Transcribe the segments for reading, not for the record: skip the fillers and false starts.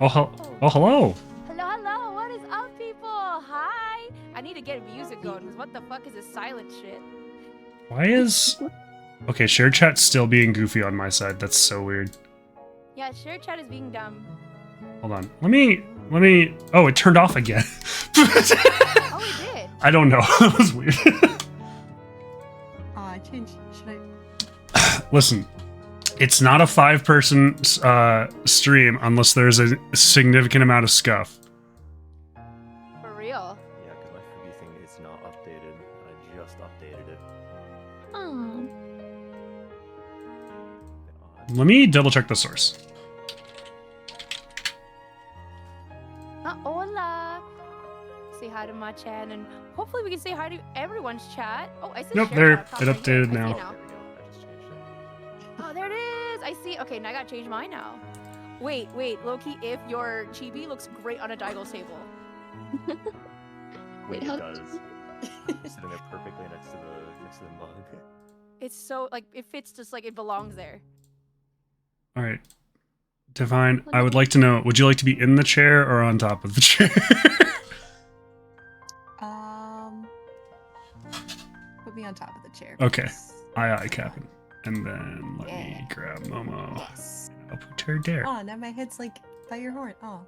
Oh, oh, hello. Hello, hello. What is up, people? Hi. I need to get music going because what the fuck is this silent shit? Why is... Okay, share chat's still being goofy on my side. That's so weird. Yeah, share chat is being dumb. Hold on. Let me... Oh, it turned off again. Oh, it did. I don't know. That was weird. I changed. Should I? Listen, it's not a 5-person stream unless there's a significant amount of scuff. For real. Yeah, because my Fugi thing is not updated. I just updated it. Oh. Let me double check the source. Hola. Say hi to my chat, and hopefully we can say hi to everyone's chat. Oh, I see. Nope, share there. chat It right here. updated I see now. it There we go. I just changed it. Oh, there it is. I see. Okay, now I gotta change mine now. Wait, Loki, if your chibi looks great on a Daigo table. Wait, how it does. Sitting there perfectly next to the mug. It's so, like, it fits just like it belongs there. All right. Divine, I would like to know, would you like to be in the chair or on top of the chair? Put me on top of the chair. Okay. please. Aye, Captain. And then let me grab Momo. Yes. I'll put her there. Oh, now my head's like by your horn. Oh.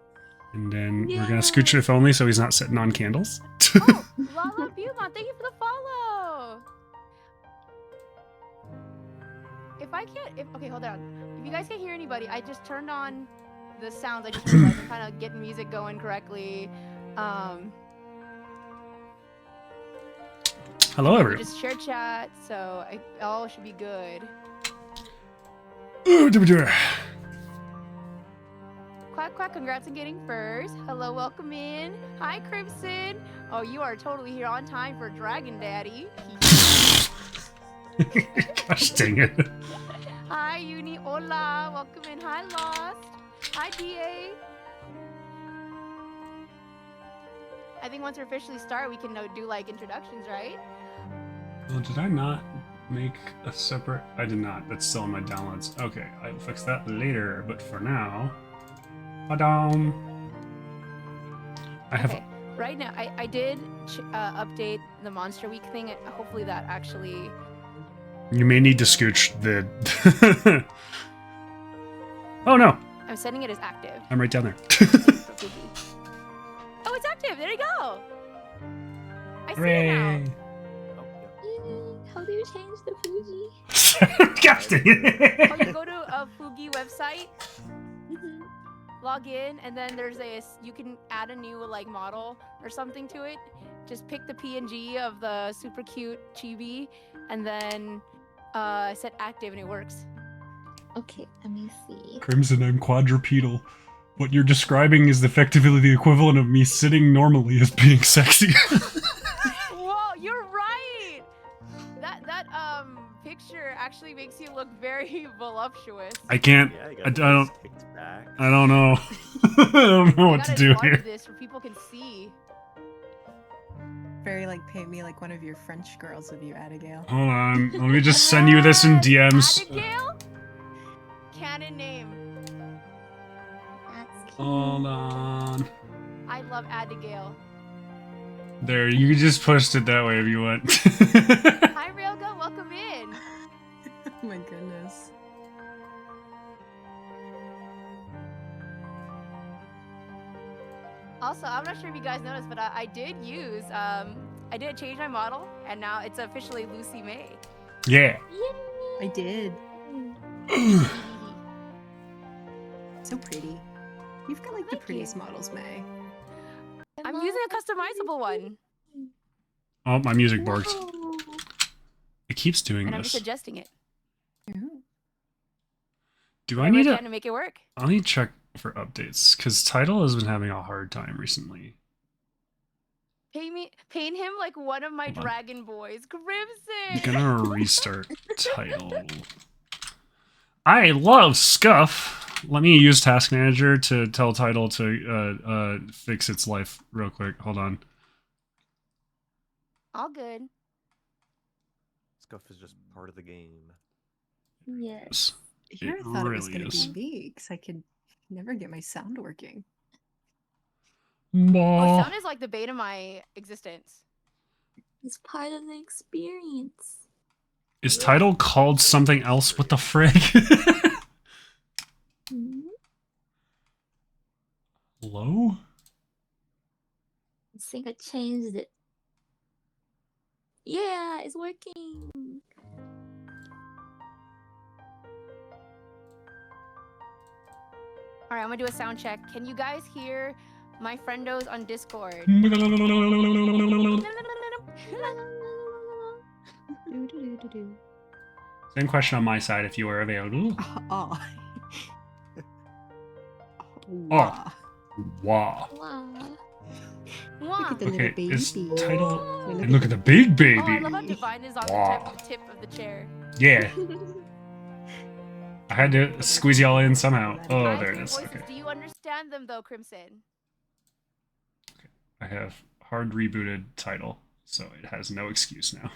And then we're gonna scooch if only so he's not sitting on candles. Oh, Lala Beaumont, thank you for the follow. If I can't, okay, hold on. If you guys can't hear anybody, I just turned on the sounds. I just realized I'm kind of getting music going correctly. Hello, We everyone. just share chat, so all should be good. Ooh, dibba-dibba. Quack quack, congrats on getting first. Hello, welcome in. Hi, Crimson. Oh, you are totally here on time for Dragon Daddy. Gosh dang it. Hi, Uni. Hola. Welcome in. Hi, Lost. Hi, DA. I think once we officially start, we can do like introductions, right? Well, did I not make a separate... I did not. That's still in my downloads. Okay, I'll fix that later. But for now... Ba-dum. I have... Okay. Right now, I did update the Monster Week thing. Hopefully that actually... You may need to scooch the... Oh, no. I'm setting it as active. I'm right down there. Oh, it's active. There you go. I see it Hooray. now. Oh, How do you change the Fuji? Gosh dang it. Oh, you go to a Fugi website, log in, and then there's you can add a new like model or something to it. Just pick the PNG of the super cute chibi, and then set active, and it works. Okay, let me see. Crimson, I'm quadrupedal. What you're describing is effectively the equivalent of me sitting normally as being sexy. Whoa, you're right. That picture actually makes you look very voluptuous. I can't. yeah, you I got don't. this kicked back. I don't know. I don't know I what to gotta do enlarge here. this so people can see. Very like paint me like one of your French girls of you, Abigail. Hold on. Let me just send you this in DMs. Abigail? Canon name. That's cute. Hold on. I love Abigail. There, you can just push it that way if you want. Hi, Railgo. Welcome in. Oh my goodness. Also, I'm not sure if you guys noticed, but I did use, I did change my model, and now it's officially Lucy May. Yeah. I did. So pretty. You've got like the Thank you. prettiest models, May. I'm using a customizable one, Oh, my music borked. Wow. It keeps doing and I'm just this. adjusting it. Do I need to make it work. I'll need to check for updates, because Tidal has been having a hard time recently. Paint him like one of my Hold on. dragon boys, I'm Crimson. gonna restart Tidal. I love Scuff. Let me use Task Manager to tell Tidal to fix its life real quick. Hold on. All good. Scuff is just part of the game. Yes. Here I It thought it was really gonna is. be me, because I could Never get my sound working. Oh, sound is like the bane of my existence. It's part of the experience. Is title called something else? What the frick? Hmm? Hello? I think I changed it. Yeah, it's working. All right, I'm gonna do a sound check. Can you guys hear my friendos on Discord? Same question on my side if you are available. Oh. Oh. Wow. Wow. Look at the little Okay, baby. is title... Look And look at the big baby. Oh, I love how Divine is on Wow. the tip of the chair. Yeah. I had to squeeze y'all in somehow. Oh, Guys, there it your is. voices, Okay. do you understand them though, Crimson? I have hard rebooted title, so it has no excuse now.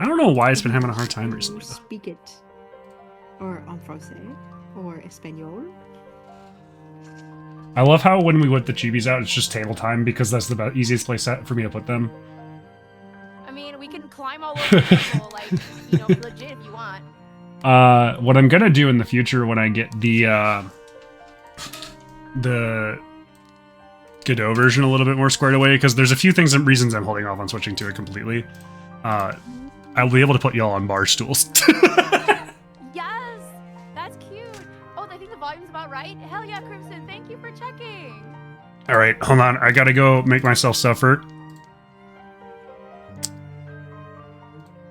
I don't know why it's been having a hard time recently, though. Speak it. Or en français. Or espagnol. I love how when we put the chibis out, it's just table time because that's the easiest place for me to put them. I mean, we can climb all over the table, like, you know, legit if you want. What I'm gonna do in the future when I get the Godot version a little bit more squared away, because there's a few things and reasons I'm holding off on switching to it completely. I'll be able to put y'all on bar stools. Yes! That's cute! Oh, I think the volume's about right. Hell yeah, Crimson, thank you for checking! Alright, hold on. I gotta go make myself suffer.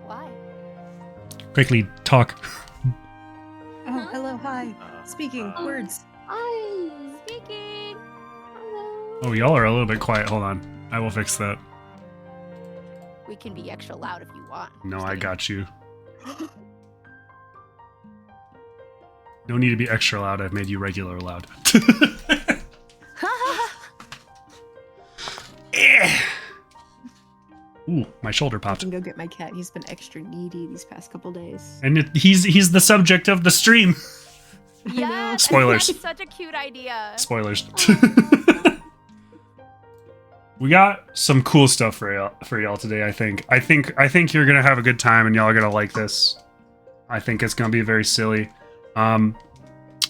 Why? Quickly, talk. Oh, hello, hi. Speaking words. Hi. Speaking! Hello. Oh, y'all are a little bit quiet. Hold on. I will fix that. We can be extra loud if you want. No, Just I kidding. got you. No need to be extra loud. I've made you regular loud. Ooh, my shoulder I popped. can go get my cat. He's been extra needy these past couple days. And he's the subject of the stream. Yes! Spoilers. That's such a cute idea. Spoilers. We got some cool stuff for y'all today. I think you're gonna have a good time and y'all are gonna like this. I think it's gonna be very silly. And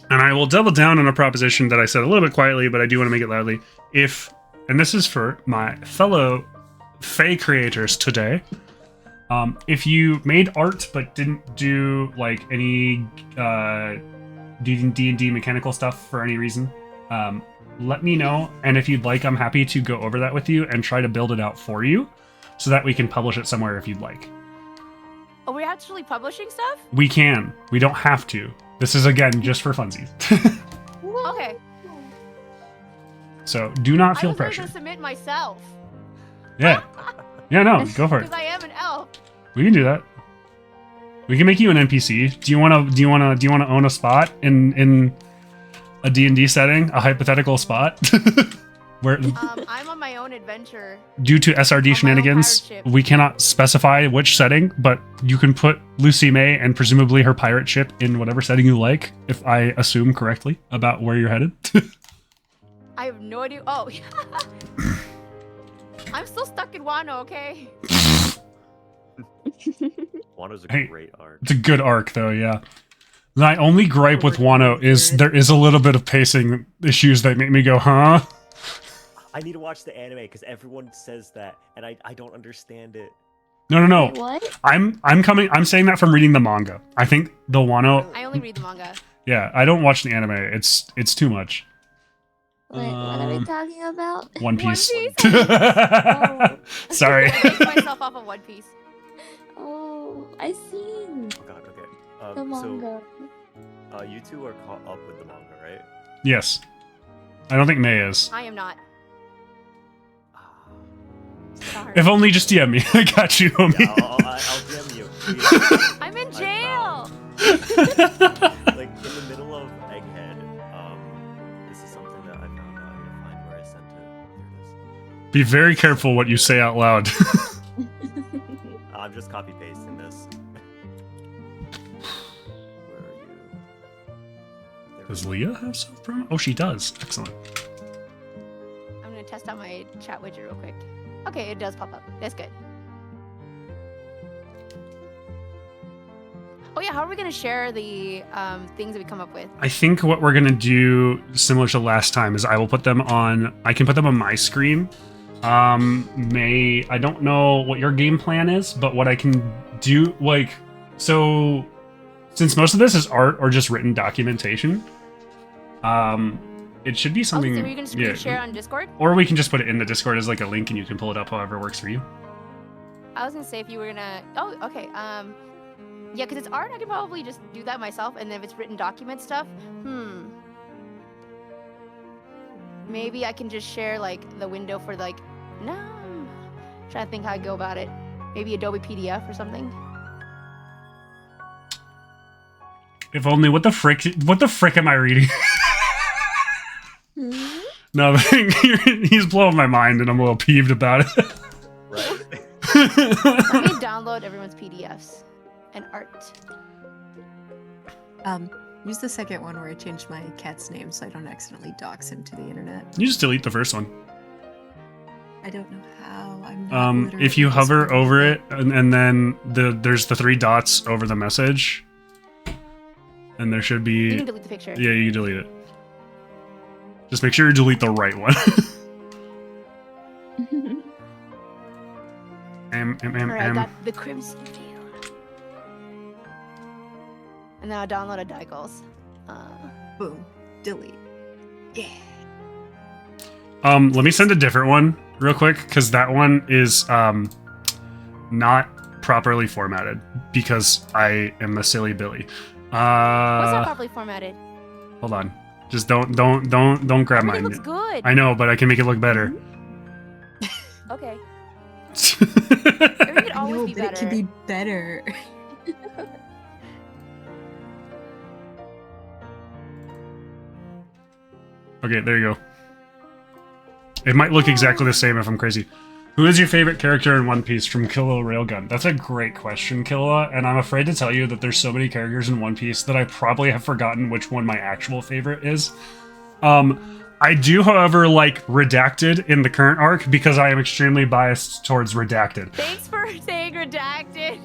I will double down on a proposition that I said a little bit quietly, but I do want to make it loudly. And this is for my fellow Fae creators today. If you made art but didn't do like any D&D mechanical stuff for any reason, let me know, and if you'd like, I'm happy to go over that with you and try to build it out for you so that we can publish it somewhere if you'd like. Are we actually publishing stuff? We can. We don't have to. This is, again, just for funsies. Okay. So do not feel I was going pressure. to submit myself. Yeah. Yeah, no, go for it. Because I am an elf. We can do that. We can make you an NPC. Do you want to own a spot in a D&D setting, a hypothetical spot? Where I'm on my own adventure. due to SRD On my own shenanigans, pirate ship. we cannot specify which setting, but you can put Lucy May and presumably her pirate ship in whatever setting you like, if I assume correctly about where you're headed. I have no idea. Oh, I'm still stuck in Wano, okay? Wano's a Hey. great arc. It's a good arc, though, yeah. My only gripe with Wano is there is a little bit of pacing issues that make me go, huh? I need to watch the anime because everyone says that, and I don't understand it. No. Wait, what? I'm saying that from reading the manga. I think the Wano, I only read the manga. yeah, I don't watch the anime. It's too much. Wait, what are we talking about? One Piece. Piece? Oh. Sorry. I based myself off of One Piece. Oh, I seen Oh god, okay. the manga. So, you two are caught up with the manga, right? Yes. I don't think May is. I am not. Ah. Sorry. If only just DM me. I got you, homie. Yeah, I'll DM you. Please. I'm in I jail. Like in the middle of Egghead, this is something that I found out. I need to find where I sent it. There it is. Be very careful what you say out loud. I'm just copy pasting this. Does Leah have self-promo? Oh, she does. Excellent. I'm gonna test out my chat widget real quick. Okay, it does pop up. That's good. Oh yeah, how are we gonna share the things that we come up with? I think what we're gonna do, similar to last time, is I can put them on my screen. I don't know what your game plan is, but what I can do, like, so since most of this is art or just written documentation, it should be something. So you can just share on Discord? Or we can just put it in the Discord as like a link, and you can pull it up however works for you. I was gonna say if you were gonna. Oh, okay. Yeah, because it's art, I could probably just do that myself, and then if it's written document stuff, maybe I can just share like the window for like. No, I'm trying to think how I go about it. Maybe Adobe PDF or something. If only. What the frick? What the frick am I reading? No, he's blowing my mind, and I'm a little peeved about it. Right. Let me download everyone's PDFs and art. Use the second one where I changed my cat's name so I don't accidentally dox him to the internet. You just delete the first one. I don't know how. I'm not literate if you at this hover point. over it, and then there's the 3 dots over the message, and there should be. You can delete the picture. Yeah, you can delete it. Just make sure you delete the right one. Alright, got the Crimson Field. And now download a Diegles. Boom. Delete. Yeah. Let me send a different one real quick, because that one is not properly formatted because I am a silly Billy. What's not properly formatted? Hold on. Just don't grab Everything mine. looks good. I know, but I can make it look better. Okay. Everything could I always know, be but better. it can be better. Okay, there you go. It might look exactly the same if I'm crazy. Who is your favorite character in One Piece from Killa Railgun? That's a great question, Killa, and I'm afraid to tell you that there's so many characters in One Piece that I probably have forgotten which one my actual favorite is. I do, however, like Redacted in the current arc because I am extremely biased towards Redacted. Thanks for saying redacted.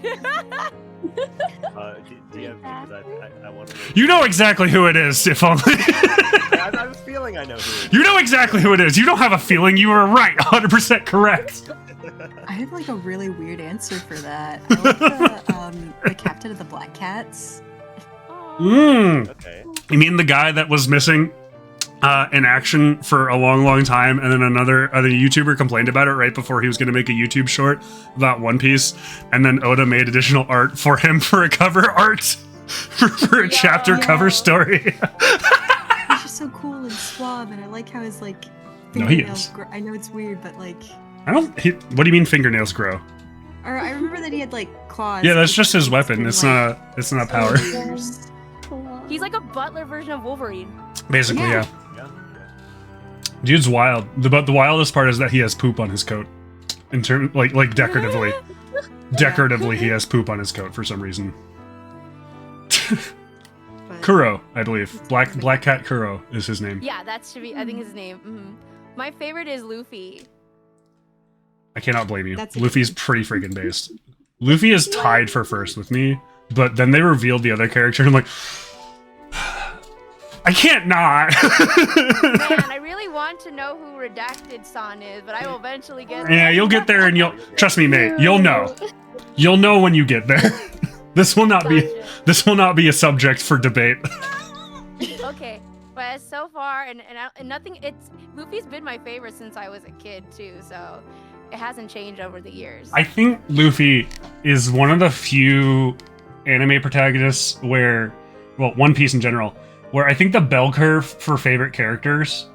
Do you have, because I want to. You know exactly who it is, if only. I have a feeling I know who it is. You know exactly who it is. You don't have a feeling. You were right. 100% correct. I have like a really weird answer for that. I like the captain of the Black Cats. Okay. You mean the guy that was missing in action for a long time, and then another YouTuber complained about it right before he was going to make a YouTube short about One Piece, and then Oda made additional art for him for a cover art for a chapter cover story. He's just so cool and suave, and I like how his like No, he fingernails is. grow. I know it's weird, but like, What do you mean fingernails grow? or I remember that he had like claws. Yeah, that's and just his it's weapon. been, It's like, not power. years. He's like a butler version of Wolverine. Basically, yeah. Yeah. Dude's wild. But the wildest part is that he has poop on his coat. In term, like decoratively. Decoratively, he has poop on his coat for some reason. But Kuro, I believe. Black Cat Kuro is his name. Yeah, that should be. I think his name. My favorite is Luffy. I cannot blame you. That's a Luffy's good pretty freaking based. Luffy is tied for first with me, but then they revealed the other character, and I'm like, I can't not. Man, I really want to know who Redacted San is, but I will eventually get there. Yeah, you'll get there, and you'll trust me, mate. You'll know. You'll know when you get there. This will not be. Gotcha. This will not be a subject for debate. Okay, but so far, and nothing. Luffy's been my favorite since I was a kid too, so it hasn't changed over the years. I think Luffy is one of the few anime protagonists where, well, One Piece in general, where I think the bell curve for favorite characters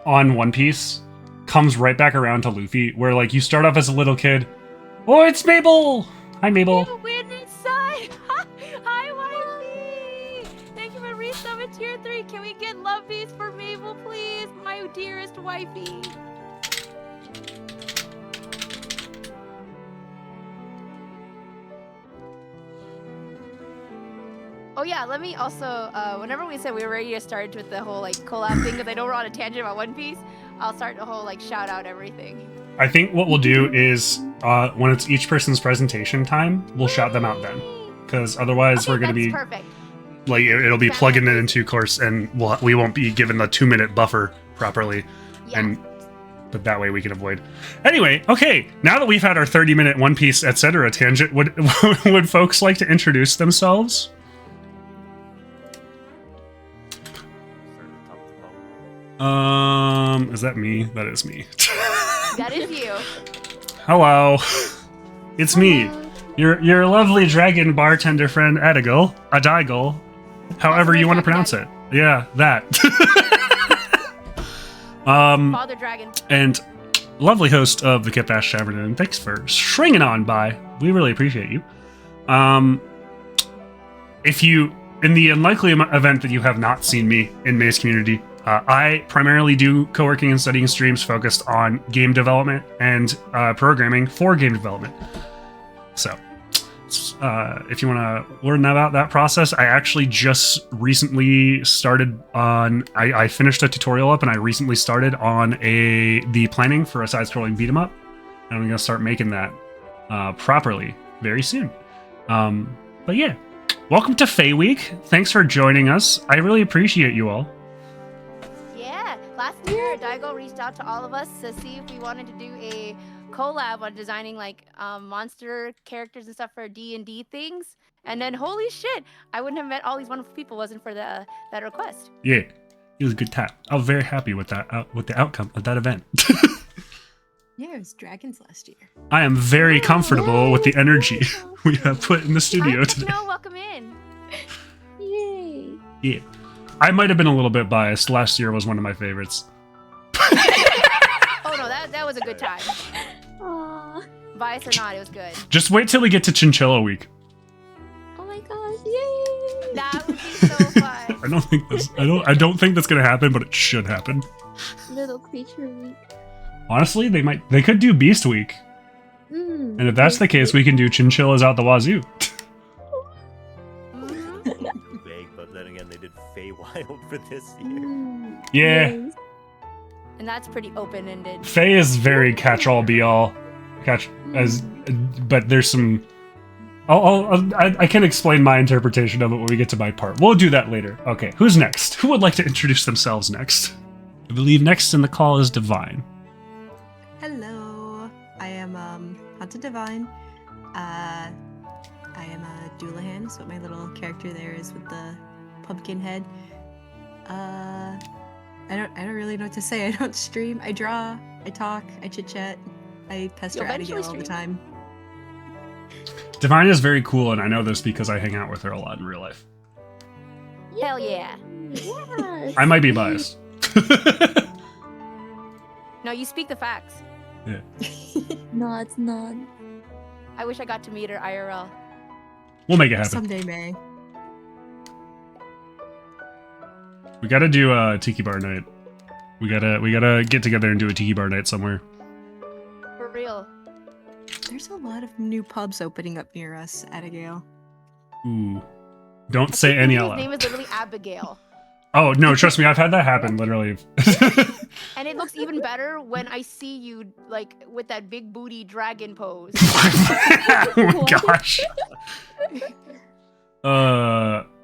on One Piece comes right back around to Luffy, where like you start off as a little kid. Oh, it's Mabel! Hi, Mabel. Win inside. Hi, wifey. Thank you for resummon tier 3. Can we get love beats for Mabel, please, my dearest wifey? Oh yeah, let me also, whenever we said we were ready to start with the whole like collab thing, because I know we're on a tangent about One Piece, I'll start the whole like shout out everything. I think what we'll do is when it's each person's presentation time, we'll shout them out then, because otherwise Okay, we're gonna that's be perfect. like it'll be Fan plugging it members. into course, and we won't be given the 2-minute buffer properly, Yeah. but that way we can avoid. Anyway, okay, now that we've had our 30-minute One Piece etc. tangent, would folks like to introduce themselves? Start at the top of the bottom. Is that me? That is me. That is you. Hello, it's me, your lovely dragon bartender friend Adigal, however you want to pronounce it. Yeah, that. Father Dragon. And lovely host of the Kip Ash Tavern, and thanks for stringing on by. We really appreciate you. If you, in the unlikely event that you have not seen me in Maze Community, I primarily do co-working and studying streams focused on game development and programming for game development. So, if you want to learn about that process, I actually just recently started on. I finished a tutorial up, and I recently started on the planning for a side-scrolling beat 'em up, and I'm gonna start making that properly very soon. But yeah, welcome to Fae Week. Thanks for joining us. I really appreciate you all. Yeah, last year Daigo reached out to all of us to see if we wanted to do a collab on designing like monster characters and stuff for D&D things. And then holy shit, I wouldn't have met all these wonderful people wasn't for that request. Yeah, it was a good time. I was very happy with that with the outcome of that event. Yeah, it was dragons last year. I am very comfortable with the energy we have put in the studio today. No, welcome in. Yay. Yeah, I might have been a little bit biased. Last year was one of my favorites. Oh no, that was a good time. Aw. Bias or not, it was good. Just wait till we get to Chinchilla Week. Oh my gosh, yay! That would be so fun. I don't think that's gonna happen, but it should happen. Little creature week. Honestly, they could do Beast Week, and if that's the case, we can do Chinchillas out the wazoo. Mhm. Vague, but then again, they did Feywild for this year. Yeah, Yes. And that's pretty open-ended. Fae is very catch-all, be-all. But there's some. I can explain my interpretation of it when we get to my part. We'll do that later. Okay, who's next? Who would like to introduce themselves next? I believe next in the call is Divine. Hello, I am HauntedDivine. I am a Doulahan, is what my little character there is with the pumpkin head. I don't really know what to say. I don't stream. I draw. I talk. I chit chat. I pester You'll eventually Abigail all the stream. time. Divine is very cool, and I know this because I hang out with her a lot in real life. Hell yeah. Yes. I might be biased. No, you speak the facts. No, it's not. I wish I got to meet her IRL. We'll make it happen. Someday, May. We gotta do a Tiki Bar night. We gotta get together and do a Tiki Bar night somewhere. For real. There's a lot of new pubs opening up near us, Abigail. Ooh. Don't say any His out name loud. is literally Abigail. Oh, no, trust me, I've had that happen, literally. And it looks even better when I see you, like, with that big booty dragon pose. Oh my gosh.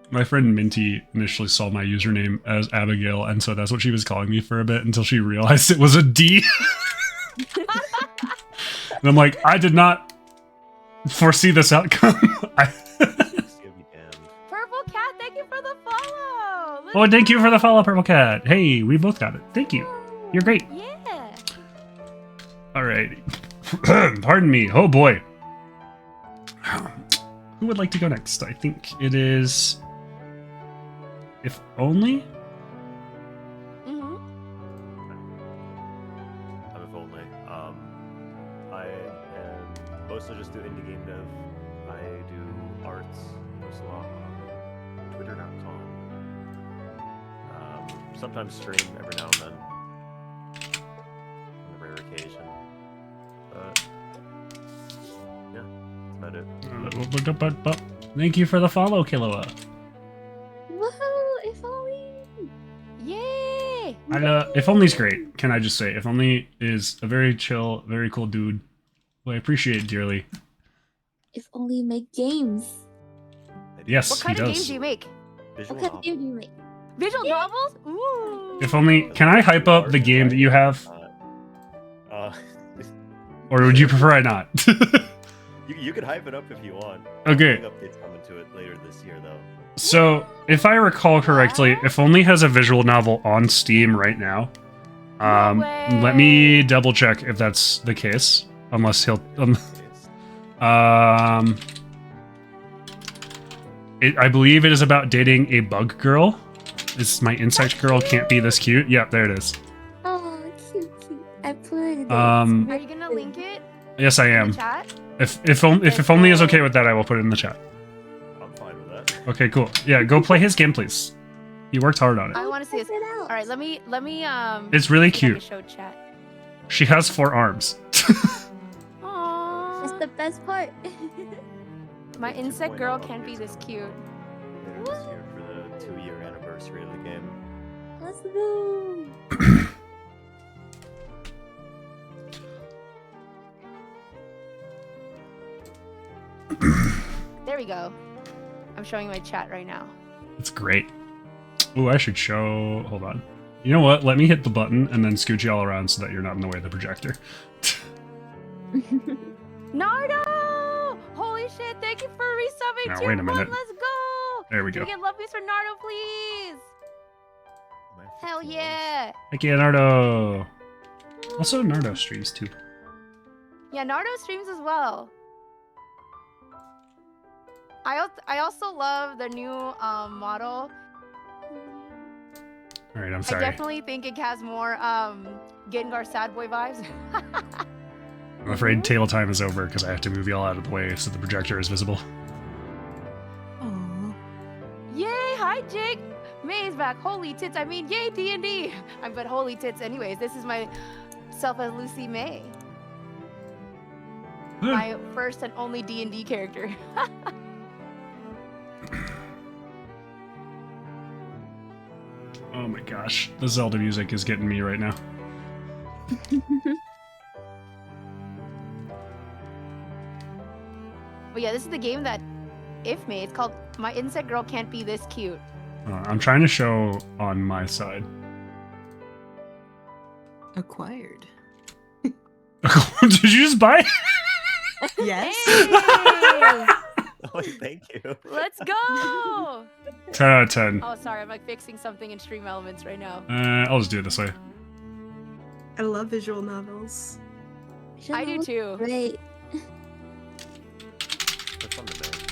My friend Minty initially saw my username as Abigail, and so that's what she was calling me for a bit until she realized it was a D. And I'm like, I did not foresee this outcome. It's gonna be damned. Purple Cat, thank you for the follow. Oh, thank you for the follow, Purple Cat. Hey, we both got it. Thank you. You're great. Yeah. Alrighty. Pardon me. Oh boy. Who would like to go next? I think it is. If only? Mm-hmm. I'm IfOnly. I am mostly just do indie game dev. I do arts, mostly on Twitter.com. Sometimes stream every now and then, on a rare occasion. But yeah, that's about it. Thank you for the follow, Killua. If only. Yay! If Only's great. Can I just say, If Only is a very chill, very cool dude who I appreciate dearly. If only make games. Yes, What kind he of does. games do you make? Visual What kind of novel. game do you make? Visual novels? Ooh. If Only, can I hype up the game that you have, Uh, or would you prefer I not? you could hype it up if you want. Okay. Big updates coming to it later this year, though. So, if I recall correctly, If Only has a visual novel on Steam right now. No Let me double check if that's the case. Unless he'll. I believe it is about dating a bug girl. Is my insect girl can't be this cute? Yep, there it is. Oh, cute. I played it. Are you gonna link it Yes, I in am. the chat? If Only is okay with that, I will put it in the chat. I'm fine with that. Okay, cool. Yeah, go play his game, please. He worked hard on it. I want to see this. Check it out. All right, let me It's really see if I can cute. show chat. She has 4 arms. Aww. That's the best part. My Big insect 2.0 girl can't be updates this cute. Later this year for the 2-year anniversary of the game. Let's go. There we go. I'm showing my chat right now. It's great. Ooh, I should show... Hold on. You know what? Let me hit the button and then scooch you all around so that you're not in the way of the projector. Nardo! Holy shit, thank you for resubbing Now, tier wait a 1, minute. let's go! There we Can go. we get loveys for Nardo, please? Hell yeah! Heck yeah, Nardo! Also, Nardo streams too. Yeah, Nardo streams as well. I also love the new model. Alright, I'm I sorry. definitely think it has more Gengar sad boy vibes. I'm afraid table time is over because I have to move y'all out of the way so the projector is visible. Oh. Yay! Hi, Jake. May's back. Holy tits! I mean, yay D&D. But holy tits. Anyways, this is my self as Lucy May, my first and only D&D character. Oh my gosh, the Zelda music is getting me right now. But yeah, this is the game that If made. It's called My Insect Girl Can't Be This Cute. I'm trying to show on my side. Acquired. Did you just buy it? Yes. Hey! Oh, thank you. Let's go! 10 out of 10. Oh, sorry, I'm like fixing something in Stream Elements right now. I'll just do it this way. I love visual novels. I do too. Great. They're fun to make.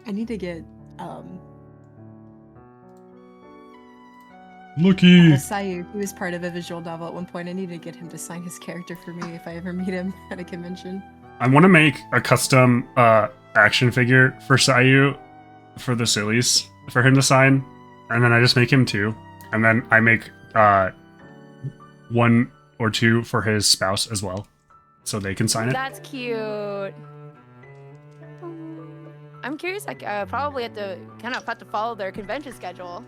I need to get Looky! Sayu, who was part of a visual novel at one point. I need to get him to sign his character for me if I ever meet him at a convention. I want to make a custom action figure for Sayu for the sillies for him to sign, and then I just make him 2, and then I make 1 or 2 for his spouse as well, so they can sign it. That's cute. I'm curious. I probably have to follow their convention schedule.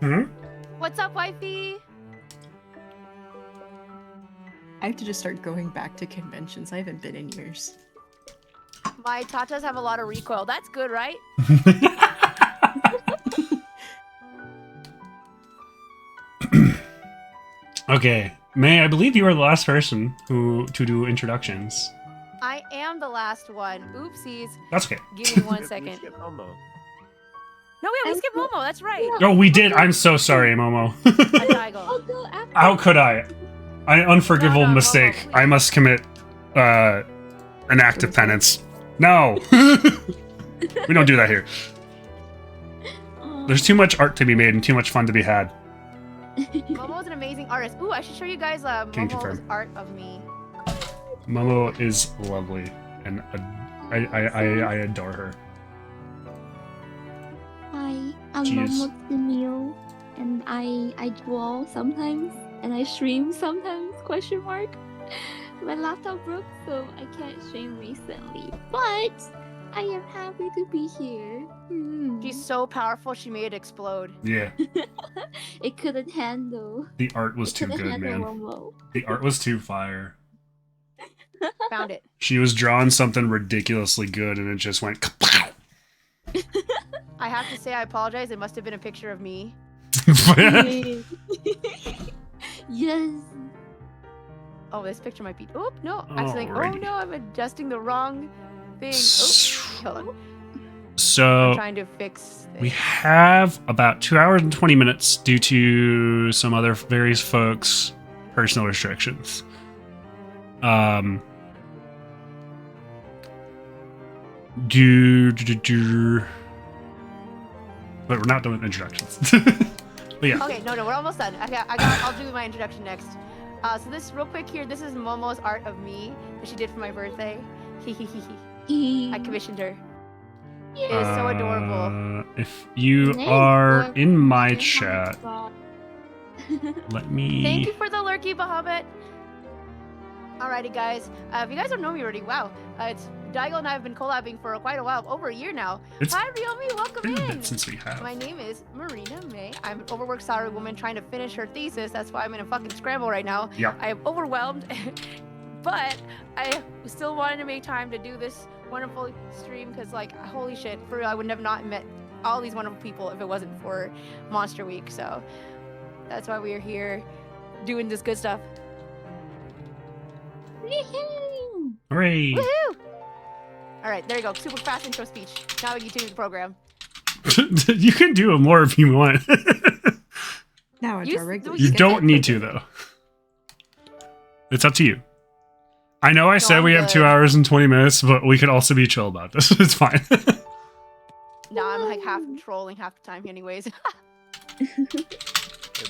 Hmm? What's up, wifey? I have to just start going back to conventions. I haven't been in years. My tatas have a lot of recoil. That's good, right? Okay, May, I believe you are the last person to do introductions. I am the last one. Oopsies. That's okay. Give me 1 We second. skip Momo. No, we skipped Momo. That's right. Oh, we did. I'm so sorry, Momo. Adigo. Go after. How could I? Unforgivable No, no, mistake. Momo, I please. must commit an act of penance. No. We don't do that here. There's too much art to be made and too much fun to be had. Momo's an amazing artist. Ooh, I should show you guys Can Momo's confirm. art of me. Momo is lovely, and I adore her. Hi, I'm Jeez. MomochiMio, and I draw sometimes, and I stream sometimes, question mark. My laptop broke, so I can't stream recently, but I am happy to be here. She's so powerful, she made it explode. Yeah, It couldn't handle. the art was It too couldn't good, handle man. Momo. The art was too fire. Found it. She was drawing something ridiculously good, and it just went kapow! I have to say, I apologize. It must have been a picture of me. Yes. Oh, this picture might be. Oh no! Accidentally. Oh Alrighty. no! I'm adjusting the wrong thing. Oh, hold on. So I'm trying to fix. we This. have about 2 hours and 20 minutes due to some other various folks' personal restrictions. But we're not doing introductions. But yeah. Okay, no, we're almost done. I'll do my introduction next. So this real quick here. This is Momo's art of me that she did for my birthday. I commissioned her. It is so adorable. If you Nice. are in my Nice. chat, let me. Thank you for the lurky, Bahamut. Alrighty, guys. If you guys don't know me already, wow. It's Daigo and I have been collabing for quite a while, over a year now. It's Hi, Ryomi, welcome been a in. bit since we have. My name is Marina May. I'm an overworked salary woman trying to finish her thesis. That's why I'm in a fucking scramble right now. Yeah. I am overwhelmed, but I still wanted to make time to do this wonderful stream because, like, holy shit, for real, I would have not met all these wonderful people if it wasn't for Monster Week. So that's why we are here doing this good stuff. Woohoo! Hooray! Woohoo! All right, there you go. Super fast intro speech. Now we can do the program. You can do it more if you want. Now it's You our regular. You Get don't that need to, though. It's up to you. I know I said I'm we have 2 good. hours and 20 minutes, but we could also be chill about this. It's fine. Now I'm like half trolling half the time, anyways. Yeah, we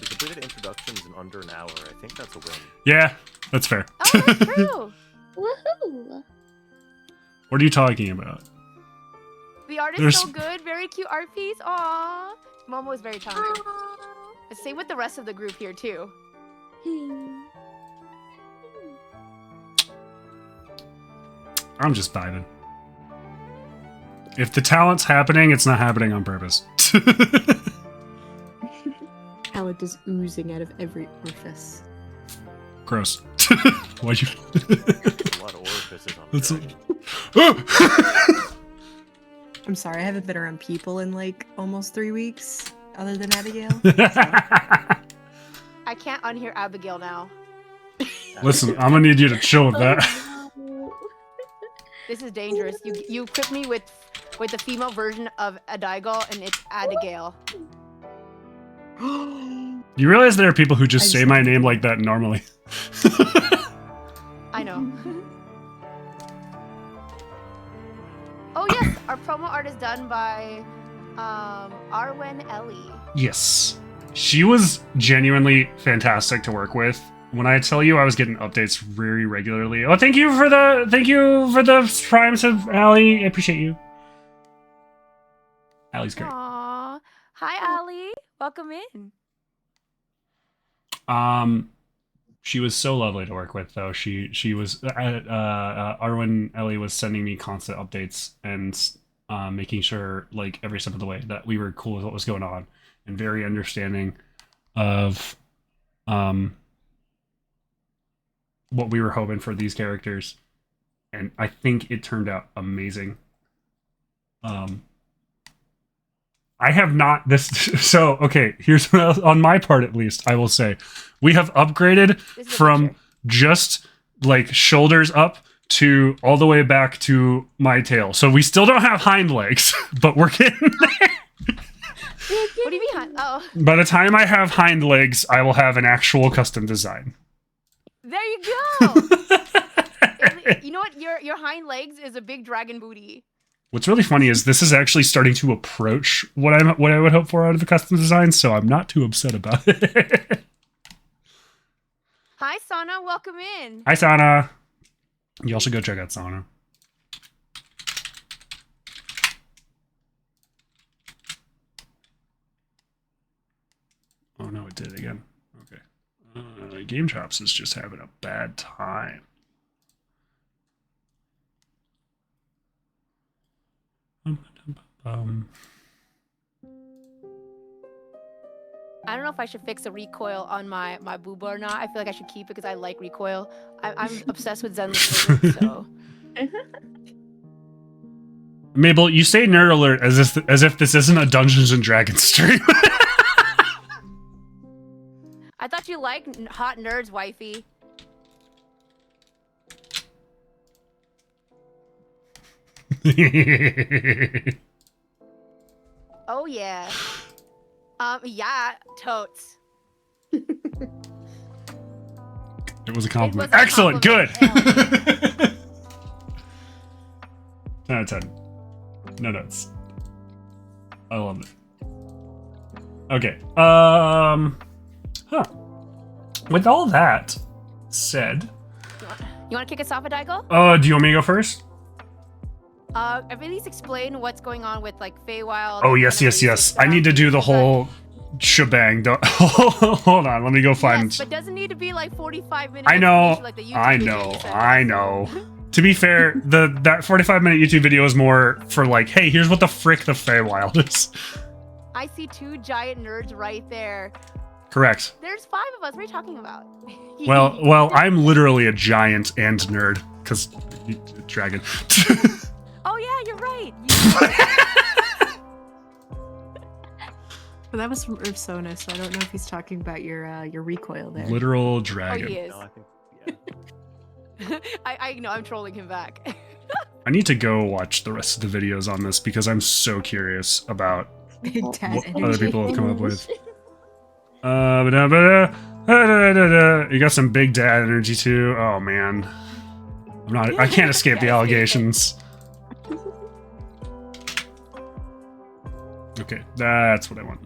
completed introductions in under an hour. I think that's a win. Yeah, that's fair. Oh, that's true. Woohoo! What are you talking about? The art is There's- so good. Very cute art piece. Aww. Momo is very talented. Same with the rest of the group here, too. I'm just vibing. If the talent's happening, it's not happening on purpose. Talent is oozing out of every orifice. Gross. Why'd you? A lot of orifices on That's the I'm sorry, I haven't been around people in like almost 3 weeks, other than Abigail. I can't unhear Abigail now. Listen, I'm gonna need you to chill with that. This is dangerous. You equip me with the female version of Adaigal, and it's Abigail. You realize there are people who just I say just- my name like that normally. I know. Oh yes, our promo art is done by Arwen Ellie. Yes. She was genuinely fantastic to work with. When I tell you I was getting updates very regularly. Oh, thank you for the primes of Allie. I appreciate you. Allie's great. Aww. Hi, Allie. Welcome in. She was so lovely to work with, though. She was Arwen Ellie was sending me constant updates and making sure, like, every step of the way that we were cool with what was going on and very understanding of what we were hoping for these characters. And I think it turned out amazing. I have not this so okay, here's what else, on my part at least, I will say. We have upgraded This is a from picture. just like shoulders up to all the way back to my tail. So we still don't have hind legs, but we're getting there. What do you mean? Oh, By the time I have hind legs, I will have an actual custom design. there you go. You know what? Your hind legs is a big dragon booty. What's really funny is this is actually starting to approach what I would hope for out of the custom design, so I'm not too upset about it. Hi, Sana. Welcome in. Hi, Sana. You also go check out Sana. Oh no, it did again. Okay. Game Chops is just having a bad time. I don't know if I should fix the recoil on my booba or not. I feel like I should keep it because I like recoil. I'm obsessed with Zen Lizard, so. Mabel, you say nerd alert as if this isn't a Dungeons and Dragons stream. I thought you liked hot nerds, wifey. Oh yeah. Yeah, totes. It was a compliment. It was a Excellent, compliment. good. 10 out of 10. No notes. I love it. Okay. Huh. With all that said, You want to kick us off, Adaigo? do you want me to go first? At least explain what's going on with like Feywild. Oh yes, yes, yes. I need to do the whole shebang. Hold on, let me go find. Yes, but doesn't need to be like 45 minutes. I know, like the YouTube I video know, you sent I us. know. To be fair, that 45-minute YouTube video is more for like, hey, here's what the frick the Feywild is. I see 2 giant nerds right there. Correct. There's 5 of us. What are you talking about? Well, I'm literally a giant and nerd because dragon. Oh yeah, you're right. But that was from Ursona, so I don't know if he's talking about your recoil there. Literal Oh, dragon. he is. No, I think, yeah. I know. I'm trolling him back. I need to go watch the rest of the videos on this because I'm so curious about Big dad what energy. other people have come up with. You got some big dad energy too. Oh man, I can't escape the allegations. Okay, that's what I want.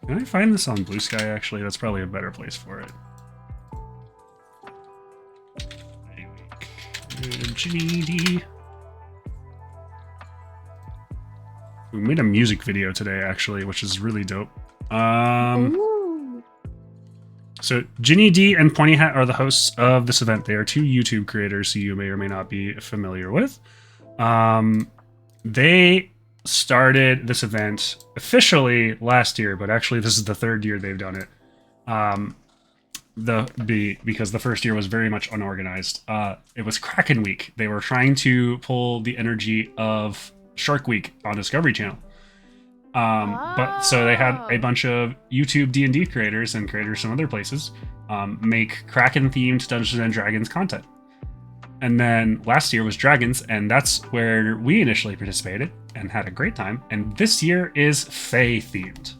Can I find this on Blue Sky? Actually, that's probably a better place for it. Jimmy D. We made a music video today, actually, which is really dope. Ooh. So Ginny D and Pointy Hat are the hosts of this event. They are 2 YouTube creators who you may or may not be familiar with. They started this event officially last year, but actually this is the 3rd year they've done it. Because the first year was very much unorganized. It was Kraken Week. They were trying to pull the energy of Shark Week on Discovery Channel. But so they had a bunch of YouTube D&D creators and creators from other places make Kraken-themed Dungeons and Dragons content. And then last year was Dragons, and that's where we initially participated and had a great time. And this year is Fae-themed.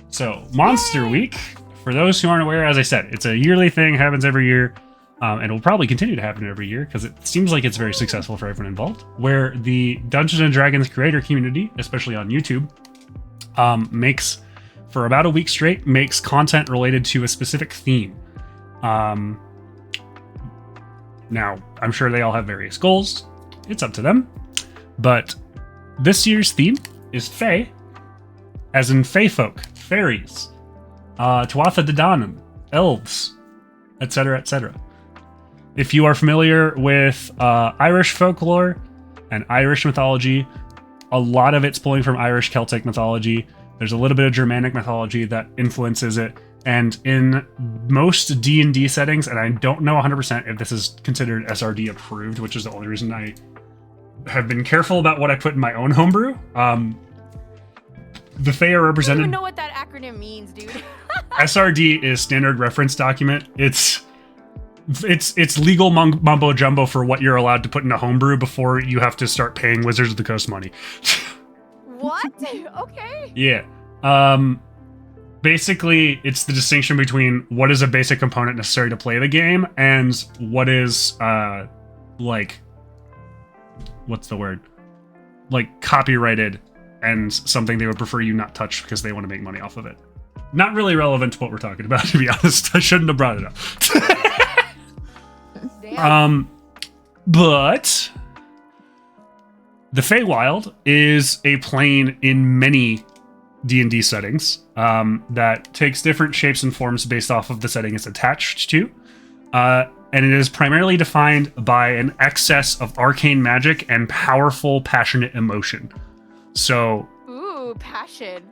So Monster Week, for those who aren't aware, as I said, it's a yearly thing, happens every year. And will probably continue to happen every year because it seems like it's very successful for everyone involved, where the Dungeons and Dragons creator community, especially on YouTube, makes, for about a week straight, makes content related to a specific theme. Now, I'm sure they all have various goals. It's up to them. But this year's theme is Fae, as in Fae folk, fairies, Tuatha De Danann, elves, etc., etc. If you are familiar with Irish folklore and Irish mythology, a lot of it's pulling from Irish Celtic mythology. There's a little bit of Germanic mythology that influences it. And in most D&D settings, and I don't know 100% if this is considered SRD approved, which is the only reason I have been careful about what I put in my own homebrew. The Fae are I don't represented. even know what that acronym means, dude. SRD is Standard Reference Document. It's legal mumbo jumbo for what you're allowed to put in a homebrew before you have to start paying Wizards of the Coast money. What? Okay. Yeah. Basically, it's the distinction between what is a basic component necessary to play the game and what is, like, what's the word? Like, copyrighted and something they would prefer you not touch because they want to make money off of it. Not really relevant to what we're talking about, to be honest. I shouldn't have brought it up. Damn. But the Feywild is a plane in many D&D settings that takes different shapes and forms based off of the setting it's attached to. and it is primarily defined by an excess of arcane magic and powerful, passionate emotion. So, Ooh, passion.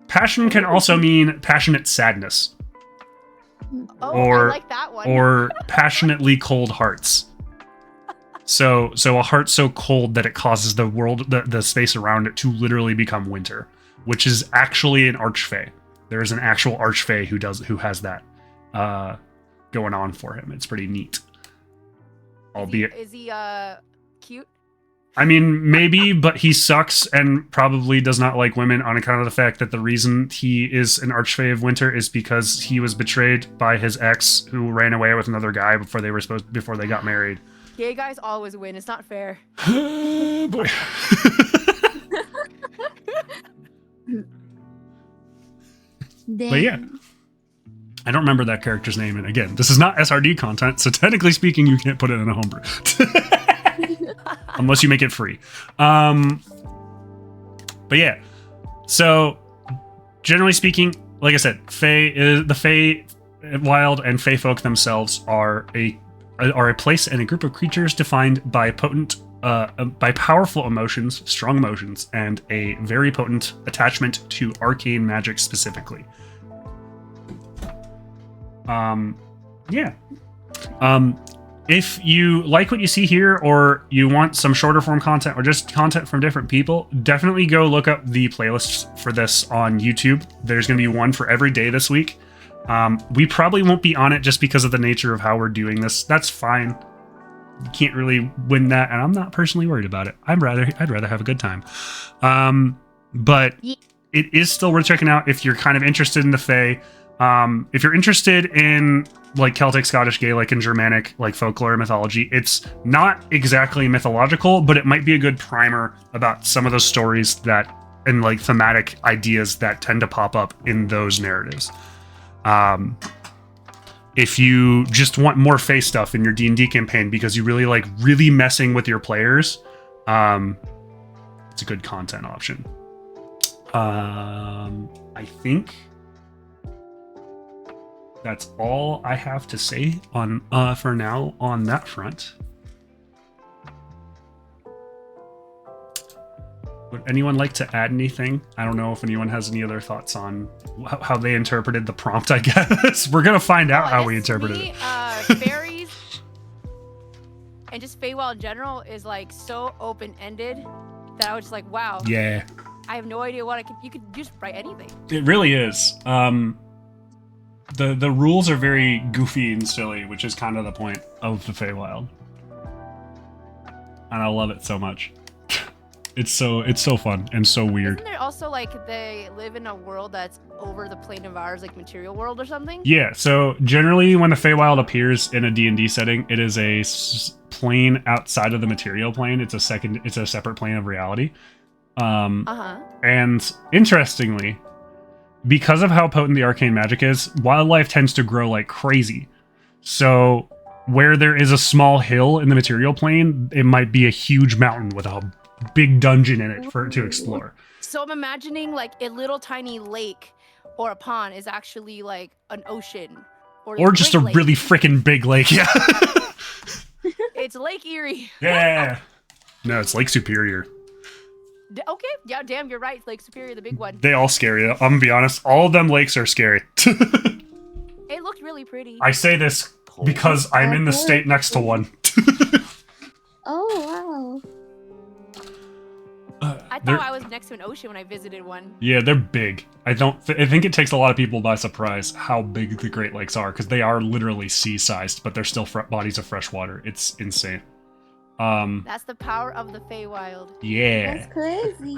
passion can also mean passionate sadness. Oh, Or- I like that one. Or passionately cold hearts. So a heart so cold that it causes the world, the space around it to literally become winter, which is actually an archfey. There is an actual archfey who has that going on for him. It's pretty neat. Albeit, Is he cute? I mean, maybe, but he sucks and probably does not like women on account of the fact that the reason he is an archfey of winter is because he was betrayed by his ex, who ran away with another guy before they got married. Gay guys always win. It's not fair. Boy. But yeah, I don't remember that character's name, and again, this is not SRD content, so technically speaking, you can't put it in a homebrew. Unless you make it free. But yeah, so generally speaking, like I said, the Fae Wild and Fae folk themselves are a place and a group of creatures defined by powerful emotions, strong emotions, and a very potent attachment to arcane magic specifically. Yeah. If you like what you see here, or you want some shorter form content, or just content from different people, definitely go look up the playlists for this on YouTube. There's going to be one for every day this week. We probably won't be on it just because of the nature of how we're doing this. That's fine. You can't really win that, and I'm not personally worried about it. I'd rather have a good time. But it is still worth checking out if you're kind of interested in the Fae. If you're interested in like Celtic, Scottish, Gaelic, and Germanic like folklore and mythology, it's not exactly mythological, but it might be a good primer about some of those stories that and like thematic ideas that tend to pop up in those narratives. If you just want more Fae stuff in your D&D campaign because you really like really messing with your players, it's a good content option. I think that's all I have to say on for now on that front. Would anyone like to add anything? I don't know if anyone has any other thoughts on how they interpreted the prompt, I guess. We're going to find out how we interpreted it. Fairies and just Feywild in general is like so open-ended that I was just like, wow. Yeah. I have no idea what you could just write anything. It really is. The rules are very goofy and silly, which is kind of the point of the Feywild. And I love it so much. It's so fun and so weird. Isn't there also like they live in a world that's over the plane of ours, like material world or something? Yeah, so generally when the Feywild appears in a D&D setting, it is a plane outside of the material plane. It's a separate plane of reality. And interestingly, because of how potent the arcane magic is, wildlife tends to grow like crazy. So where there is a small hill in the material plane, it might be a huge mountain with a big dungeon in it to explore. So I'm imagining like a little tiny lake or a pond is actually like an ocean. Or just a really freaking big lake, yeah. It's Lake Erie. Yeah. No, it's Lake Superior. Okay, yeah, damn, you're right. It's Lake Superior, the big one. They all scary. I'm gonna be honest, all of them lakes are scary. It looked really pretty. I say this because I'm in the state next to one. Oh, wow. I thought I was next to an ocean when I visited one. Yeah, they're big. I think it takes a lot of people by surprise how big the Great Lakes are, because they are literally sea-sized, but they're still bodies of fresh water. It's insane. That's the power of the Feywild. Yeah. That's crazy.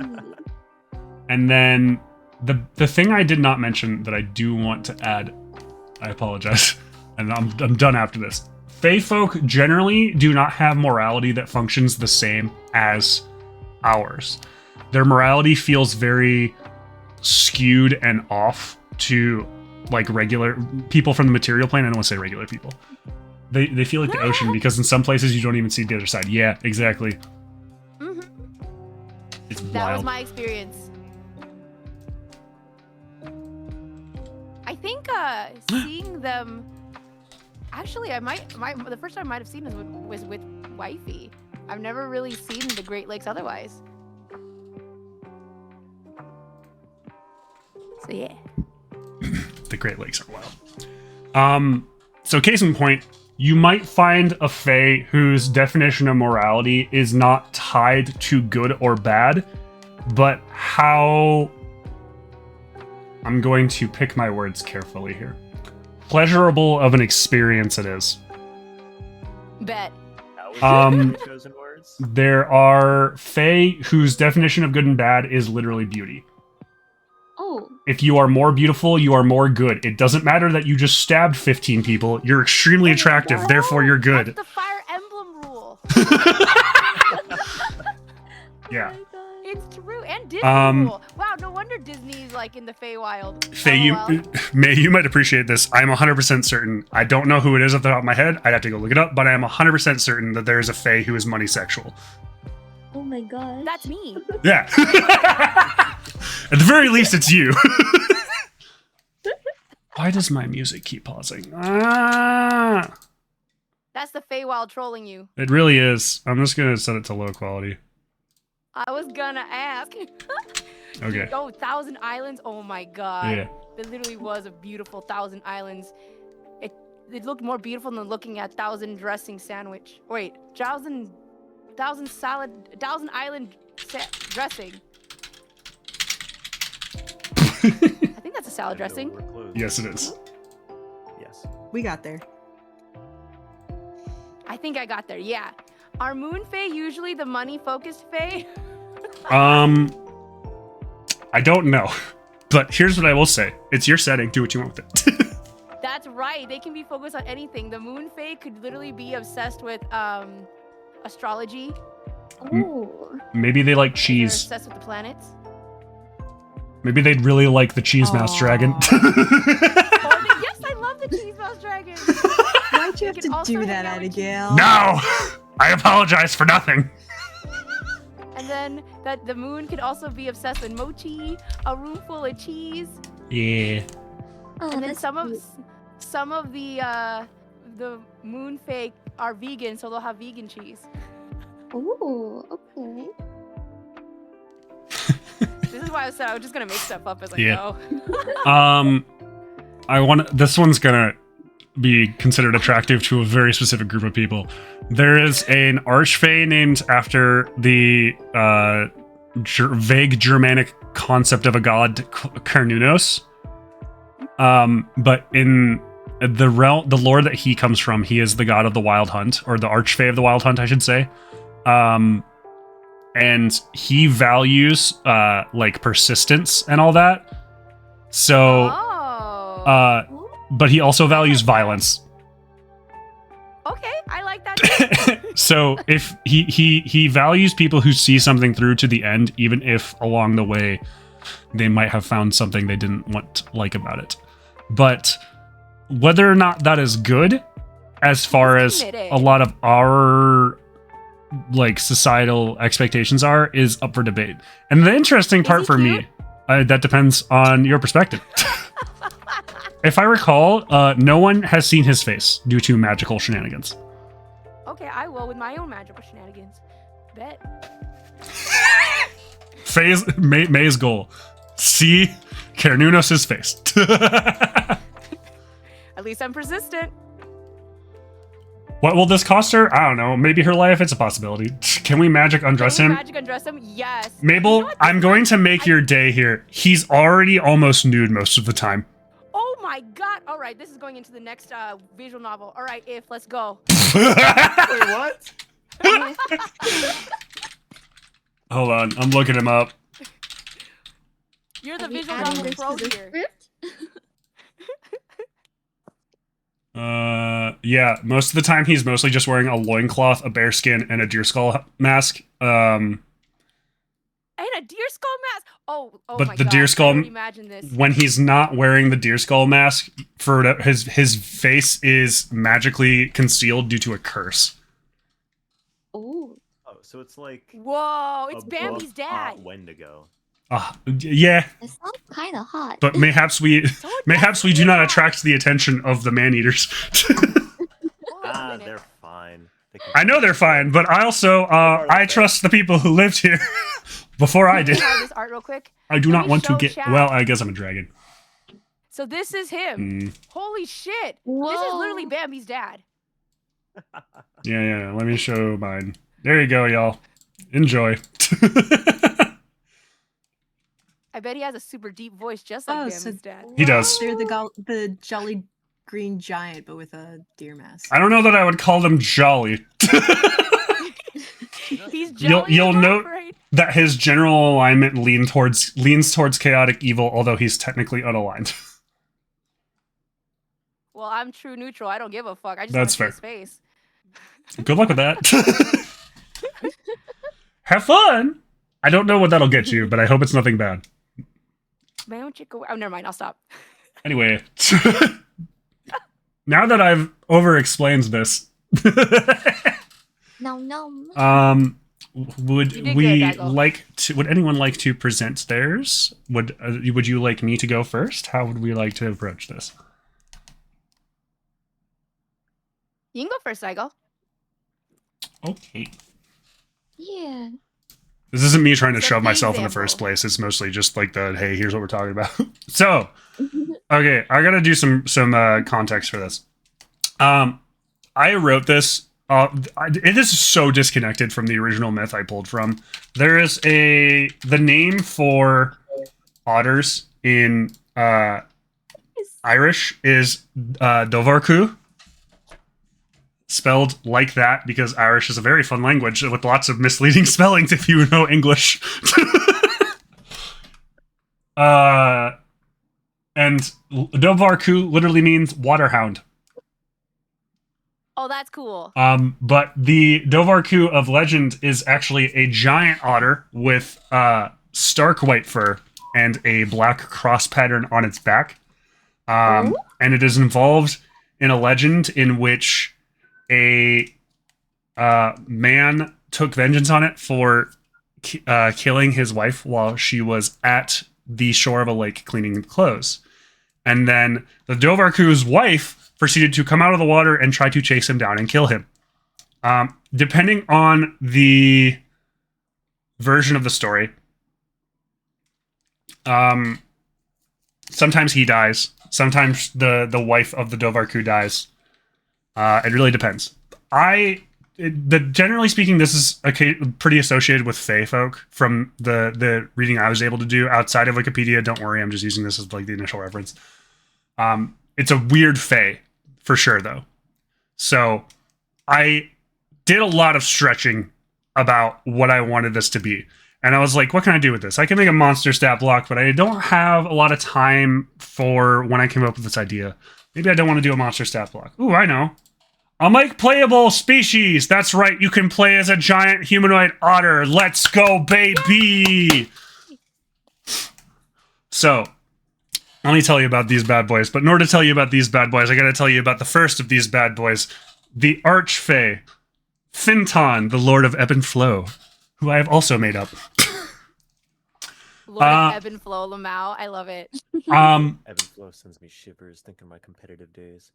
And then the thing I did not mention that I do want to add, I apologize, and I'm done after this. Fae folk generally do not have morality that functions the same as ours. Their morality feels very skewed and off to like regular people from the material plane. I don't want to say regular people. They feel like the ocean because in some places you don't even see the other side. Yeah, exactly. Mm-hmm. It's That wild. was my experience. I think seeing them Actually, I might. The first time I might have seen it was with Wifey. I've never really seen the Great Lakes otherwise. So yeah. The Great Lakes are wild. So case in point, you might find a fae whose definition of morality is not tied to good or bad, but how... I'm going to pick my words carefully here. Pleasurable of an experience it is. Bet. Chosen words. There are fae whose definition of good and bad is literally beauty. Oh, If you are more beautiful, you are more good. It doesn't matter that you just stabbed 15 people. You're extremely attractive, therefore you're good. That's the Fire Emblem rule. Yeah. oh my God. It's true, and Disney rule. Wow, no wonder Disney's like in the Feywild. Faye, you might appreciate this. I'm 100% certain. I don't know who it is off the top of my head. I'd have to go look it up, but I am 100% certain that there is a Fae who is money sexual. Oh my God. That's me. Yeah. At the very least, it's you. Why does my music keep pausing? Ah! That's the Feywild trolling you. It really is. I'm just going to set it to low quality. I was gonna ask. Okay. Oh, Thousand Islands. Oh my God. Yeah. It literally was a beautiful Thousand Islands. It looked more beautiful than looking at Thousand Dressing Sandwich. Wait, Thousand Island dressing. I think that's a salad dressing. We're close. Yes, it is. Yes. We got there. I think I got there. Yeah. Are Moon Fae usually the money-focused Fae? I don't know. But here's what I will say. It's your setting. Do what you want with it. That's right. They can be focused on anything. The Moon Fae could literally be obsessed with astrology. Oh. Maybe they like They're cheese. obsessed with the planets. Maybe they'd really like the cheese mouse Aw. dragon. Yes, I love the cheese mouse dragon. Why'd you have You can to also do hang that, out with Abigail? No! I apologize for nothing. And then that the moon could also be obsessed with mochi, a room full of cheese. Yeah. Oh, And then that's some of the moon Fae are vegan, so they'll have vegan cheese. Oh, okay. This is why I said I was just gonna make stuff up as I Yeah. go. This one's gonna be considered attractive to a very specific group of people. There is an archfey named after the vague Germanic concept of a god, Carnunos. But in the lore that he comes from, he is the god of the wild hunt, or the archfey of the wild hunt, I should say. And he values like persistence and all that. So Oh. but he also values violence. Okay, I like that. So if he values people who see something through to the end, even if along the way they might have found something they didn't like about it. But whether or not that is good, as far as committed. a lot of our like societal expectations are, is up for debate. And the interesting part he for cute? me, that depends on your perspective. If I recall, no one has seen his face due to magical shenanigans. Okay, I will with my own magical shenanigans. Bet. May's goal: see Carnunos' face. At least I'm persistent. What will this cost her? I don't know. Maybe her life. It's a possibility. Can we magic undress Can we him? Magic undress him? Yes. Mabel, You know what? I'm going to make your day here. He's already almost nude most of the time. Oh my god. All right, this is going into the next visual novel. All right, let's go. Wait, what? Hold on, I'm looking him up. You're the Are we visual adding novel this pro to the here. script? Yeah, most of the time he's mostly just wearing a loincloth, a bear skin, and a deer skull mask. And a deer skull mask. Oh But my the god. deer skull- I already imagine this. When he's not wearing the deer skull mask, for his face is magically concealed due to a curse. Oh, Oh, so it's like Whoa, it's a Bambi's buff dad. hot Wendigo. Yeah, it sounds kind of hot. but mayhaps we So it mayhaps we does do not feel attract the attention of the man-eaters. Nah, minute. they're fine. They can I know they're fine, but I also I trust the people who lived here before I Let me did. try this art real quick. I do Let not me want to show get. chat. Well, I guess I'm a dragon. So this is him. Holy shit! This is literally Whoa. Bambi's dad. Yeah. Let me show mine. There you go, y'all. Enjoy. I bet he has a super deep voice, just like Oh, Bambi's so dad. He does. they're the jolly green giant, but with a deer mask. I don't know that I would call them jolly. He's jolly. You'll enough, note right? that his general alignment leans towards chaotic evil, although he's technically unaligned. Well, I'm true neutral. I don't give a fuck. I just That's want to see fair. his face. Good luck with that. Have fun. I don't know what that'll get you, but I hope it's nothing bad. Man, go. Oh, never mind. I'll stop. Anyway, now that I've over-explained this, No. would You did we good, Daggle. like to? Would anyone like to present theirs? Would you like me to go first? How would we like to approach this? You can go first, Nigel. Okay. Yeah. This isn't me trying to Set shove the myself in the example. first place. It's mostly just like the hey, here's what we're talking about. So, okay, I gotta do some context for this. I wrote this. It is so disconnected from the original myth I pulled from. There is the name for otters in Irish is Dovarku. Spelled like that because Irish is a very fun language with lots of misleading spellings if you know English. And Dovarku literally means waterhound. Oh, that's cool. But the Dovarku of legend is actually a giant otter with stark white fur and a black cross pattern on its back. And it is involved in a legend in which a man took vengeance on it for killing his wife while she was at the shore of a lake cleaning clothes. And then the Dovarku's wife proceeded to come out of the water and try to chase him down and kill him. Depending on the version of the story, sometimes he dies. Sometimes the wife of the Dovarku dies. It really depends. Generally speaking, this is pretty associated with Fae folk from the reading I was able to do outside of Wikipedia. Don't worry, I'm just using this as like the initial reference. It's a weird Fae for sure, though. So I did a lot of stretching about what I wanted this to be. And I was like, what can I do with this? I can make a monster stat block, but I don't have a lot of time for when I came up with this idea. Maybe I don't want to do a monster stat block. Ooh, I know. I'll make playable species. That's right. You can play as a giant humanoid otter. Let's go, baby. So, let me tell you about these bad boys. But in order to tell you about these bad boys, I got to tell you about the first of these bad boys. The Archfey, Finton, the Lord of Ebb and Flow, who I have also made up. Lord of Ebb and Flow Lamau. I love it. Ebb and Flow sends me shivers thinking of my competitive days.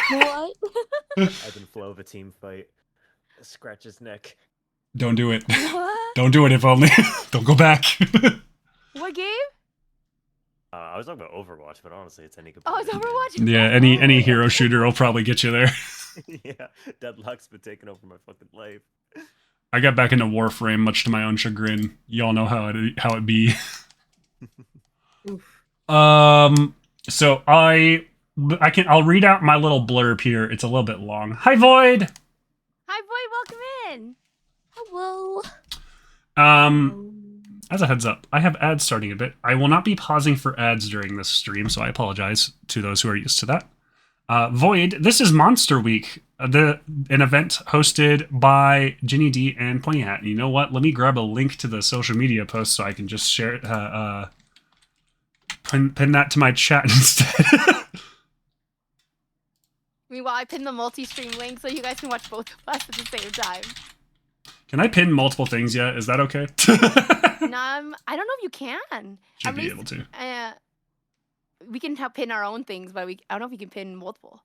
What? Ebb and Flow of a team fight. Scratch his neck. Don't do it. What? Don't do it, if only. Don't go back. What game? I was talking about Overwatch, but honestly, it's any Oh, it's competitive Overwatch. Yeah, any hero shooter will probably get you there. game. Yeah, Deadlock's been taking over my fucking life. I got back into Warframe, much to my own chagrin. Y'all know how it be. So I'll read out my little blurb here. It's a little bit long. Hi, Void. Hi, boy. Welcome in. Hello. As a heads up, I have ads starting a bit. I will not be pausing for ads during this stream, so I apologize to those who are used to that. Void, this is Monster Week, an event hosted by Ginny D and Pointy Hat. And you know what? Let me grab a link to the social media post so I can just share it, pin that to my chat instead. Meanwhile, I pinned the multi-stream link so you guys can watch both of us at the same time. Can I pin multiple things yet? Is that okay? I don't know if you can. Should At be least, able to. We can pin our own things, but I don't know if we can pin multiple.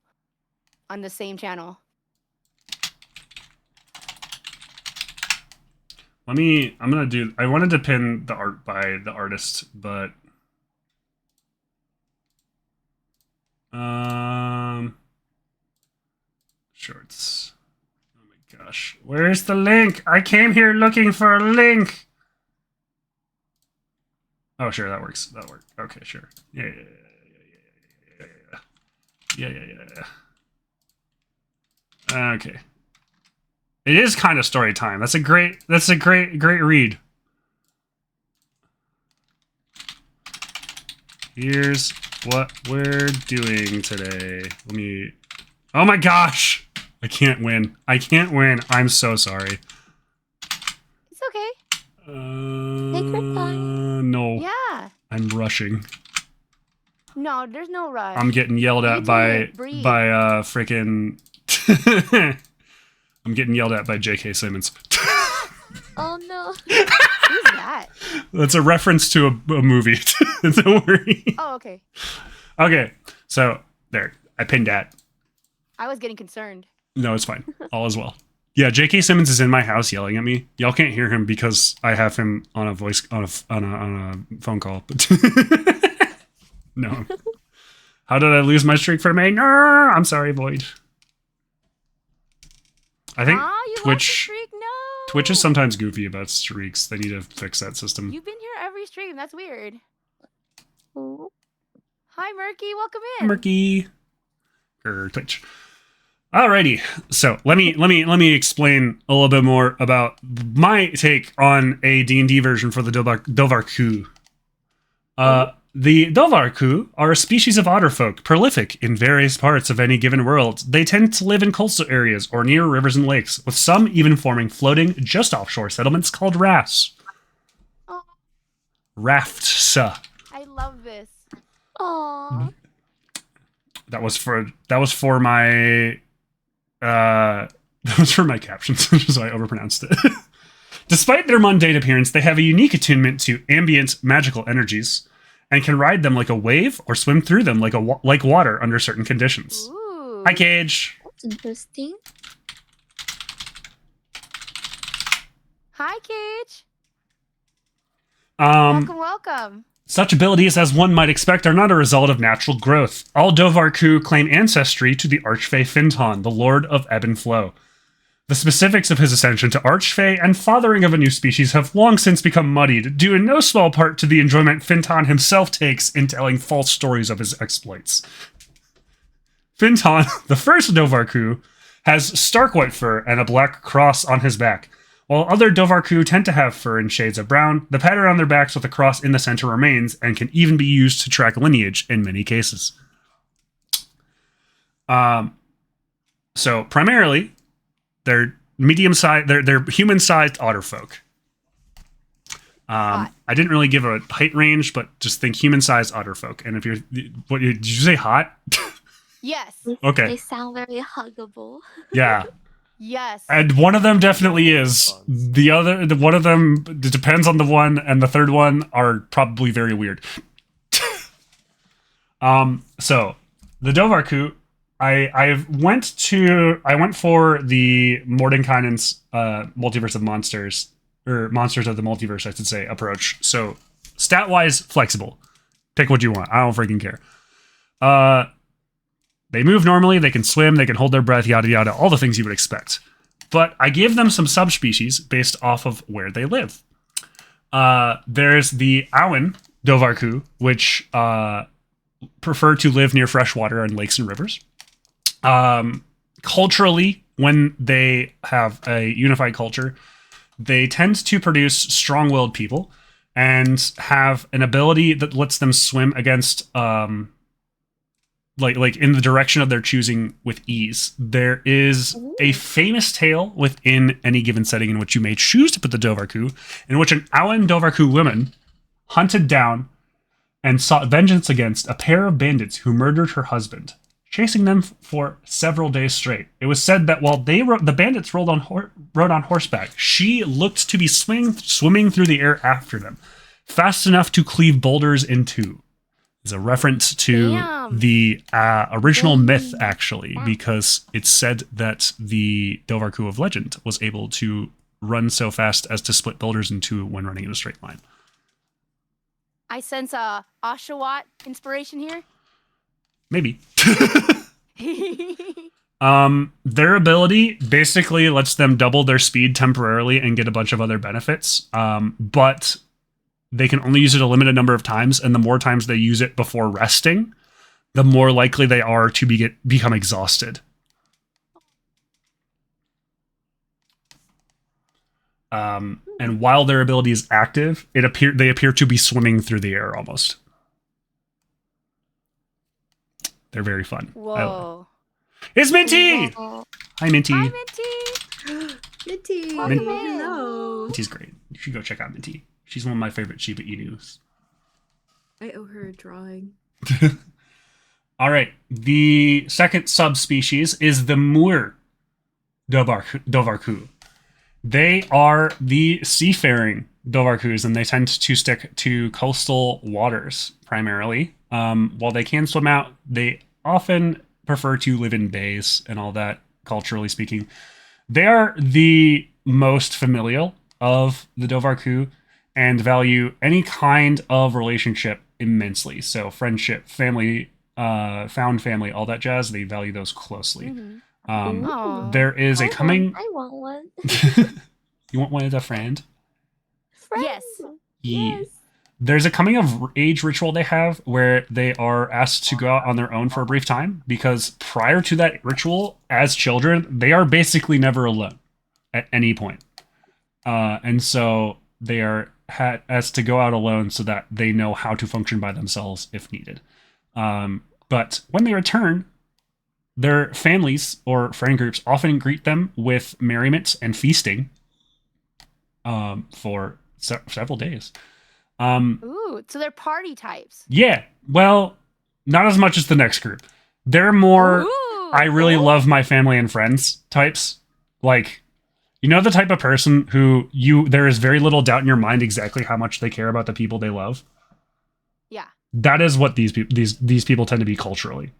on the same channel. I'm gonna do, I wanted to pin the art by the artist, but shorts. Oh my gosh. Where's the link? I came here looking for a link. Oh, sure, that works. That worked. Okay, sure. Yeah. Okay. It is kind of story time. That's a great read. Here's what we're doing today. Let me... Oh my gosh! I can't win. I'm so sorry. It's okay. Take your time. No. Yeah. I'm rushing. No, there's no rush. I'm getting yelled at by breathe. freaking... I'm getting yelled at by J.K. Simmons. Oh no. Who's that? That's a reference to a movie. Don't worry. Oh, okay. Okay, so there. I pinned that. I was getting concerned. No, it's fine. All is well. Yeah, J.K. Simmons is in my house yelling at me. Y'all can't hear him because I have him on a voice on a phone call. But no. How did I lose my streak for May? No, I'm sorry, Void. I think you lost the Twitch streak? No. Twitch is sometimes goofy about streaks. They need to fix that system. You've been here every stream. That's weird. Oh. Hi, Murky. Welcome in. Murky. Twitch. Alrighty, so let me explain a little bit more about my take on a D&D version for the Dovahkiin. The Dovahkiin are a species of otterfolk, prolific in various parts of any given world. They tend to live in coastal areas or near rivers and lakes, with some even forming floating, just offshore settlements called rafts. Oh, Rafts. I love this. Aww. That was for my captions, so I overpronounced it. Despite their mundane appearance, they have a unique attunement to ambient magical energies and can ride them like a wave or swim through them like water under certain conditions. Ooh. Hi, Cage. That's interesting. Hi, Cage. Um, Welcome. Such abilities, as one might expect, are not a result of natural growth. All Dovahkiin claim ancestry to the Archfey Fintan, the Lord of Ebb and Flow. The specifics of his ascension to Archfey and fathering of a new species have long since become muddied, due in no small part to the enjoyment Fintan himself takes in telling false stories of his exploits. Fintan, the first Dovahkiin, has stark white fur and a black cross on his back. While other Dovahkiin tend to have fur in shades of brown, the pattern on their backs with a cross in the center remains and can even be used to track lineage in many cases. So primarily, they're medium-sized, they're human-sized otterfolk. I didn't really give a height range, but just think human-sized otterfolk. And if you're, what did you say? Hot? Yes. Okay. They sound very huggable. Yeah. Yes. And one of them definitely is. One of them, it depends on the one, and the third one are probably very weird. So the Dovahkiin, I went for the Mordenkainen's Multiverse of Monsters, or Monsters of the Multiverse, I should say, approach. So stat-wise, flexible. Pick what you want. I don't freaking care. They move normally, they can swim, they can hold their breath, yada yada, all the things you would expect. But I gave them some subspecies based off of where they live. There's the Awen Dovahkiin, which prefer to live near fresh water and lakes and rivers. Culturally, when they have a unified culture, they tend to produce strong-willed people and have an ability that lets them swim against like in the direction of their choosing with ease. There is a famous tale within any given setting in which you may choose to put the Dovahkiin, in which an Awen Dovahkiin woman hunted down and sought vengeance against a pair of bandits who murdered her husband, chasing them for several days straight. It was said that while the bandits rode on horseback, she looked to be swimming through the air after them, fast enough to cleave boulders in two. It's a reference to Damn. the original myth, Dang. actually, because it's said that the Dovarku of legend was able to run so fast as to split builders in two when running in a straight line. I sense a Oshawott inspiration here. Maybe. Their ability basically lets them double their speed temporarily and get a bunch of other benefits. But they can only use it a limited number of times, and the more times they use it before resting, the more likely they are to become exhausted. And while their ability is active, they appear to be swimming through the air almost. They're very fun. Whoa. It's Minty! Whoa. Hi, Minty. Hi, Minty. Minty, Welcome in. hello. Minty's great. You should go check out Minty. She's one of my favorite Shiba Inus. I owe her a drawing. All right. The second subspecies is the Moor Dovarku. They are the seafaring Dovarkus, and they tend to stick to coastal waters primarily. While they can swim out, they often prefer to live in bays and all that, culturally speaking. They are the most familial of the Dovarku and value any kind of relationship immensely. So friendship, family, found family, all that jazz, they value those closely. Mhm. Ooh. There is a coming... I want one. You want one as a friend? Friend. Yes. Yeah. Yes. There's a coming of age ritual they have where they are asked to go out on their own for a brief time, because prior to that ritual, as children, they are basically never alone at any point. And so they are asked to go out alone so that they know how to function by themselves if needed. But when they return, their families or friend groups often greet them with merriment and feasting for several days. Ooh, so they're party types. Yeah, well, not as much as the next group. They're more, Ooh, I really cool. love my family and friends types. Like, you know, the type of person who there is very little doubt in your mind exactly how much they care about the people they love. Yeah. That is what these people tend to be culturally.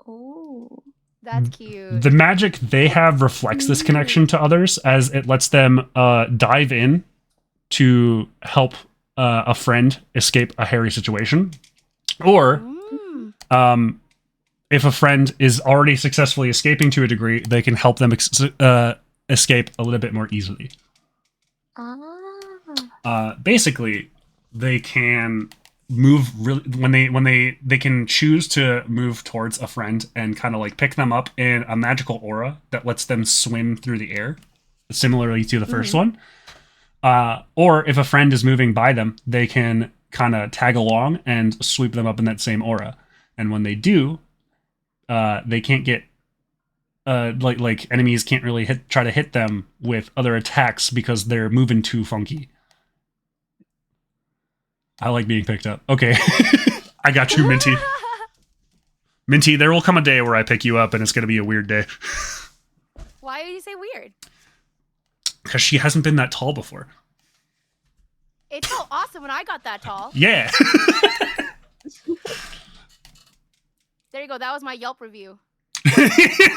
Oh. That's cute. The magic they have reflects this connection to others, as it lets them dive in to help a friend escape a hairy situation. Or, Mm. if a friend is already successfully escaping to a degree, they can help them escape a little bit more easily. Basically, they can move really when they can choose to move towards a friend and kind of like pick them up in a magical aura that lets them swim through the air, similarly to the first one. Or if a friend is moving by them, they can kind of tag along and sweep them up in that same aura. And when they do, they can't get like enemies can't really try to hit them with other attacks because they're moving too funky. I like being picked up. Okay. I got you, Minty. Minty, there will come a day where I pick you up and it's going to be a weird day. Why would you say weird? Because she hasn't been that tall before. It's so awesome when I got that tall. Yeah. There you go. That was my Yelp review.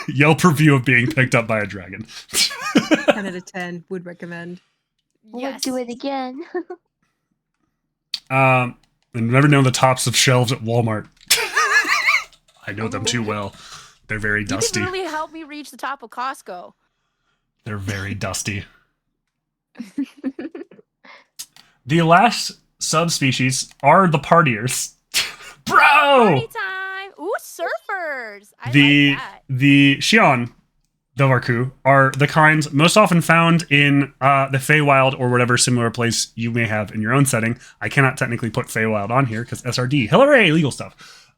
Yelp review of being picked up by a dragon. 10 out of 10. Would recommend. Yes. Would do it again. And never know the tops of shelves at Walmart. I know them too well. They're very You dusty. didn't really help me reach the top of Costco. They're very dusty. The last subspecies are the partiers. Bro! Party time! Ooh, surfers! I like that. The Xion Dovarku are the kinds most often found in the Feywild or whatever similar place you may have in your own setting. I cannot technically put Feywild on here because SRD. Hillary, legal stuff.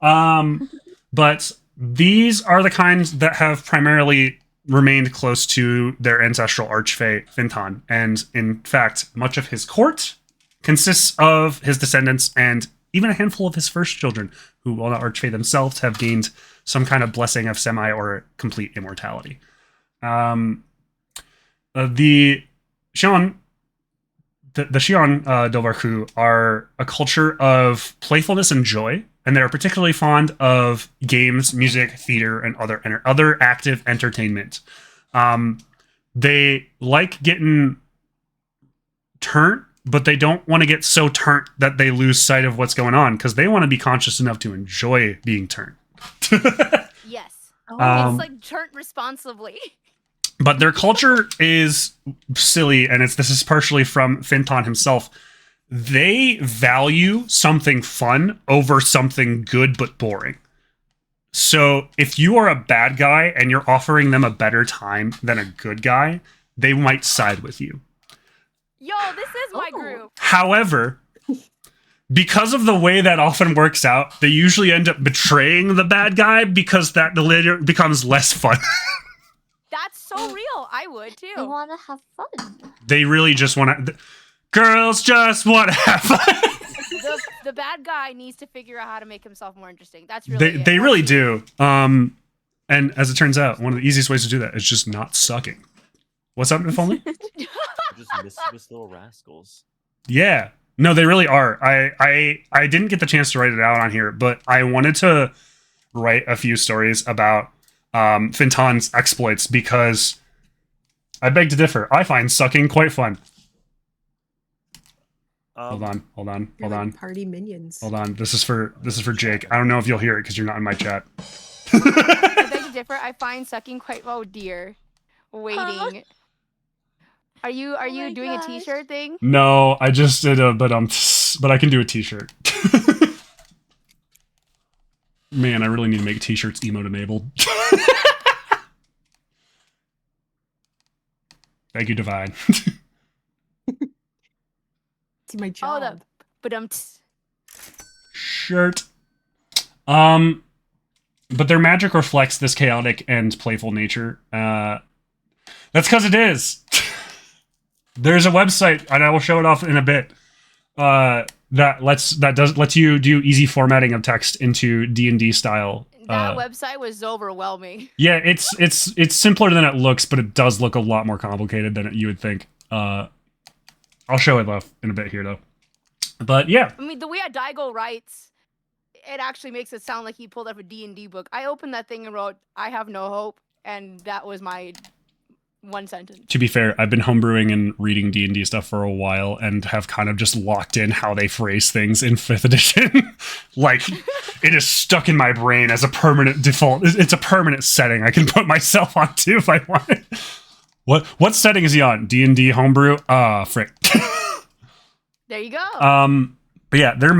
But these are the kinds that have primarily remained close to their ancestral archfey Fintan, and in fact, much of his court consists of his descendants and even a handful of his first children, who, while not archfey themselves, have gained some kind of blessing of semi or complete immortality. The Xion, the Xi'an Dovarku are a culture of playfulness and joy, and they're particularly fond of games, music, theater, and other active entertainment. They like getting turnt, but they don't want to get so turnt that they lose sight of what's going on, because they want to be conscious enough to enjoy being turnt. Yes. Oh. It's like turnt responsibly. But their culture is silly, and this is partially from Finton himself. They value something fun over something good but boring. So if you are a bad guy and you're offering them a better time than a good guy, they might side with you. Yo, this is my group. However, because of the way that often works out, they usually end up betraying the bad guy, because that later becomes less fun. That's so real. I would They too. want to have fun. They really just want to... Girls just want to have fun. The bad guy needs to figure out how to make himself more interesting. That's really it. They really do. And as it turns out, one of the easiest ways to do that is just not sucking. What's up, IfOnly? Just mischievous little rascals. Yeah. No, they really are. I didn't get the chance to write it out on here, but I wanted to write a few stories about Finton's exploits, because I beg to differ. I find sucking quite fun. Hold on. They're like party minions. Hold on. This is for Jake. I don't know if you'll hear it because you're not in my chat. I beg to differ. I find sucking quite. Oh dear. Waiting. Huh? Are you my doing a gosh. t-shirt thing? No, I just did but I can do a t-shirt. Man, I really need to make t-shirts emote enabled. Thank you, Divine. It's my Oh, job. Shirt. But their magic reflects this chaotic and playful nature. That's because it is. There's a website, and I will show it off in a bit. That lets you do easy formatting of text into D&D style. That website was overwhelming. Yeah, it's simpler than it looks, but it does look a lot more complicated than you would think. I'll show it off in a bit here, though. But yeah. I mean, the way Daigo writes, it actually makes it sound like he pulled up a D&D book. I opened that thing and wrote, "I have no hope," and that was my one sentence. To be fair, I've been homebrewing and reading D&D stuff for a while, and have kind of just locked in how they phrase things in 5th edition. Like, it is stuck in my brain as a permanent default. It's a permanent setting I can put myself onto if I want it. What setting is he on? D&D homebrew? Frick. There you go. But yeah, their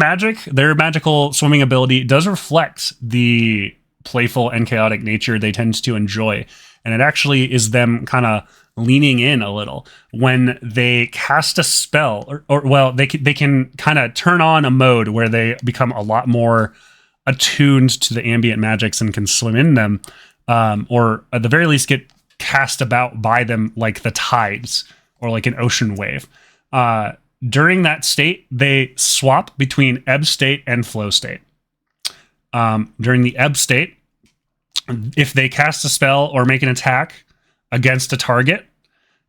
magical swimming ability does reflect the playful and chaotic nature they tend to enjoy. And it actually is them kind of leaning in a little when they cast a spell, or they can kind of turn on a mode where they become a lot more attuned to the ambient magics and can swim in them, or at the very least get cast about by them like the tides or like an ocean wave. During that state, they swap between ebb state and flow state. During the ebb state, if they cast a spell or make an attack against a target,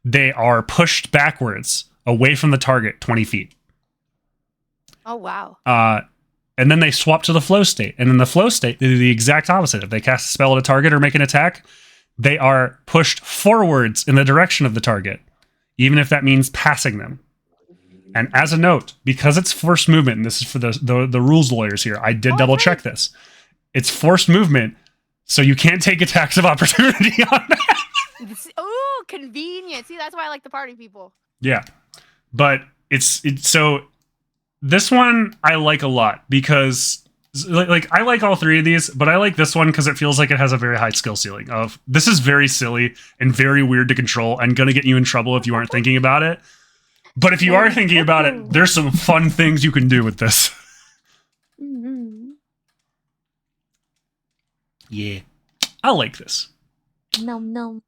they are pushed backwards away from the target 20 feet. Oh, wow. And then they swap to the flow state. And in the flow state, they do the exact opposite. If they cast a spell at a target or make an attack, they are pushed forwards in the direction of the target, even if that means passing them. And as a note, because it's forced movement, and this is for the rules lawyers here, I did double check this. It's forced movement, so you can't take attacks of opportunity on that. Ooh, convenient. See, that's why I like the party people. Yeah. But it's so this one I like a lot because like I like all three of these, but I like this one because it feels like it has a very high skill ceiling of this is very silly and very weird to control and gonna get you in trouble if you aren't thinking about it. But if you are thinking about it, there's some fun things you can do with this. Mm-hmm. Yeah. I like this. No.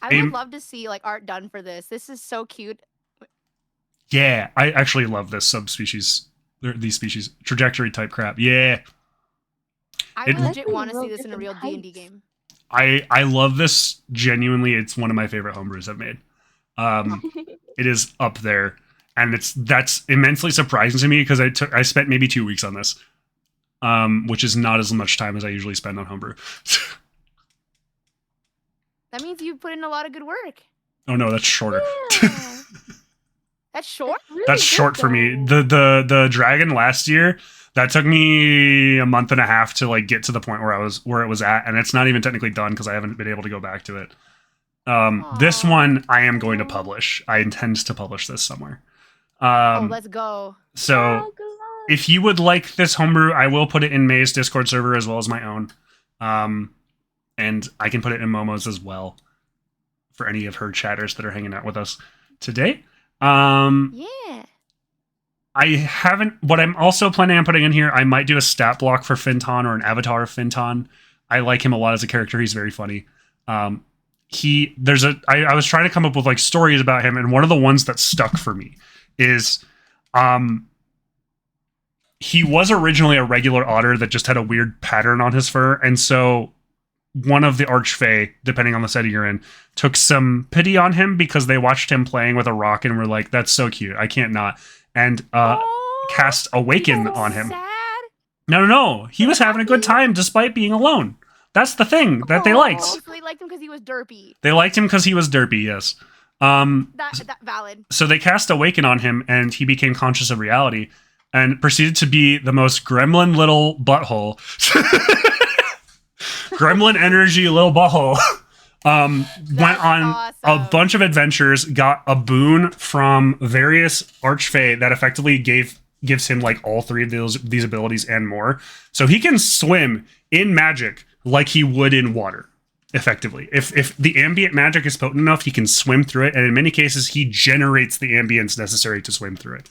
I would love to see like art done for this. This is so cute. Yeah, I actually love this subspecies, these species, trajectory type crap. Yeah. I legit want to see this in a real D&D game. I love this genuinely. It's one of my favorite homebrews I've made. It is up there. and that's immensely surprising to me because I spent maybe 2 weeks on this, which is not as much time as I usually spend on homebrew. That means you put in a lot of good work. Oh no, that's shorter. Yeah. That's short? Really That's good, short for me. though. The dragon last year, that took me a month and a half to like get to the point where it was at, and it's not even technically done because I haven't been able to go back to it. This Aw. one I am going to publish. I intend to publish this somewhere. Oh, let's go. So Oh, good luck. if you would like this homebrew, I will put it in May's Discord server as well as my own. And I can put it in Momo's as well for any of her chatters that are hanging out with us today. Yeah. I haven't. What I'm also planning on putting in here, I might do a stat block for Finton or an avatar of Finton. I like him a lot as a character. He's very funny. I was trying to come up with like stories about him, and one of the ones that stuck for me is, he was originally a regular otter that just had a weird pattern on his fur, and so one of the Archfey, depending on the setting you're in, took some pity on him because they watched him playing with a rock and were like, "That's so cute, I can't not." And cast Awaken so on him. Sad. No. He was having a good time despite being alone. That's the thing that they liked. So they liked him because he was derpy. They liked him because he was derpy, yes. That valid. So they cast Awaken on him, and he became conscious of reality and proceeded to be the most gremlin little butthole. Gremlin energy little butthole. Went on a awesome. bunch of adventures, got a boon from various Archfey that effectively gives him like all three of these abilities and more. So he can swim in magic like he would in water, effectively. If the ambient magic is potent enough, he can swim through it, and in many cases, he generates the ambience necessary to swim through it.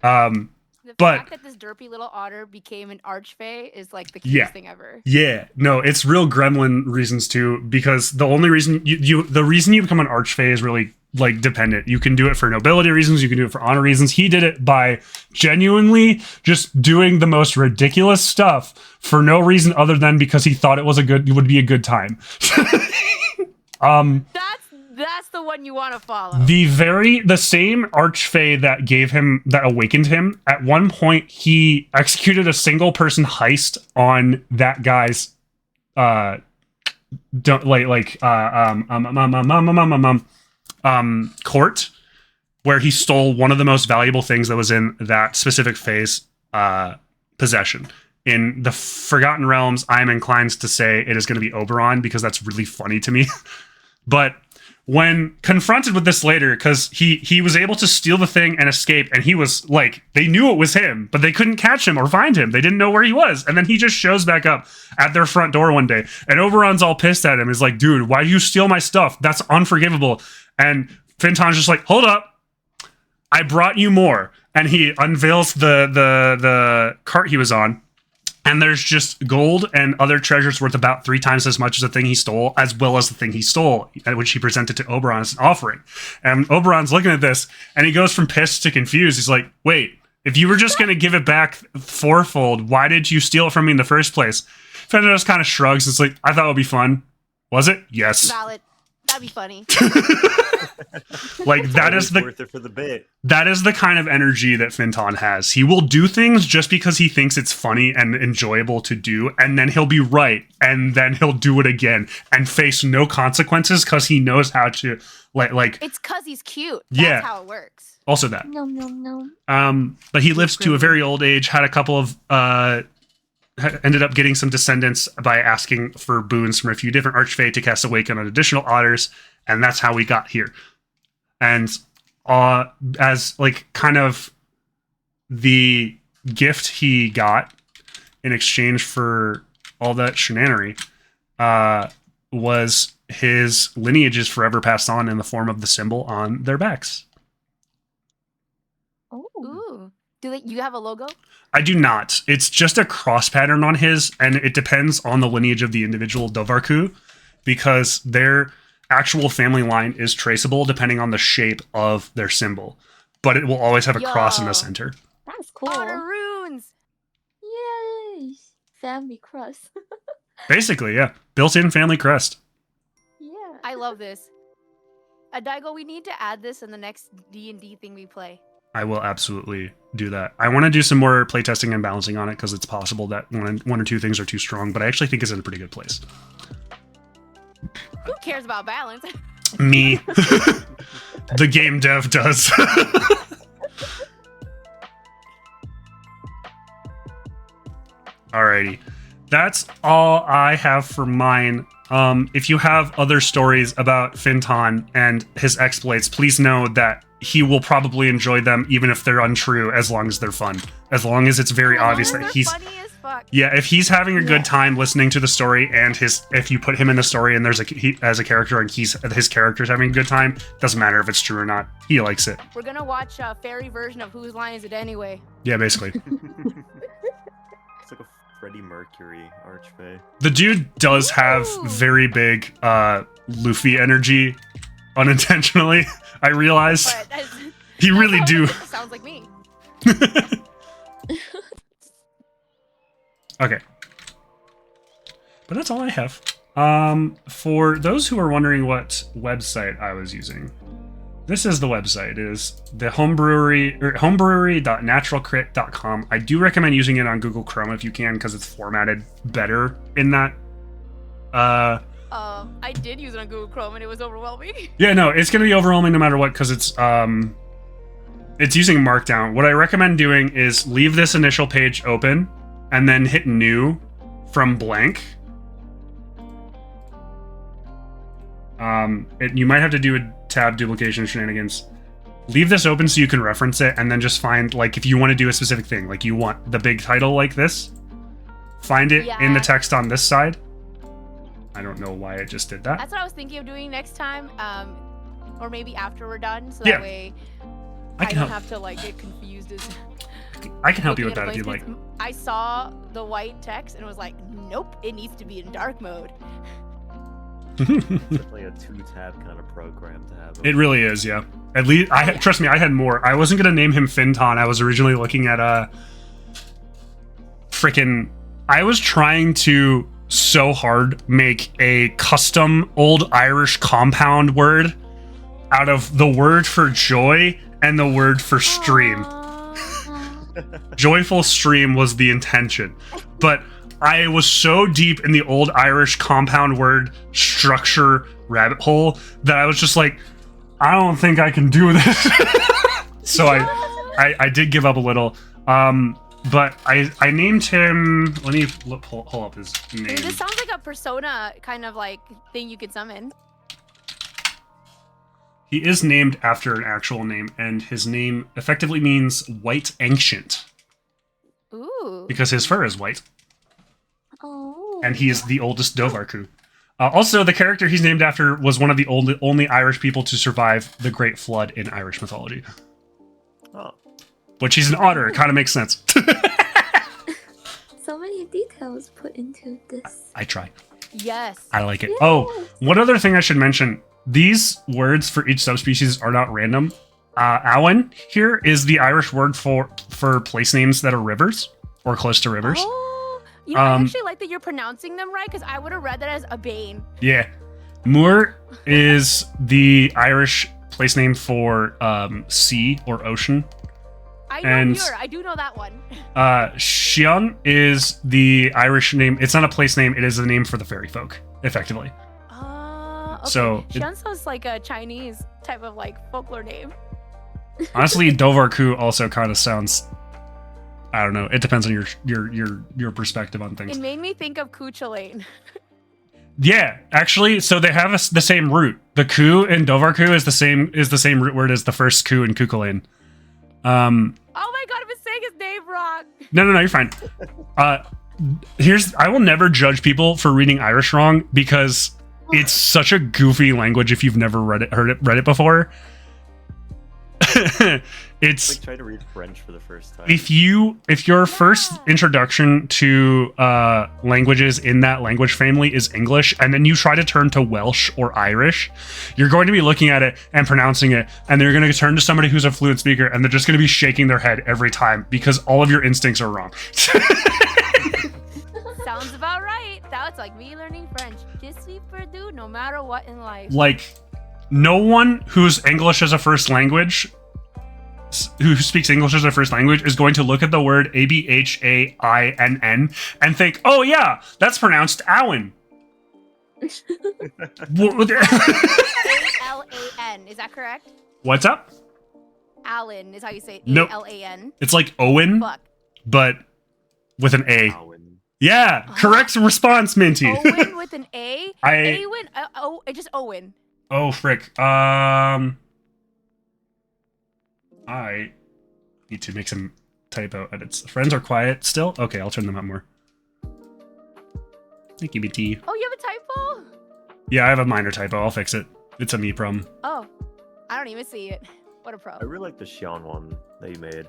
The but- fact that this derpy little otter became an archfey is like the cutest thing ever. Yeah, no, it's real gremlin reasons too, because the only reason the reason you become an archfey is really like dependent. You can do it for nobility reasons, you can do it for honor reasons. He did it by genuinely just doing the most ridiculous stuff for no reason other than because he thought it would be a good time. That's the one you want to follow. The same archfey that awakened him, at one point he executed a single person heist on that guy's court, where he stole one of the most valuable things that was in that specific phase possession. In the Forgotten Realms, I'm inclined to say it is going to be Oberon because that's really funny to me. But when confronted with this later, because he was able to steal the thing and escape, and he was like, they knew it was him, but they couldn't catch him or find him. They didn't know where he was. And then he just shows back up at their front door one day, and Oberon's all pissed at him. He's like, dude, why do you steal my stuff? That's unforgivable. And Finton's just like, hold up, I brought you more. And he unveils the cart he was on, and there's just gold and other treasures worth about 3 times as much as the thing he stole, as well as the thing he stole, which he presented to Oberon as an offering. And Oberon's looking at this, and he goes from pissed to confused. He's like, wait, if you were just going to give it back fourfold, why did you steal it from me in the first place? Fender just kind of shrugs. It's like, I thought it would be fun. Was it? Yes. Valid. That'd be funny. Like, that is worth it for the bit. That is the kind of energy that Finton has. He will do things just because he thinks it's funny and enjoyable to do, and then he'll be right, and then he'll do it again and face no consequences because he knows how to like. It's because he's cute. That's Yeah. how it works. Also that. No. But he lives to a very old age. Had a couple of ended up getting some descendants by asking for boons from a few different archfey to cast Awaken on additional otters, and that's how we got here. And as like kind of the gift he got in exchange for all that shenanery was his lineage is forever passed on in the form of the symbol on their backs. Oh. Ooh. You have a logo? I do not. It's just a cross pattern on his, and it depends on the lineage of the individual Dovarku, because their actual family line is traceable depending on the shape of their symbol. But it will always have a cross in the Yo. center. That's cool. Otter runes. Yay! Family crust. Basically, yeah. Built-in family crest. Yeah. I love this. Daigo, we need to add this in the next D&D thing we play. I will absolutely do that. I want to do some more playtesting and balancing on it because it's possible that one or two things are too strong, but I actually think it's in a pretty good place. Who cares about balance? Me. The game dev does. Alrighty. That's all I have for mine. If you have other stories about Finton and his exploits, please know that he will probably enjoy them even if they're untrue, as long as they're fun. As long as it's very obvious that he's... funny as fuck. Yeah, if he's having a good time listening to the story, and if you put him in the story and there's as a character and his character's having a good time, doesn't matter if it's true or not. He likes it. We're gonna watch a fairy version of Whose Line Is It Anyway? Yeah, basically. It's like a Freddie Mercury archfey. The dude does have very big Luffy energy, unintentionally. I realize. But He really do. Sounds like me. Okay. But that's all I have. For those who are wondering what website I was using, this is the website. It is the homebrewery.naturalcrit.com. I do recommend using it on Google Chrome if you can, because it's formatted better in that. I did use it on Google Chrome and it was overwhelming. Yeah, no, it's going to be overwhelming no matter what, because it's using Markdown. What I recommend doing is leave this initial page open and then hit new from blank. You might have to do a tab duplication shenanigans. Leave this open so you can reference it, and then just find, like, if you want to do a specific thing, like you want the big title like this, find it in the text on this side. I don't know why I just did that. That's what I was thinking of doing next time, or maybe after we're done, so that way I don't have to like get confused. I can help you with that if you'd like. I saw the white text and was like, nope, it needs to be in dark mode. It's like a 2-tab kind of program to have. It really is, yeah. At least trust me, I had more. I wasn't gonna name him Finton. I was originally looking at I was trying to so hard make a custom old Irish compound word out of the word for joy and the word for stream. Joyful stream was the intention, but I was so deep in the old Irish compound word structure rabbit hole that I was just like, I don't think I can do this. So I did give up a little. But I named him. Let me pull up his name. Dude, this sounds like a persona kind of like thing you could summon. He is named after an actual name, and his name effectively means white ancient. Ooh. Because his fur is white. Oh. And he is the oldest Dovarku. Also, the character he's named after was one of the only Irish people to survive the Great Flood in Irish mythology. Oh. Which he's an otter. It kind of makes sense. So many details put into this. I try. Yes. I like it. Yes. Oh, one other thing I should mention. These words for each subspecies are not random. Awen here is the Irish word for place names that are rivers or close to rivers. Oh, you know, I actually like that you're pronouncing them right, because I would have read that as Abane. Yeah. Moor is the Irish place name for sea or ocean. I know Muir. I do know that one. Shion is the Irish name. It's not a place name. It is a name for the fairy folk, effectively. Okay. So Shion sounds like a Chinese type of like folklore name. Honestly, Dovarku also kind of sounds. I don't know. It depends on your perspective on things. It made me think of Cuchulainn. Yeah, actually, so they have the same root. The ku in Dovarku is the same root word as the first ku in Cuchulainn. Oh my god, I've been saying his name wrong. No, you're fine. I will never judge people for reading Irish wrong, because it's such a goofy language if you've never read it before. It's like trying to read French for the first time. If your first introduction to languages in that language family is English, and then you try to turn to Welsh or Irish, you're going to be looking at it and pronouncing it, and they're going to turn to somebody who's a fluent speaker, and they're just going to be shaking their head every time because all of your instincts are wrong. Sounds about right. That's like me learning French. Je suis perdu no matter what in life. Like, no one whose English is a first language who speaks English as their first language is going to look at the word ABHAINN and think, oh yeah, that's pronounced Alan. A-L-A-N. Is that correct? What's up? Alan is how you say it. Nope. A-L-A-N. It's like Owen, Fuck. but with an A. Owen. Yeah, correct response, Minty. Owen with an A? Awen? Just Owen. Oh, frick. I need to make some typo edits. Friends are quiet still? Okay, I'll turn them up more. Thank you, BT. Oh, you have a typo? Yeah, I have a minor typo. I'll fix it. It's a me problem. Oh, I don't even see it. What a pro. I really like the Xion one that you made.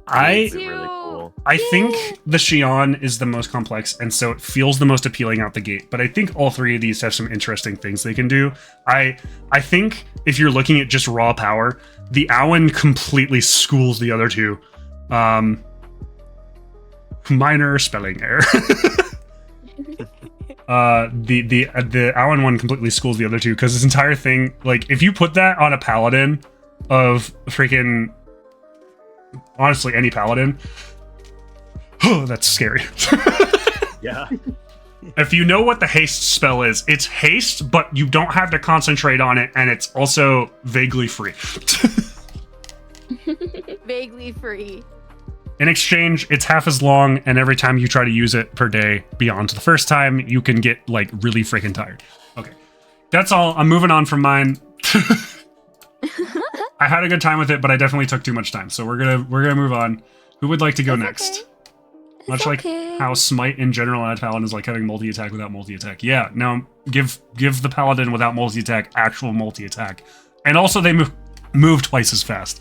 I It's really cool. think the Xion is the most complex, and so it feels the most appealing out the gate. But I think all three of these have some interesting things they can do. I think if you're looking at just raw power, the Awen completely schools the other two. Minor spelling error. The Awen one completely schools the other two because this entire thing, like, if you put that on a paladin of freaking, honestly, any paladin, oh, that's scary. Yeah. If you know what the haste spell is, it's haste, but you don't have to concentrate on it, and it's also vaguely free. Vaguely free. In exchange, it's half as long, and every time you try to use it per day beyond the first time, you can get, like, really freaking tired. Okay. That's all. I'm moving on from mine. I had a good time with it, but I definitely took too much time, so we're gonna move on. Who would like to go next? Okay. Much like how Smite in general on a Paladin is like having multi-attack without multi-attack. Yeah, now give the Paladin without multi-attack actual multi-attack. And also they move twice as fast.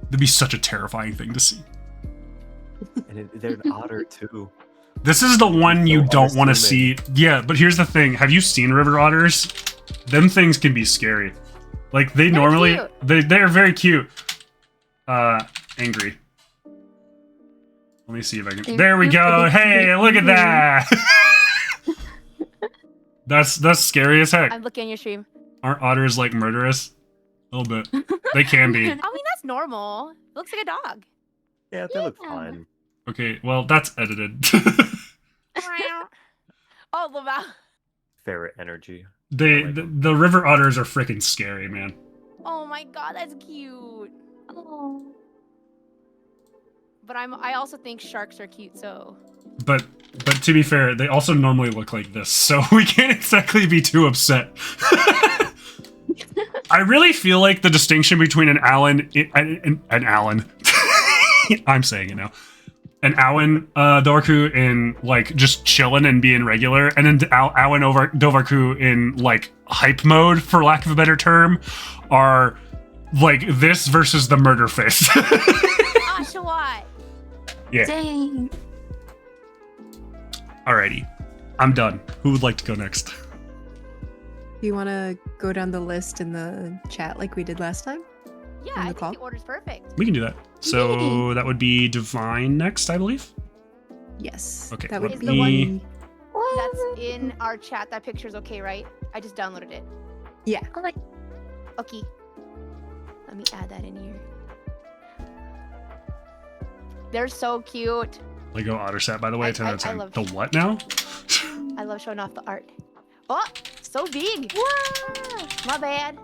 That'd be such a terrifying thing to see. And they're an otter too. This is the one you So don't want to see. unassuming. Yeah, but here's the thing. Have you seen river otters? Them things can be scary. Like, they They're normally... cute. They're very cute. Angry. Let me see if I can... They're There we go! pretty Hey, cute. look at that! That's scary as heck. I'm looking at your stream. Aren't otters, like, murderous? A little bit. They can be. I mean, that's normal. It looks like a dog. Yeah, they look Yeah. fine. Okay, well, that's edited. Oh, Lamau. Ferret energy. The river otters are freaking scary, man. Oh my god, that's cute. Oh. But I also think sharks are cute, so. But to be fair, they also normally look like this, so we can't exactly be too upset. I really feel like the distinction between an Alan, I'm saying it now, an Awen Dovarku in like just chilling and being regular, and then Awen Dovarku in like hype mode, for lack of a better term, are like this versus the murder fist. Oshawott. Yeah. Dang. Alrighty, I'm done. Who would like to go next? Do you want to go down the list in the chat like we did last time? Yeah, On I the think call? the order's perfect. We can do that. So that would be Divine next, I believe. Yes. Okay, That let would be the me- What? That's in our chat. That picture's okay, right? I just downloaded it. Yeah. Oh my. Okay. Let me add that in here. They're so cute. Lego Otter set, by the way, 10 out of 10. love- The what now? I love showing off the art. Oh, so big. My bad.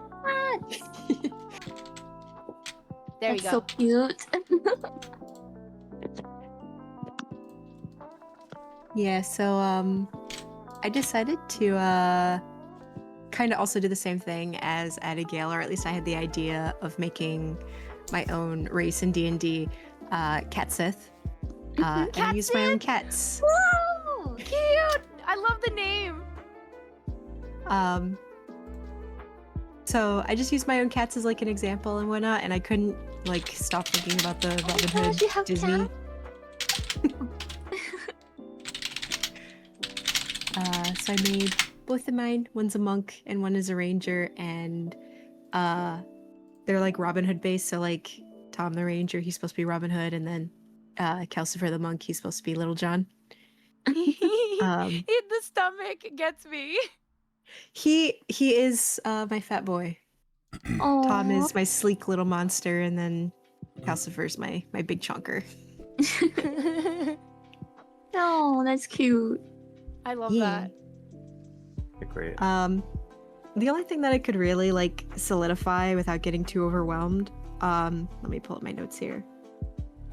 There That's you so go. cute. Yeah, so I decided to kind of also do the same thing as Abigail, or at least I had the idea of making my own race in D&D, Cat Sith. And I used my own cats. Whoa, cute. I love the name. So I just used my own cats as like an example and whatnot, and I couldn't like stop thinking about the Robin gosh, Hood you have Disney. So I made both of mine. One's a monk and one is a ranger, and they're like Robin Hood based. So like Tom the ranger, he's supposed to be Robin Hood, and then Calcifer the monk, he's supposed to be Little John. The stomach gets me. He is my fat boy. Tom Oh, is my sleek little monster, and then Calcifer's my big chunker. no, that's cute. I love Yeah. that. Great. The only thing that I could really like solidify without getting too overwhelmed, let me pull up my notes here,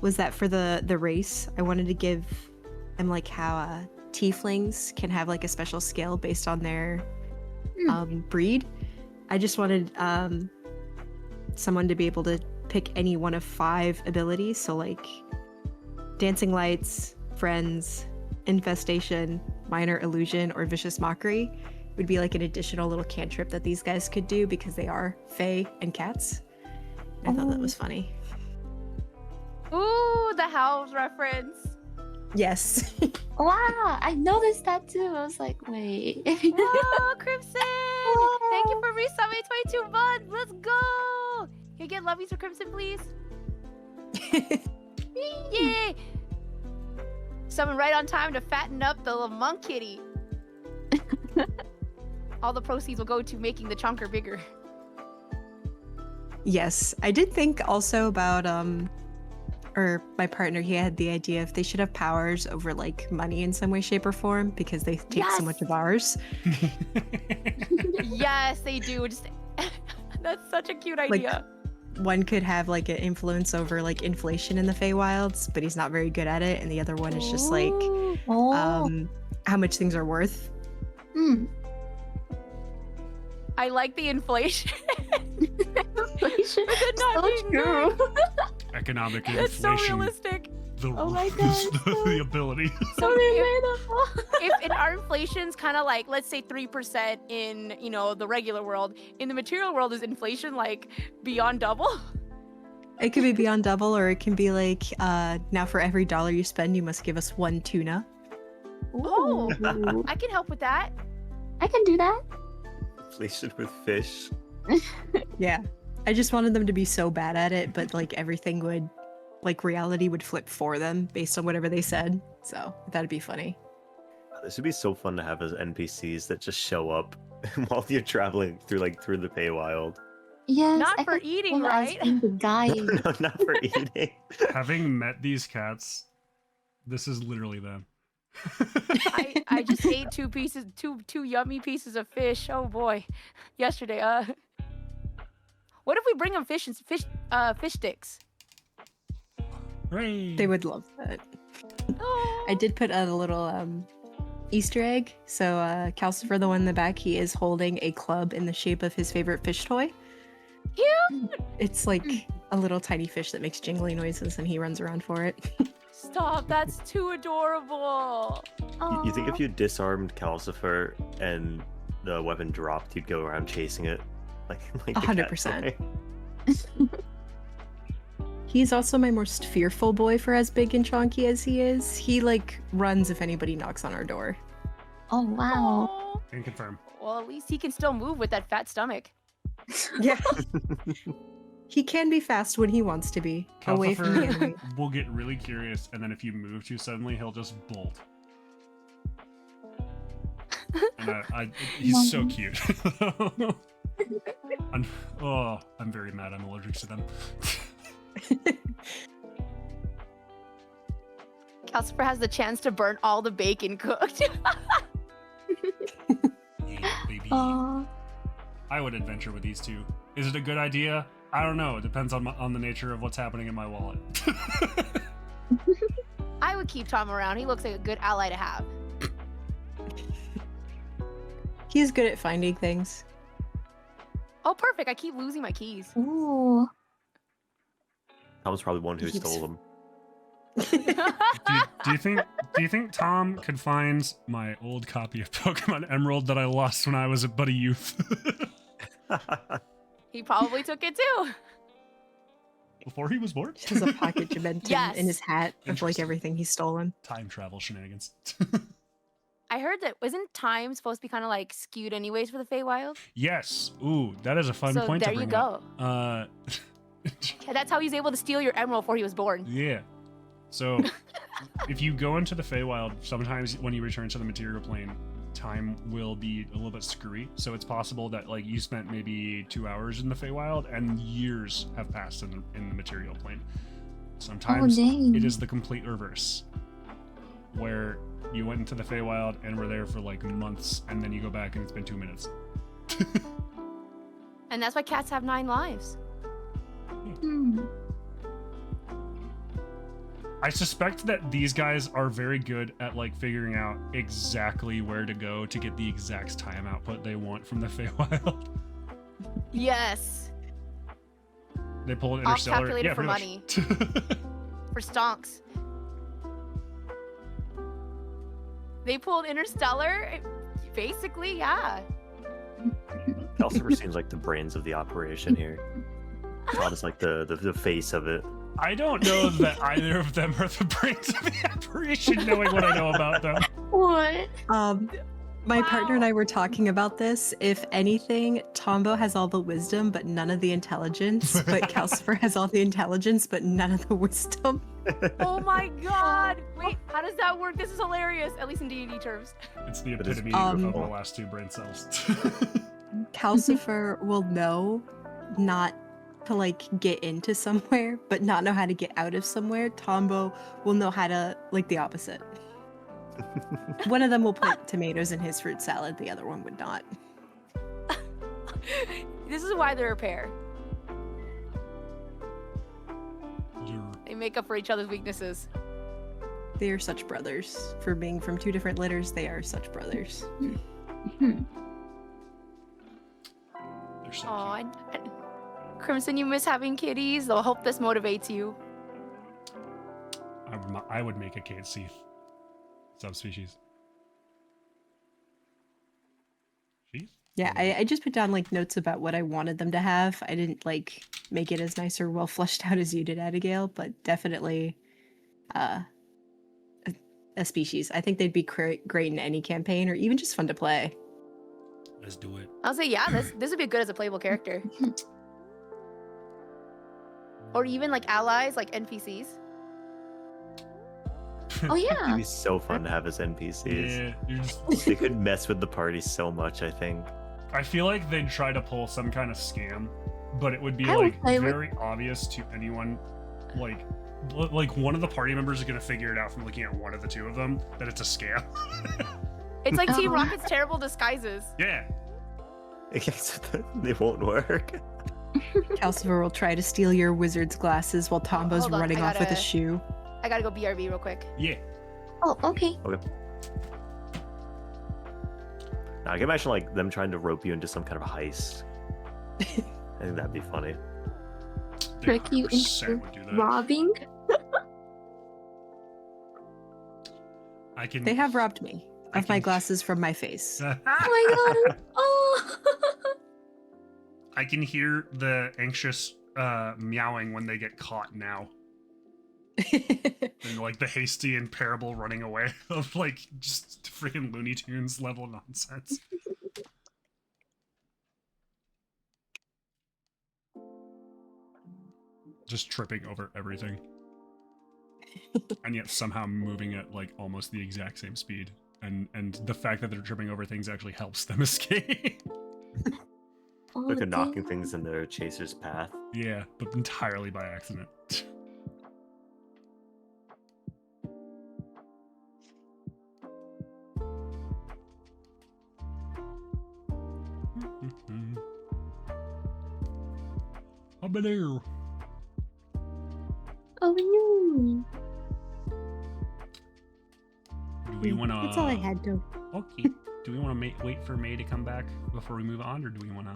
was that for the race, I wanted to give them like how tieflings can have like a special skill based on their breed. I just wanted someone to be able to pick any one of 5 abilities, so like dancing lights, friends, infestation, minor illusion, or vicious mockery would be like an additional little cantrip that these guys could do because they are fae and cats. I thought that was funny. Ooh, the Howls reference. Yes. Wow, I noticed that too. I was like, wait. Whoa, Crimson! Thank you for resubbing 22 months. Let's go. Can you get lovies for Crimson, please? Yay! Someone right on time to fatten up the little monk kitty. All the proceeds will go to making the chunker bigger. Yes, I did think also about or my partner, he had the idea if they should have powers over like money in some way, shape, or form because they take so much of ours. Yes, they do. Just that's such a cute idea. One could have like an influence over like inflation in the Feywilds, but he's not very good at it, and the other one is just like how much things are worth. I like the inflation. Inflation. But not So being true. good. Economic It's so inflation. realistic. The, Oh my God. the ability. So So if, relatable. if in our inflation's kind of like, let's say 3% in, you know, the regular world, in the material world is inflation like beyond double? It could be beyond double, or it can be like now for every dollar you spend, you must give us 1 tuna. Oh. Ooh. I can help with that. I can do that. Inflation with fish. Yeah. I just wanted them to be so bad at it, but like everything would, like reality would flip for them based on whatever they said. So that'd be funny. This would be so fun to have as NPCs that just show up while you're traveling through the Feywild. Yes. Not I for can eating, feel as right? being the guide. No, not for eating. Having met these cats, this is literally them. I just ate two yummy pieces of fish. Oh boy, yesterday. What if we bring them fish sticks? Hooray! They would love that. Oh. I did put a little Easter egg. So Calcifer, the one in the back, he is holding a club in the shape of his favorite fish toy. Cute. It's like a little tiny fish that makes jingly noises, and he runs around for it. Stop. That's too adorable. You think if you disarmed Calcifer and the weapon dropped, you'd go around chasing it? Like the cat 100%. toy? He's also my most fearful boy for as big and chonky as he is. He like runs if anybody knocks on our door. Oh wow. Oh. Can confirm. Well, at least he can still move with that fat stomach. Yeah. He can be fast when he wants to be. Away from the enemy. Calcifer will get really curious, and then if you move too suddenly, he'll just bolt. And he's so cute. I'm very mad. I'm allergic to them. Calcifer has the chance to burn all the bacon cooked. Yeah, baby. Oh. I would adventure with these two. Is it a good idea? I don't know. It depends on the nature of what's happening in my wallet. I would keep Tom around. He looks like a good ally to have. He's good at finding things. Oh, perfect. I keep losing my keys. Ooh. I was probably one who He's- stole them. Do you think Tom could find my old copy of Pokemon Emerald that I lost when I was but a youth? He probably took it too. Before he was born? He has a pocket dimension Yes. in his hat of like Interesting. everything he's stolen. Time travel shenanigans. I heard that wasn't time supposed to be kind of like skewed anyways for the Feywild? Yes. Ooh, that is a fun So point there to you bring go. up. Yeah, that's how he's able to steal your emerald before he was born. Yeah. So, if you go into the Feywild, sometimes when you return to the material plane, time will be a little bit screwy. So it's possible that like you spent maybe 2 hours in the Feywild and years have passed in the material plane. Sometimes dang. it is the complete reverse, where you went into the Feywild and were there for like months, and then you go back and it's been 2 minutes. And that's why cats have 9 lives. Hmm. I suspect that these guys are very good at like figuring out exactly where to go to get the exact time output they want from the Feywild. Yes. They pull an All Interstellar. calculated Yeah, for pretty much. For stonks. They pulled Interstellar? Basically, yeah. Calcifer seems like the brains of the operation here. Todd is like the face of it. I don't know that either of them are the brains of the operation, knowing what I know about them. What? My partner and I were talking about this. If anything, Tombo has all the wisdom, but none of the intelligence. But Calcifer has all the intelligence, but none of the wisdom. Oh my god! Wait, how does that work? This is hilarious, at least in D&D terms. It's the But it's epitome of the beautiful. last 2 brain cells. Calcifer will know not to like get into somewhere, but not know how to get out of somewhere. Tombo will know how to like the opposite. One of them will put tomatoes in his fruit salad, the other one would not. This is why they're a pair. They make up for each other's weaknesses. They are such brothers. For being from 2 different litters, they are such brothers. They're so Aw, cute. and Crimson, you miss having kitties? I hope this motivates you. I would make a KC subspecies. Sheath? Yeah, I just put down like notes about what I wanted them to have. I didn't like make it as nice or well fleshed out as you did, Abigail, but definitely a species. I think they'd be great in any campaign or even just fun to play. Let's do it. I'll say, yeah, this would be good as a playable character. Or even like allies, like NPCs. Oh It'd yeah. be so fun to have as NPCs. Yeah, you're just... They could mess with the party so much, I think. I feel like they'd try to pull some kind of scam, but it would be I would like play with- very obvious to anyone. Like one of the party members is gonna figure it out from looking at one of the 2 of them that it's a scam. It's like Team Oh. Rocket's terrible disguises. Yeah. They won't work. Calcifer will try to steal your wizard's glasses while Tombo's Hold on, running I off with a gotta- shoe. I gotta go BRB real quick. Yeah. Oh, okay. Now, I can imagine like them trying to rope you into some kind of heist. I think that'd be funny. They Trick you 100% into would do that. robbing. I can. They have robbed me I of my can- glasses from my face. Oh my god. Oh. I can hear the anxious meowing when they get caught now. And like the hasty and parable running away of like just freaking Looney Tunes level nonsense. Just tripping over everything. And yet somehow moving at like almost the exact same speed. And the fact that they're tripping over things actually helps them escape. Oh, Like they're knocking dang. things in their chaser's path. Yeah, but entirely by accident. Over there. Oh no. Do we want to? That's all I had to. Okay. Do we want to wait for May to come back before we move on, or do we want to?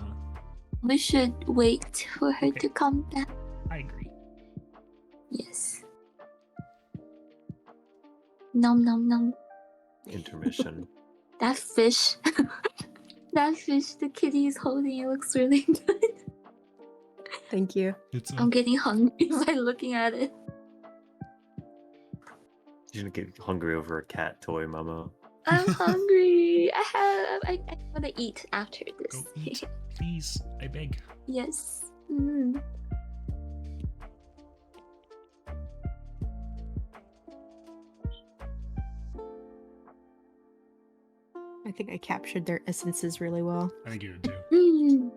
We should wait for her to come back. I agree. Yes. Nom nom nom. Intermission. That fish. That fish the kitty is holding, it looks really good. Thank you. It's I'm getting hungry by looking at it. You're gonna get hungry over a cat toy, Momo. I'm hungry. I want to eat after Go this. eat, please. I beg. Yes. Mm. I think I captured their essences really well. I think you did too.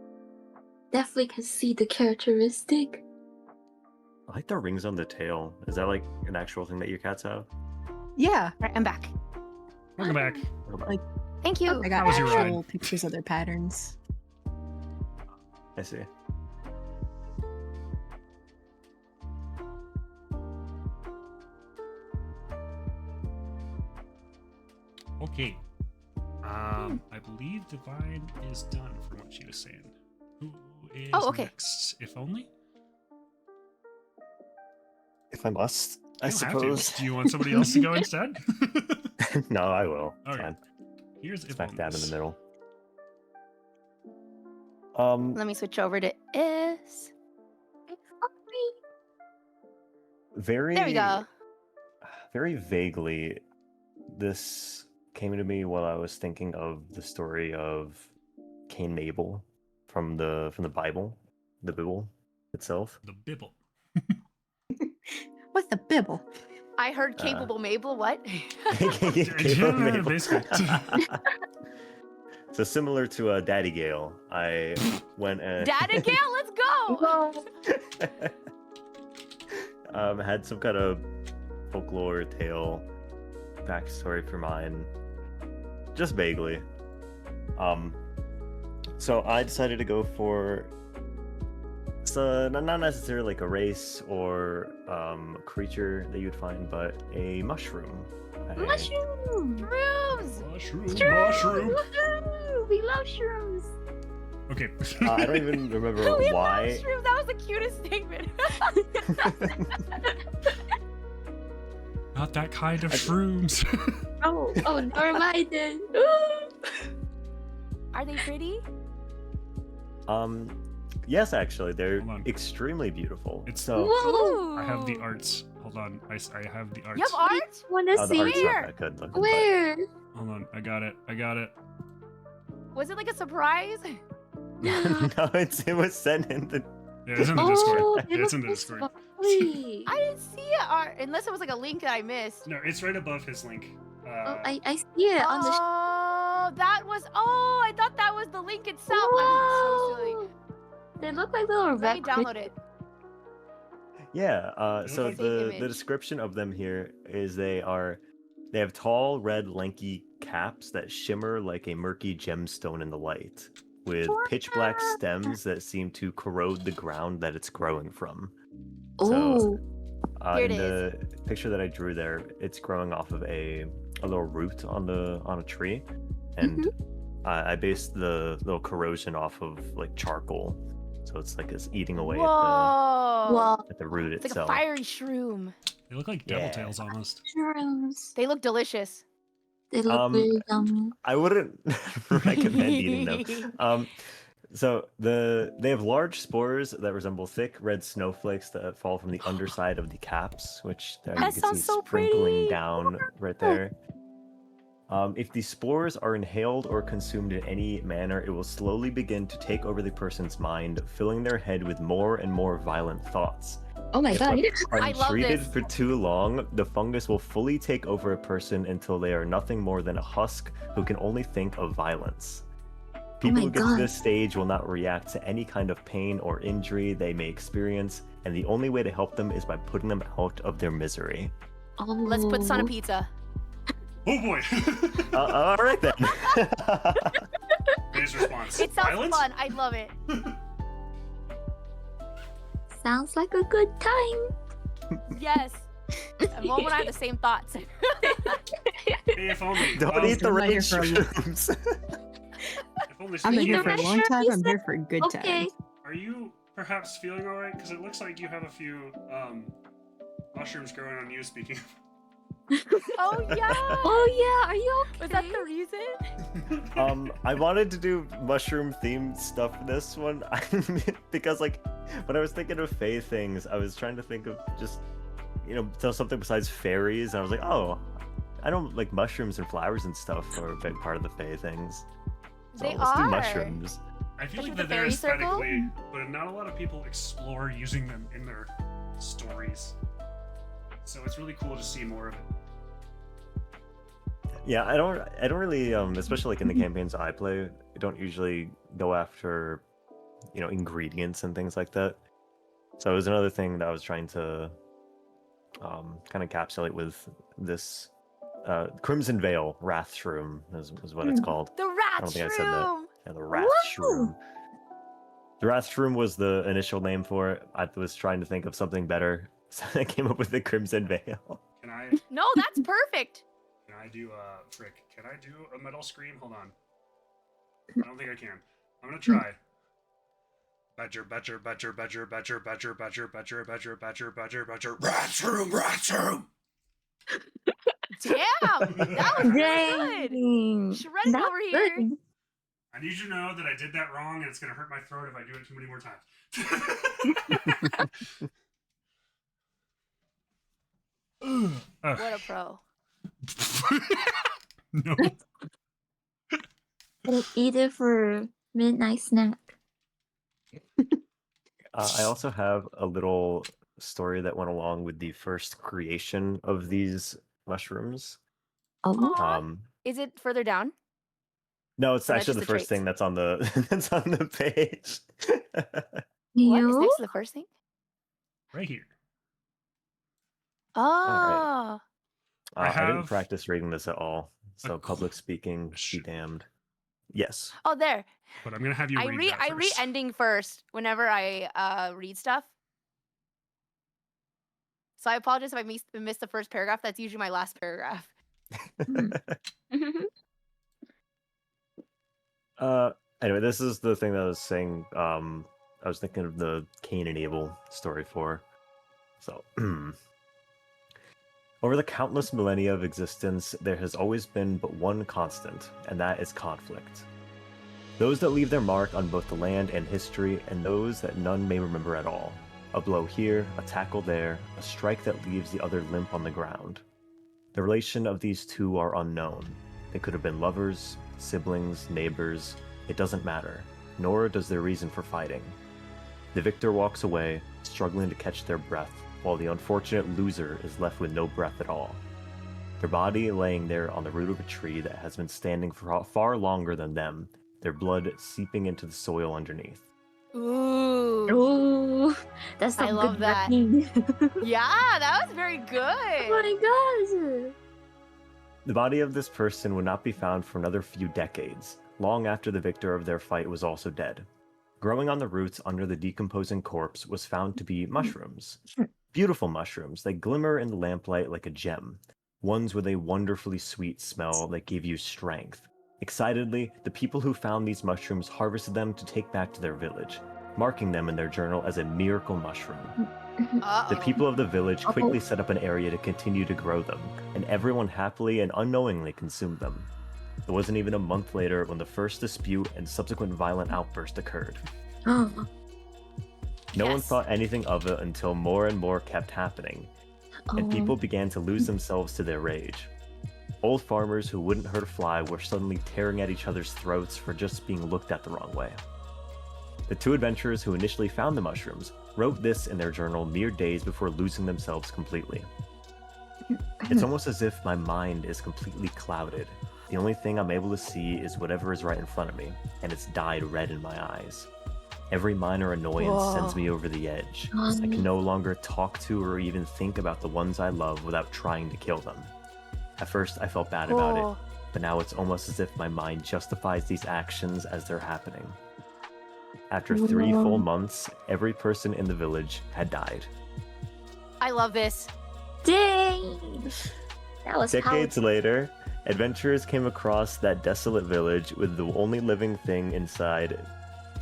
Definitely can see the characteristic. I like the rings on the tail. Is that like an actual thing that your cats have? Yeah, Right, I'm back. Welcome back. like Thank you. I got How was your actual ride? pictures of their patterns. I see. Okay. I believe Divine is done from what she was saying. Who is okay. next? If only? If I must, I You don't have to. suppose. Do you want somebody else to go instead? No, I will. Okay. Fine. Here's if Smack dab in the onlys. middle. Let me switch over to S. Very. There we go. Very vaguely, this came to me while I was thinking of the story of Cain and Abel from the Bible, the Bible itself. The Bibble. What's the bibble? I heard capable Mabel. What? Cable and Abel. Basically. So similar to Daddy Gale, I went and Daddy Gale, let's go. had some kind of folklore tale backstory for mine, just vaguely. So I decided to go for not necessarily like a race or a creature that you'd find, but a mushroom. Mushroom! Shrooms. Mushroom. Woohoo! We love shrooms! Okay. I don't even remember We love why. shrooms. That was the cutest statement. Not that kind of shrooms. Oh, never mind then. Are they pretty? Yes, actually, they're Hold on. extremely beautiful. It's- So Ooh. I have the arts. Hold on. I have the arts. You have art? Wanna the see? art's not Where? that good looking. Where? Hold on. I got it. I got it. Was it like a surprise? But... no, it was sent in the. Yeah, it's in the Discord. Oh, Yeah, it's in the Discord. Discord. I didn't see it, art unless it was like a link that I missed. No, it's right above his link. Oh, I see it on the. Oh, that was. Oh, I thought that was the link itself. I'm so silly. Whoa! They look like little Let me red download it. Yeah. They So look like- the Save image. description of them here is they have tall, red, lanky caps that shimmer like a murky gemstone in the light, with pitch black stems that seem to corrode the ground that it's growing from. Oh, Here it in the picture that I drew there, it's growing off of a little root on a tree, and I based the little corrosion off of like charcoal, so it's like it's eating away Whoa. wow. at the root It's like itself. a fiery shroom. They look like devil Yeah. tails almost. Shrooms. They look delicious. They look really yummy. I wouldn't recommend eating them. So they have large spores that resemble thick red snowflakes that fall from the underside of the caps, which there you That can see sounds so sprinkling pretty. down right there. If the spores are inhaled or consumed in any manner, it will slowly begin to take over the person's mind, filling their head with more and more violent thoughts. Oh my If god. I love untreated this. for too long, the fungus will fully take over a person until they are nothing more than a husk who can only think of violence. People my who get to God. this stage will not react to any kind of pain or injury they may experience, and the only way to help them is by putting them out of their misery. Oh. Let's put this on a pizza. Oh boy. All right then. His response. It sounds Violence? fun. I love it. Sounds like a good time. Yes. At moment I have the same thoughts. If only. Don't eat the I'm not here red for a- shrooms. If only. I'm not Speaking here of for a which, long time. I'm Mushroom, here for a good time. Okay. Are you perhaps feeling alright? Because it looks like you have a few mushrooms growing on you. Speaking of. Oh yeah. Oh yeah, are you okay? Was that the reason? I wanted to do mushroom themed stuff for this one because like when I was thinking of Fae things, I was trying to think of just tell something besides fairies, and I was like, oh, I don't like mushrooms and flowers and stuff are a big part of the Fae things. So They let's do are. mushrooms. I feel Especially like the that they're fairy circle? aesthetically, but not a lot of people explore using them in their stories. So it's really cool to see more of it. Yeah, I don't really, especially like in the campaigns I play, I don't usually go after, ingredients and things like that. So it was another thing that I was trying to kind of encapsulate with this Crimson Veil Wrath Shroom is what it's called. The I rat don't think I said that. shroom. Yeah, the Wrath Shroom. The Wrath Shroom was the initial name for it. I was trying to think of something better, so I came up with the Crimson Veil. Can I No, that's perfect. can I do frick? Can I do a metal scream? Hold on. I don't think I can. I'm gonna try. Badger, badger, badger, badger, badger, badger, badger, badger, badger, badger, badger, badger, rat room. Damn, that was really good. Dang. Shredded That's over here. good. I need you to know that I did that wrong, and it's gonna hurt my throat if I do it too many more times. What a pro. No. I'll eat it for midnight snack. I also have a little story that went along with the first creation of these mushrooms. Oh, Aw. Um, Is it further down? no, it's Or that's actually just the the first thing traits? that's on the that's on the page. What is you? next to the first thing? Right here. Oh. I I didn't have practice reading this at all, so a public speaking be damned. Yes. Oh, there. But I'm gonna have you read that I read first. ending first whenever I read stuff. So I apologize if I missed the first paragraph. That's usually my last paragraph. Anyway, this is the thing that I was saying. I was thinking of the Cain and Abel story for. So, over the countless millennia of existence, there has always been but one constant, and that is conflict. Those that leave their mark on both the land and history, and those that none may remember at all. A blow here, a tackle there, a strike that leaves the other limp on the ground. The relation of these two are unknown. They could have been lovers, siblings, neighbors. It doesn't matter, nor does their reason for fighting. The victor walks away, struggling to catch their breath, while the unfortunate loser is left with no breath at all. Their body laying there on the root of a tree that has been standing for far longer than them, their blood seeping into the soil underneath. Ooh. Oh, that's some I love good that. writing. Yeah, that was very good. Oh my gosh. The body of this person would not be found for another few decades, long after the victor of their fight was also dead. Growing on the roots under the decomposing corpse was found to be mushrooms. Beautiful mushrooms that glimmer in the lamplight like a gem. Ones with a wonderfully sweet smell that gave you strength. Excitedly, the people who found these mushrooms harvested them to take back to their village, marking them in their journal as a miracle mushroom. The people of the village quickly set up an area to continue to grow them, and everyone happily and unknowingly consumed them. It wasn't even a month later when the first dispute and subsequent violent outburst occurred. Oh, No one Yes. thought anything of it until more and more kept happening, and people began to lose themselves to their rage. Old farmers who wouldn't hurt a fly were suddenly tearing at each other's throats for just being looked at the wrong way. The two adventurers who initially found the mushrooms wrote this in their journal mere days before losing themselves completely. It's almost as if my mind is completely clouded. The only thing I'm able to see is whatever is right in front of me, and it's dyed red in my eyes. Every minor annoyance sends Whoa. me over the edge. I can no longer talk to or even think about the ones I love without trying to kill them. At first, I felt bad about it, but now it's almost as if my mind justifies these actions as they're happening. After 3 full months, every person in the village had died. I love this. dang. That was Decades later, adventurers came across that desolate village with the only living thing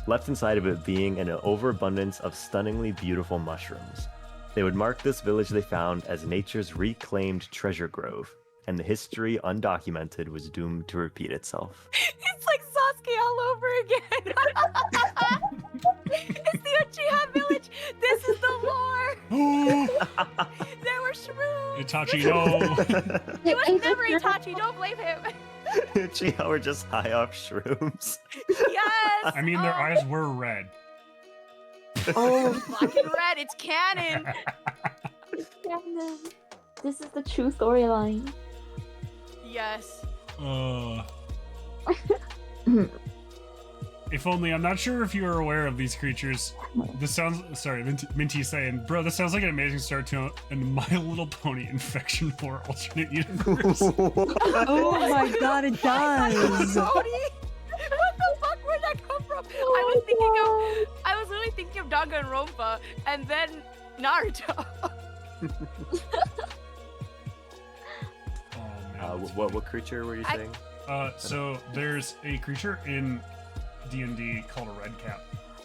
left inside of it being an overabundance of stunningly beautiful mushrooms. They would mark this village they found as nature's reclaimed treasure grove, and the history undocumented was doomed to repeat itself. It's like Sasuke all over again. It's the Uchiha village. This is the lore. There were shrooms. Itachi, no. It was never Itachi. Don't blame him. Uchiha were just high off shrooms. Yes. I mean, their eyes were red. Oh, Fucking red. It's canon. this is the true storyline. Yes. If only, I'm not sure if you are aware of these creatures. This sounds, sorry, Minty is saying, bro, this sounds like an amazing start to a My Little Pony infection for alternate universe. Oh my god, it does. What the fuck? Where'd that come from? I was literally thinking of Danganronpa and then Naruto. Oh, man. What creature were you saying? So there's a creature in D&D called a red cap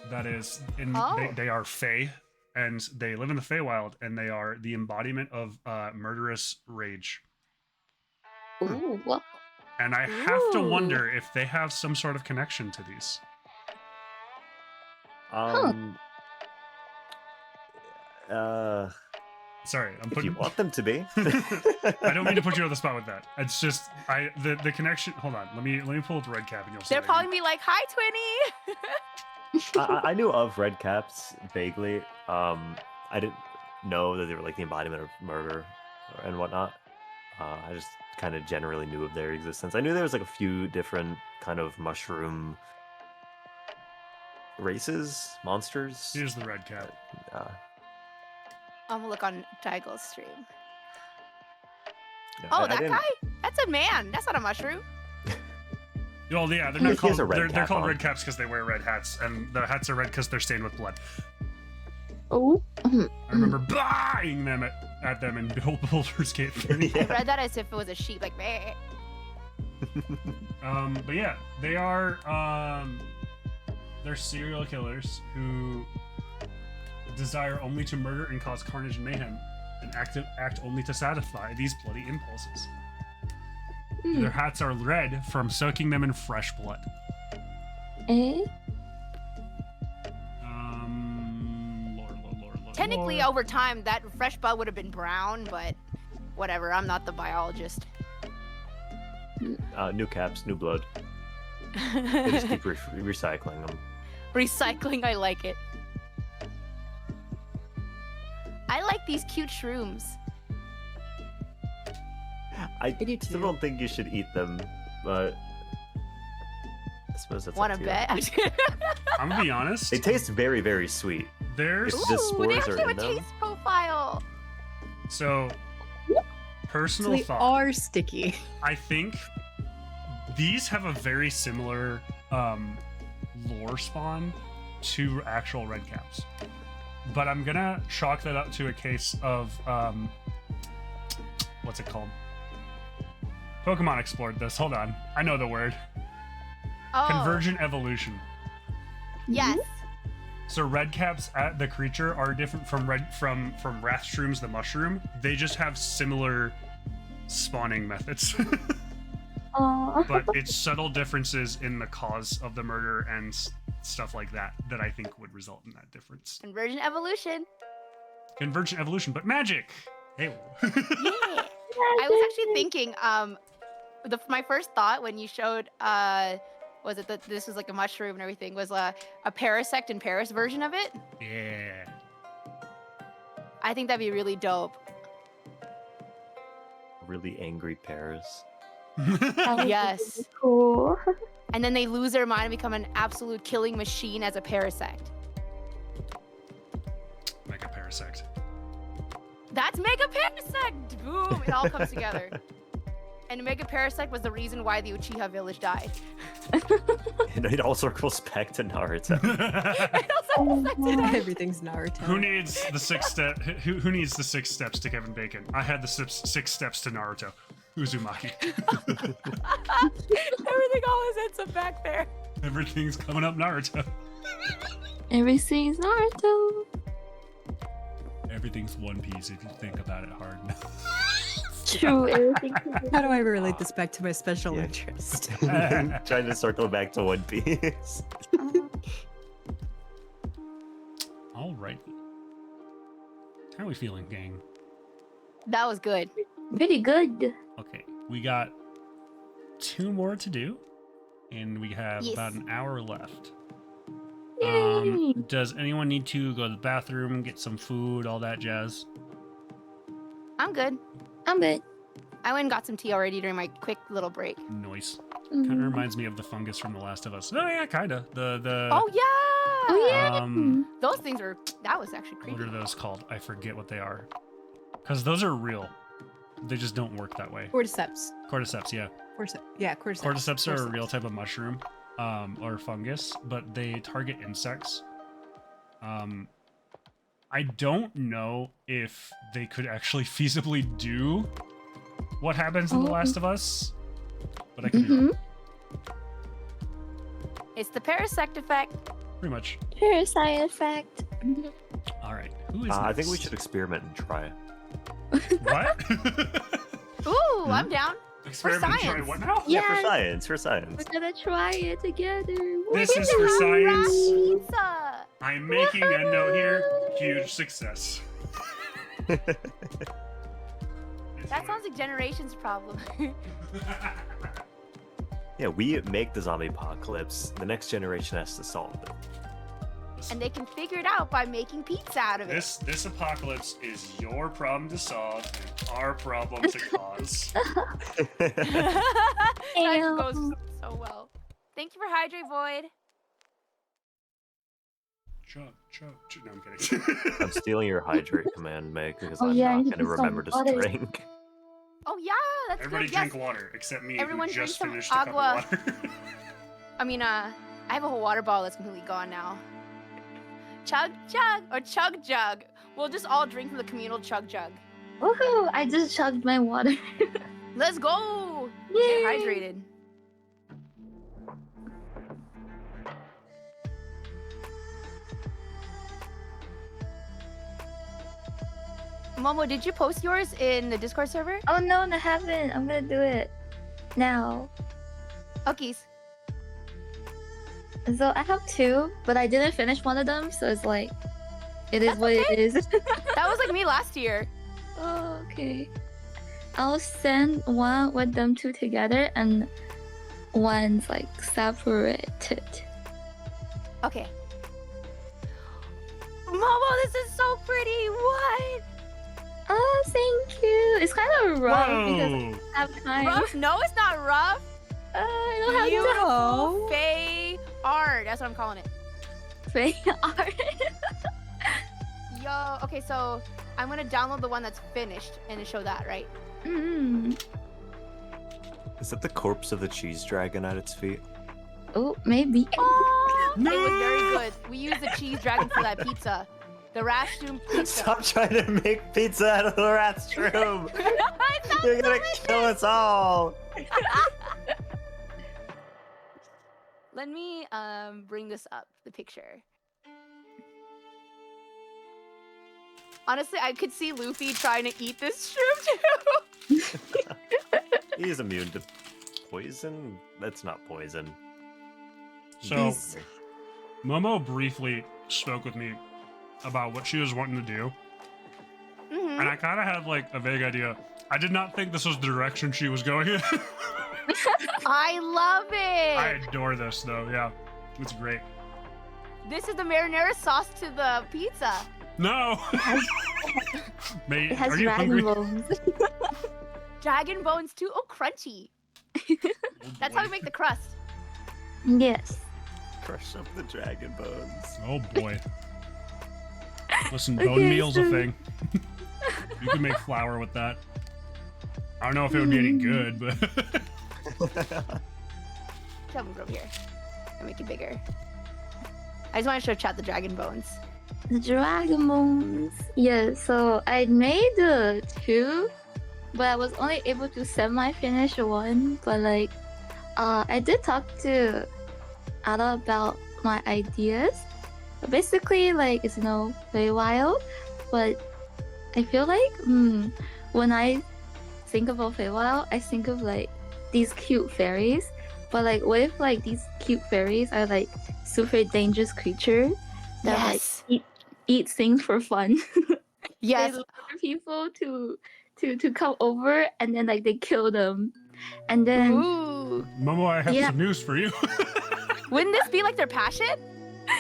that is in they are Fae, and they live in the Feywild, and they are the embodiment of murderous rage. Ooh, what? And I have to Ooh. wonder if they have some sort of connection to these. Sorry, I'm If putting. you want them to be. I don't mean to put you on the spot with that. It's just the connection. Hold on, let me pull up the red cap and you'll see. They're what I probably mean. be like, "Hi, Twinny." I knew of red caps vaguely. I didn't know that they were like the embodiment of murder and whatnot. I just kind of generally knew of their existence. I knew there was like a few different kind of mushroom races, monsters. Here's the red cap. I'm gonna look on Digel's stream. No, Oh, I that didn't- guy? That's a man. That's not a mushroom. Well, yeah, they're He not has called. a red They're cap called on. red caps because they wear red hats, and the hats are red because they're stained with blood. Oh. I remember buying them at them in Baldur's Gate 3. I read that as if it was a sheep, like, meh. But yeah, they are they're serial killers who desire only to murder and cause carnage and mayhem, and act only to satisfy these bloody impulses. Their hats are red from soaking them in fresh blood. Eh? Lord. Technically, over time, that fresh blood would have been brown, but whatever. I'm not the biologist. New caps, new blood. They just keep recycling them. Recycling, I like it. I like these cute shrooms. I do still too. don't think you should eat them, but I suppose that's Wanna up to you. bet? I'm gonna be honest. They taste very, very sweet. There's It's just Ooh, they spores actually are have a in them. taste profile. so So personal they thought. are sticky. I think these have a very similar lore spawn to actual red caps, but I'm gonna chalk that up to a case of what's it called? Pokemon explored this. Hold on, I know the word. Oh, Convergent evolution. yes. So red caps at the creature are different from Wrathshrooms, the mushroom. They just have similar spawning methods. But it's subtle differences in the cause of the murder and stuff like that that I think would result in that difference. Convergent evolution. Convergent evolution, but magic. Hey. Yeah. I was actually thinking, my first thought when you showed, was it that this was like a mushroom and everything, was a Parasect in Paris version of it. Yeah. I think that'd be really dope. Really angry pears. Yes. Cool. And then they lose their mind and become an absolute killing machine as a Parasect. Mega Parasect. That's Mega Parasect! Boom! It all comes together. And Mega Parasect was the reason why the Uchiha village died. And it all circles back to Naruto. It also affected us. Everything's Naruto. Who needs the 6 step? Who needs the 6 steps to Kevin Bacon? I had the 6 steps to Naruto. Uzumaki. Everything always ends up back there. Everything's coming up Naruto. Everything's Naruto. Everything's One Piece if you think about it hard enough. True, everything. How do I relate this back to my special Yeah. interest? Trying to circle back to One Piece. Alright. How are we feeling, gang? That was good. Very good. Okay, we got 2 more to do, and we have Yes. about an hour left. Yay. Does anyone need to go to the bathroom, get some food, all that jazz? I'm good. I'm good. I went and got some tea already during my quick little break. Noise. Kind of Mhm. reminds me of the fungus from The Last of Us. Oh yeah, kinda. The Oh yeah! Oh, yeah. Those things were. That was actually What creepy. are those called? I forget what they are. Because those are real. They just don't work that way. Cordyceps. Cordyceps, yeah. Cordyceps. Cordyceps are a real type of mushroom, or fungus, but they target insects. I don't know if they could actually feasibly do what happens in The Last of Us, but I could be wrong. It's the parasect effect. Pretty much. Parasite effect. All right, who is I think we next? should experiment and try. What? Ooh, I'm down. Experiment and try science. what now? Yeah, for Yes. science, for science. We're gonna try it together. This is for science. Pizza. I'm making a note here. Huge success. That sounds like generations' problem. Yeah, we make the zombie apocalypse. The next generation has to solve it. And they can figure it out by making pizza out of it. This apocalypse is your problem to solve and our problem to cause. That Ew. goes so well. Thank you for Hydrate Void. Chug, chug, chug. No, I'm kidding. I'm stealing your hydrate command, Meg, because Oh, I'm yeah, I not need going to some remember to water. drink. Oh yeah, that's Everybody good. drink Yes. water, except me, Everyone who just drink finished some a cup agua. of water. I mean, I have a whole water bottle that's completely gone now. Chug chug or chug jug. We'll just all drink from the communal chug jug. Woohoo! I just chugged my water. Let's go. Yay! Get hydrated. Momo, did you post yours in the Discord server? Oh no, I haven't. I'm gonna do it now. Okay. So I have two, but I didn't finish one of them, so it's like, it is That's what it is. That was like me last year. Oh, okay. I'll send one with them two together and one's like separated. Okay. Momo, this is so pretty. What? Oh, thank you. It's kind of rough because Whoa! I have time. Rough? No, it's not rough. I don't have Beautiful Fae art. That's what I'm calling it. to pay art. Yo, okay, so I'm gonna download the one that's finished and show that, right? Mm. Is that the corpse of the cheese dragon at its feet? Oh, maybe. Oh, it was very good. We used the cheese dragon for that pizza. The Rashdoom pizza. Stop trying to make pizza out of the rat's room! It sounds You're gonna delicious. kill us all! Let me bring this up, the picture. Honestly, I could see Luffy trying to eat this shroom too. He is immune to poison? That's not poison. So, These- Momo briefly spoke with me about what she was wanting to do, Mhm. and I kind of had like a vague idea. I did not think this was the direction she was going in. I love it. I adore this though, yeah. It's great. This is the marinara sauce to the pizza. No! Mate, It has are you dragon hungry? bones. Dragon bones too. Oh, crunchy. Oh, That's boy. how we make the crust. Yes. Crush up the dragon bones. Oh boy. Listen, Okay, bone meal's a so- thing. You can make flour with that. I don't know if it would be any good, but Shall move over here and make it bigger. I just want to show chat the dragon bones. The dragon bones. Yeah, so I made the two, but I was only able to semi-finish one. But like, I did talk to Ada about my ideas. But basically, like, it's no Feywild, but I feel like when I think about Feywild, I think of like these cute fairies. But like, what if like these cute fairies are like super dangerous creatures that Yes. like eat things for fun? Yes. They lure people to come over and then like they kill them, and then Ooh. Momo, I have Yeah. some news for you. Wouldn't this be like their passion?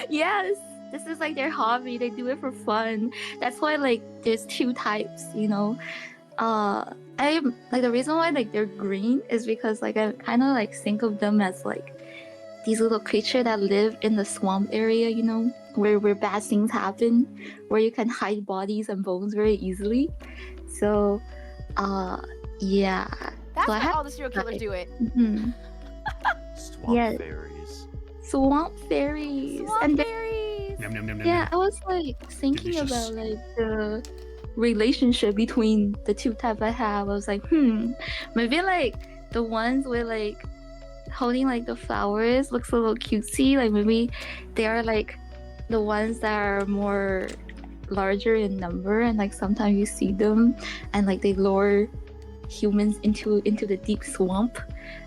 yes, this is like their hobby. They do it for fun. That's why like there's two types, you know. I like the reason why like they're green is because like I kind of like think of them as like these little creatures that live in the swamp area, you know, where bad things happen, where you can hide bodies and bones very easily. So, yeah. That's So I why have all the serial killers do it. mhm, Swamp Yes. fairies. swamp fairies, Swamp and fairies. Yum, yum, yum, yum, yeah, yum. I was like thinking Delicious. about like the relationship between the two types I have. I was like, maybe like the ones with like holding like the flowers looks a little cutesy. Like maybe they are like the ones that are more larger in number, and like sometimes you see them, and like they lure humans into the deep swamp,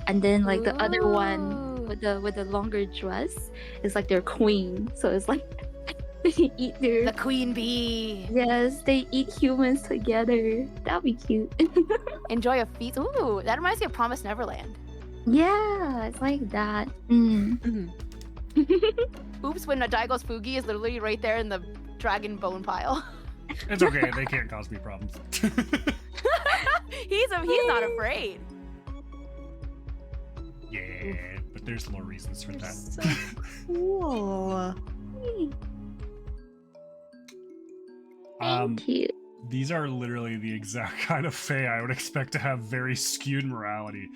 and then like the other one Ooh. with the longer dress is like their queen. So it's like they eat their The queen bee. yes, they eat humans together. That'd be cute. Enjoy a feast. Ooh, that reminds me of Promised Neverland. Yeah, it's like that. Oops, when Daigo's Fugi is literally right there in the dragon bone pile. It's okay. They can't cause me problems. He's not afraid. Yeah, but there's more reasons for that. So cool. Thank you. These are literally the exact kind of fae I would expect to have very skewed morality.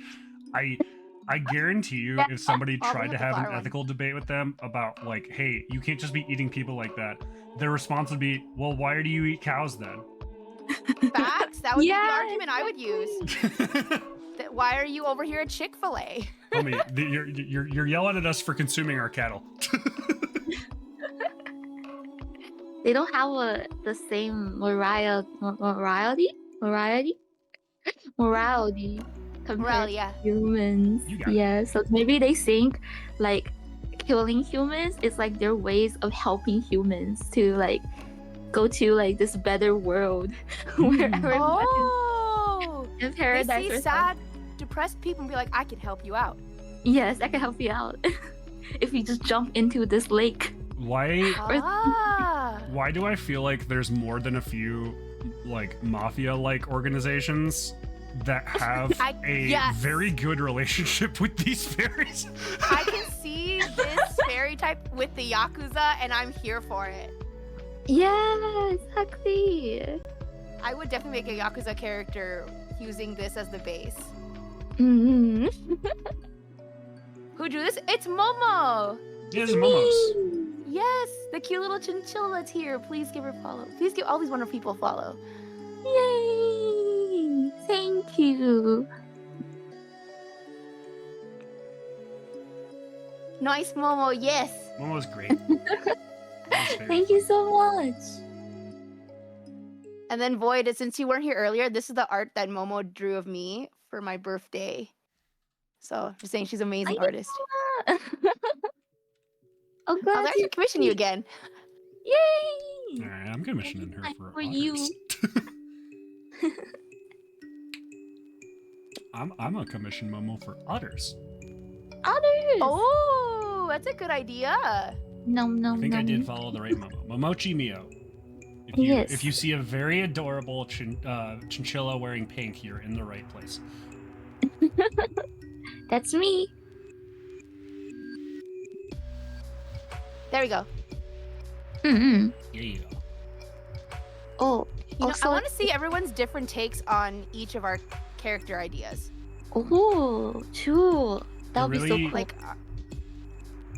I guarantee you, if somebody I'll tried bring to up the have an flower one. ethical debate with them about like, hey, you can't just be eating people like that, their response would be, well, why do you eat cows then? Facts. That would be the Yeah, argument I would use. Why are you over here at Chick-fil-A? Homie, you're yelling at us for consuming our cattle. They don't have the same morality compared Morale, to yeah. humans. You got it. Yeah, so maybe they think like killing humans is like their ways of helping humans to like go to like this better world where everyone Oh! in They paradise see or sad, depressed people and be like, I can help you out. yes, I can help you out if you just jump into this lake. Ah! Why do I feel like there's more than a few like mafia-like organizations that have yes. very good relationship with these fairies? I can see this fairy type with the Yakuza, and I'm here for it. Yeah, exactly. I would definitely make a Yakuza character using this as the base. Mm-hmm. Who drew this? It's Momo! Yeah, this is Momo's. Yes, the cute little chinchilla that's here. Please give her a follow. Please give all these wonderful people a follow. Yay! Thank you. Nice, Momo. Yes. Momo's great. Momo's very Thank you so much. And then Void, since you weren't here earlier, this is the art that Momo drew of me for my birthday. So just saying, she's an amazing artist. Oh, I'll glad actually you commission you again. Yay! Alright, I'm commissioning her Time for for otters. you. I'm gonna commission Momo for otters. Others. Oh, that's a good idea. Nom nom I think nom. I did follow the right Momo. MomochiMio. Yes. If you see a very adorable chinchilla wearing pink, you're in the right place. That's me. There we go. Mm-hmm. Yeah. Oh, You know, also, I want to see everyone's different takes on each of our character ideas. oh, true. That would be so Really- cool. Like,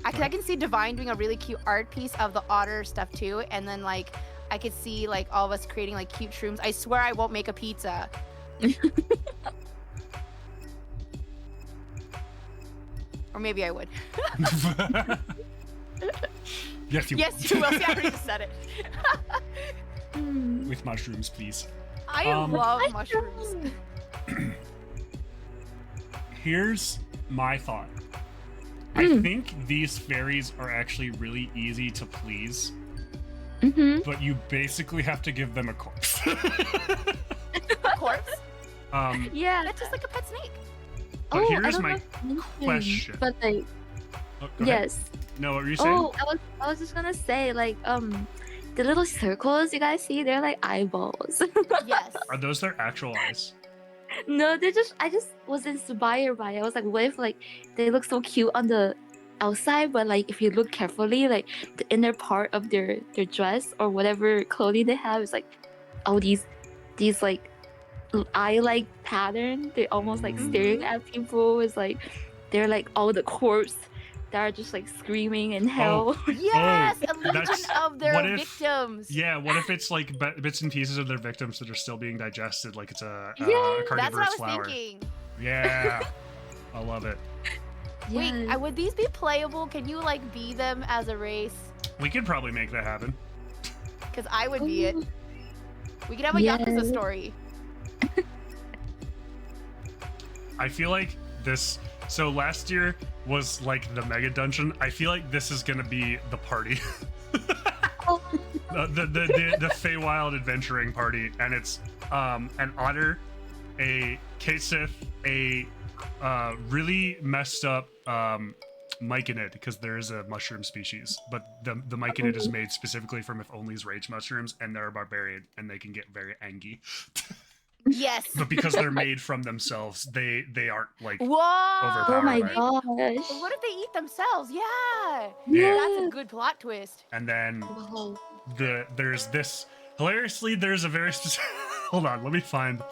I can see Divine doing a really cute art piece of the otter stuff too, and then like I could see like all of us creating like cute shrooms. I swear I won't make a pizza. Or maybe I would. Yes, you Yes, you will. See, I already just said it. Mm. with mushrooms, please. I love mushrooms. Here's my thought. I Mm. think these fairies are actually really easy to please, Mm-hmm. but you basically have to give them a corpse. Corpse? Yeah. That's just like a pet snake. But I here's don't my know if you mentioned, question. But like, Oh, go ahead. yes. No, what were you saying? Oh, I was just gonna say like the little circles you guys see, they're like eyeballs. Yes. Are those their actual eyes? No, they're just. I just was inspired by it. I was like, what if like they look so cute on the outside, but like if you look carefully, like the inner part of their dress or whatever clothing they have is like, oh these like eye like pattern. They almost like staring at people. Is like they're like all the corpse that are just like screaming in hell. Yes, a legion that's- of their what if- victims. Yeah, what if it's like bits and pieces of their victims that are still being digested, like it's a Yeah, That's carnivorous what I was flower? thinking. Yeah, I love it. Wait, Yes. would these be playable? Can you like be them as a race? We could probably make that happen. Because I would be it. Ooh. We could have a Yes. Yakuza story. I feel like this. So last year was like the mega dungeon. I feel like this is gonna be the party. Oh. the Feywild adventuring party, and it's an otter, a Kasith, a really messed up myconid, because there is a mushroom species, but the myconid is made specifically from IfOnly's rage mushrooms, and they're a barbarian, and they can get very angry. Yes. But because they're made from themselves, they aren't like Whoa. Oh my Right. gosh. But what if they eat themselves? Yeah. Yeah. That's a good plot twist. and then Wow. there's this hilariously there's a very specific hold on, let me find a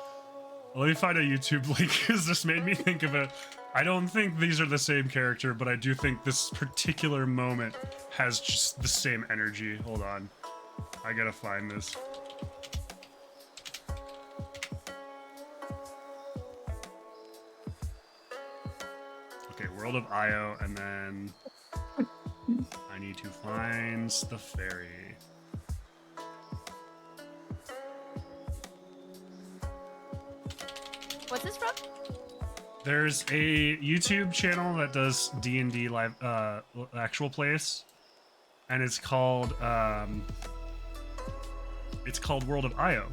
YouTube link, because this made me think of it. I don't think these are the same character, but I do think this particular moment has just the same energy. Hold on, I gotta find this. Okay, World of Io, and then I need to find the fairy. What's this from? There's a YouTube channel that does D&D live actual plays, and it's called World of Io.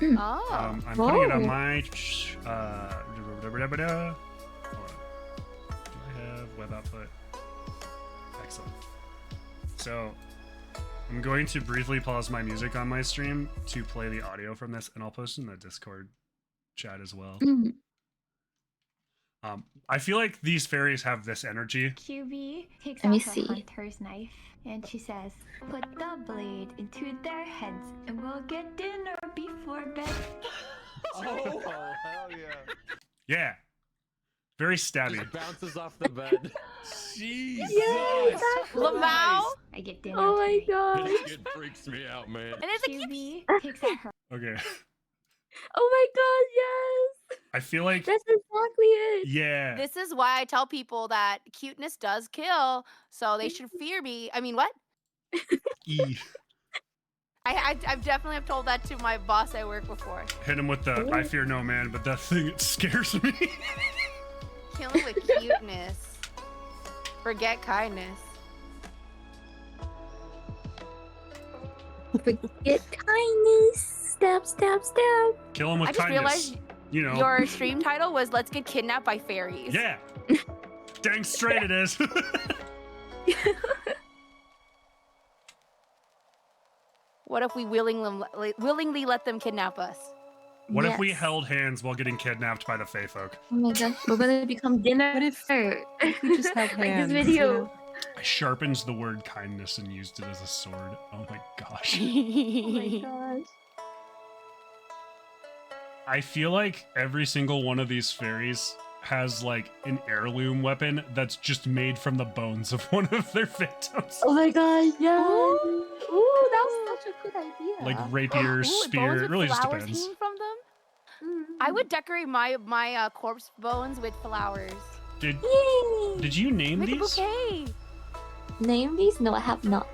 Oh. I'm putting it on Whoa. my hold on. Do I have web output? Excellent. So I'm going to briefly pause my music on my stream to play the audio from this, and I'll post in the Discord chat as well. Mm. I feel like these fairies have this energy. QB takes Let me out her see. hunter's knife and she says, "Put the blade into their heads and we'll get dinner before bed." Oh, hell yeah. Yeah. Very stabby. Just bounces off the bed. Jesus! Lamau? I get dinner. Oh my tonight. gosh. This kid freaks me out, man. And it's a cute. QB takes out her Okay. Oh my god, yes. I feel like, That's exactly it. yeah. This is why I tell people that cuteness does kill, so they should fear me. I mean, what? E. I've definitely have told that to my boss at work before. Hit him with the I fear no man, but that thing, it scares me. Kill him with cuteness. Forget kindness. Forget kindness. Stab, stab, stab. Kill him with I just kindness. realized You know. your stream title was "Let's Get Kidnapped by Fairies." Yeah. Dang straight it is. What if we willingly let them kidnap us? What if we Yes. held hands while getting kidnapped by the Fey folk? Oh my gosh, we're gonna become dinner. What if like we just held hands? this you video. know? I sharpened the word kindness and used it as a sword. Oh my gosh. Oh my gosh. I feel like every single one of these fairies has like an heirloom weapon that's just made from the bones of one of their victims. Oh my gosh, yeah. Ooh, that was such a good idea. Like rapier, Ooh, spear, bones it with really just flowers depends. hanging from them? Mm. I would decorate my corpse bones with flowers. Did Yay. did you name Make a these? bouquet. Name these? No, I have not.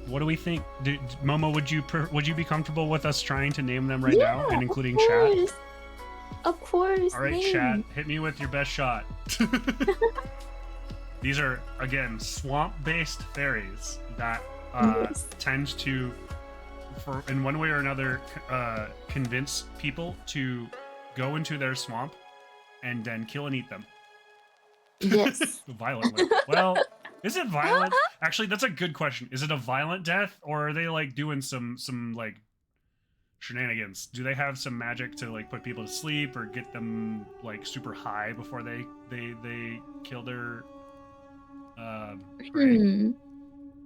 What do we think? Momo, would you be comfortable with us trying to name them right Yeah, now and including of chat? course. Of course. All right, name. chat, hit me with your best shot. These are again swamp-based fairies that Yes. tend to, in one way or another, convince people to go into their swamp and then kill and eat them Yes. violently. Well, Is it violent? Actually, that's a good question. Is it a violent death, or are they like doing some like shenanigans? Do they have some magic to like put people to sleep or get them like super high before they kill their prey?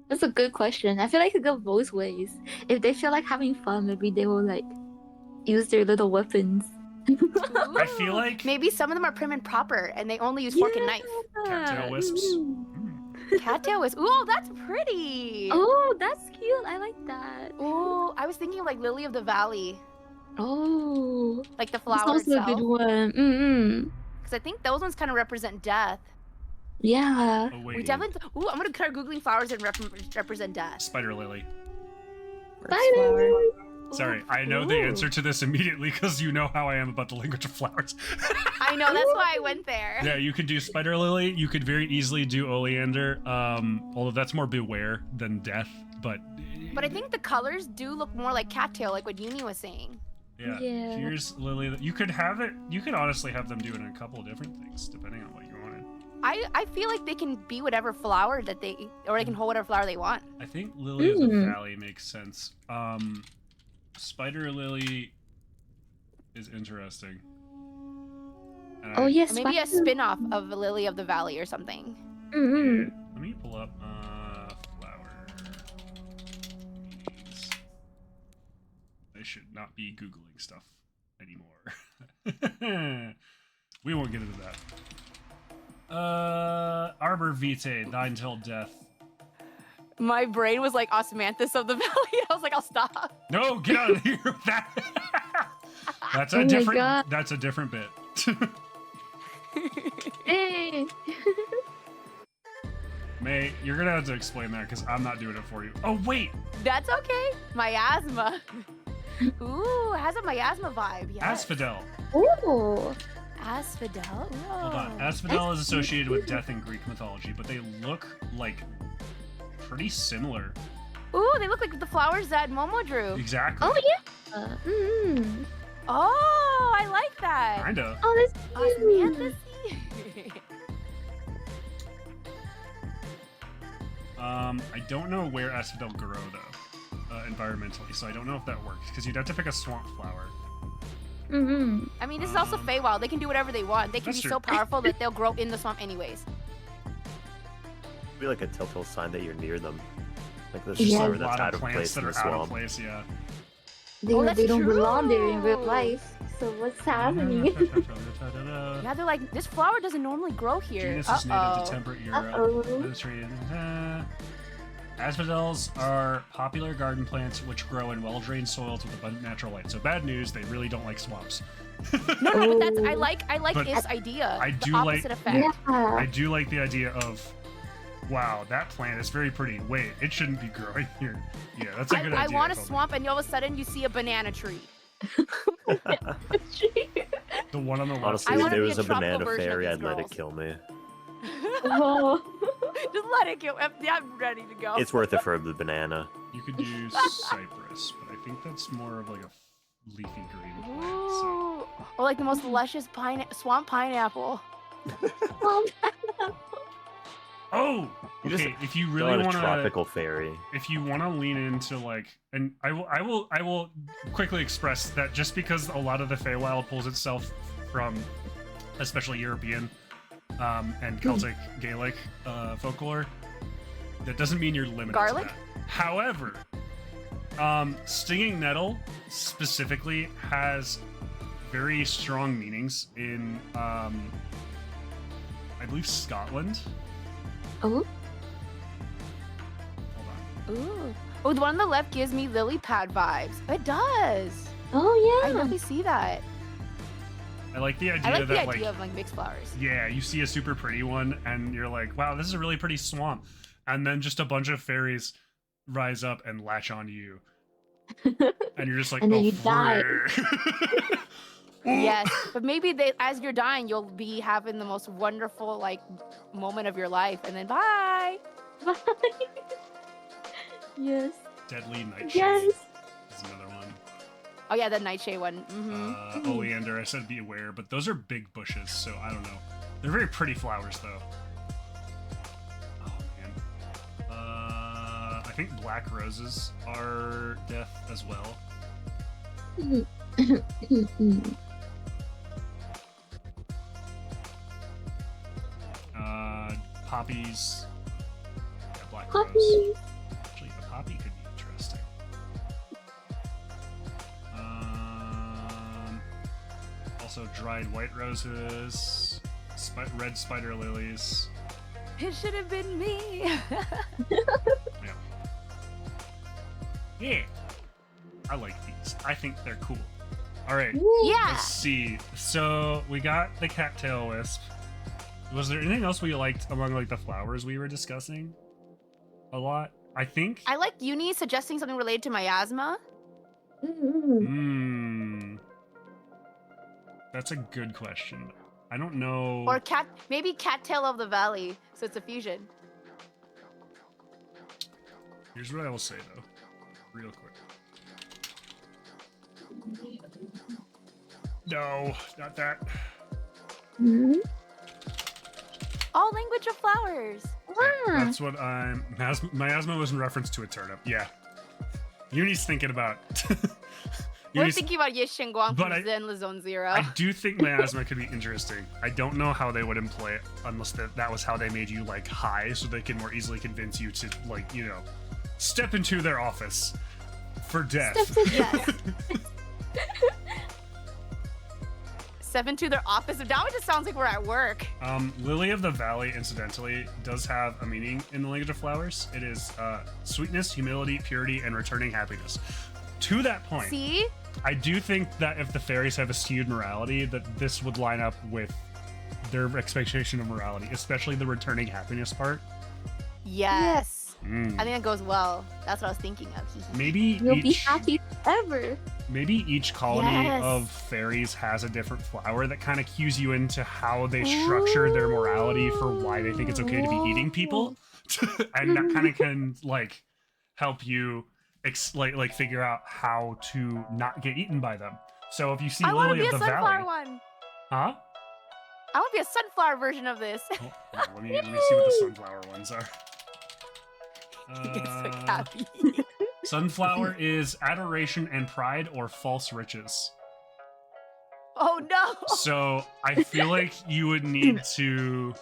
That's a good question. I feel like it could go both ways. If they feel like having fun, maybe they will like use their little weapons. I feel Ooh, like maybe some of them are prim and proper, and they only use fork and knife. cattail wisps. Cattail wisp. Ooh, that's pretty. Oh, that's cute. I like that. Ooh, I was thinking of like Lily of the Valley, Oh, like the that's flower also a itself. good one. Because I think those ones kind of represent death. Yeah. Oh We wait, definitely. Ooh, I'm gonna start googling flowers that represent death. spider lily. Flower. Sorry, I know the answer to this immediately because you know how I am about the language of flowers. I know, that's why I went there. Yeah, you could do spider lily. You could very easily do oleander. Although that's more beware than death. But But I think the colors do look more like cattail, like what Uni was saying. yeah, Yeah. here's lily. You could have it. You could honestly have them doing a couple of different things depending on what you wanted. I feel like they can be whatever flower that they, or they can hold whatever flower they want. I think lily of the valley makes sense. Spider lily is interesting. And Oh yes. Or maybe a spin-off of a Lily of the Valley or something. Yeah, let me pull up flower. I should not be googling stuff anymore. We won't get into that. Arbor Vitae, thine till death. My brain was like Osmanthus of the Valley. I was like, I'll stop. No, get out of here with that. That's a Oh my different. God. That's a different bit. Hey. May, you're gonna have to explain that because I'm not doing it for you. Oh wait, That's okay. Miasma. Ooh, has a miasma vibe. Yes. asphodel. Oh. Asphodel. Ooh. Hold on. Asphodel is associated with death in Greek mythology, but they look like pretty similar. Ooh, they look like the flowers that Momo drew. Exactly. Oh yeah. Oh, I like that. Kinda. Oh, that's cute. Osmanthus. I don't know where asphodel grow though, environmentally, so I don't know if that works because you'd have to pick a swamp flower. I mean, this is also Feywild. They can do whatever they want. They can That's be true. so powerful that they'll grow in the swamp anyways. Be like a telltale sign that you're near them. Like there's Yeah. just A somewhere lot that's out of of plants place that in are the out of swamp. place. Yeah. that's They don't belong there in real true. life. So what's happening? Yeah, they're like, this flower doesn't normally grow here. Genus is native to temperate Europe. Uh-oh. Mediterranean. Asphodels are popular garden plants which grow in well-drained soils with abundant natural light. So bad news, they really don't like swamps. No, but that's I like But this idea. I the do like- opposite effect. I Yeah. do like the idea of, wow, that plant is very pretty. Wait, it shouldn't be growing here. Yeah, that's a good I idea. want a Kobe. swamp, and all of a sudden you see a banana tree. The one on the left. Honestly, I if wanna there be was a a tropical banana version of fairy, these I'd let it girls. kill me. Oh. Just let it go. I'm ready to go. It's worth it for the banana. You could use cypress, but I think that's more of like a leafy green plant. So. Ooh. Or like the most luscious swamp pineapple. Oh, You just okay. If you Go really on a want to, tropical fairy. if you want to lean into like, and I will quickly express that just because a lot of the Feywild pulls itself from, especially European, and Celtic Gaelic folklore, that doesn't mean you're limited Garlic? to that. However, stinging nettle specifically has very strong meanings in, I believe Scotland. Oh. Hold on. Ooh. Oh, the one on the left gives me lily pad vibes. It does. Oh I yeah. definitely see that. I like the idea I like that the idea of like mixed flowers. yeah, you see a super pretty one and you're like, wow, this is a really pretty swamp. And then just a bunch of fairies rise up and latch onto you. And you're just like, And then oh, you die. frick." Yes, but maybe as you're dying, you'll be having the most wonderful like moment of your life, and then bye. Bye. Yes. Deadly nightshade Yes. is another one. Oh yeah, the nightshade one. Mm-hmm. Oleander, I said be aware, but those are big bushes, so I don't know. They're very pretty flowers, though. Oh man, think black roses are death as well. Poppies. Yeah, black rose. Puppies. Actually, a poppy could be interesting. Also, dried white roses, red spider lilies. It should have been me. Yeah, I like these. I think they're cool. All right, Yeah. let's see. So we got the cattail wisp. Was there anything else we liked among like the flowers we were discussing? A lot, I think. I like Uni suggesting something related to miasma. That's a good question. I don't know. Or maybe cattail of the valley, so it's a fusion. Here's what I will say though, real quick. No, not that. Oh, language of flowers. That's what I'm. Miasma was in reference to a turnip. Yeah. Uni's thinking about. We're thinking about Ye Shenguang but from Zen Zone Zero. I do think miasma could be interesting. I don't know how they would employ it unless that was how they made you like high, so they can more easily convince you to like step into their office for death. Yes. Step into their office. Now it just sounds like we're at work. Lily of the Valley, incidentally, does have a meaning in the language of flowers. It is sweetness, humility, purity, and returning happiness. To that point, See? I do think that if the fairies have a skewed morality, that this would line up with their expectation of morality, especially the returning happiness part. Yes. Mm. I think that goes well. That's what I was thinking of. Maybe You'll be each happy forever. maybe each colony Yes. of fairies has a different flower that kind of cues you into how they structure their morality for why they think it's okay to be eating people, and that kind of can like help you like figure out how to not get eaten by them. So if you see I want to Lily be a of the sunflower Valley, one. huh? I want to be a sunflower version of this. Oh, hold on, let me see what the sunflower ones are. It's like happy. Sunflower is adoration and pride or false riches. Oh no! So I feel like you would need to.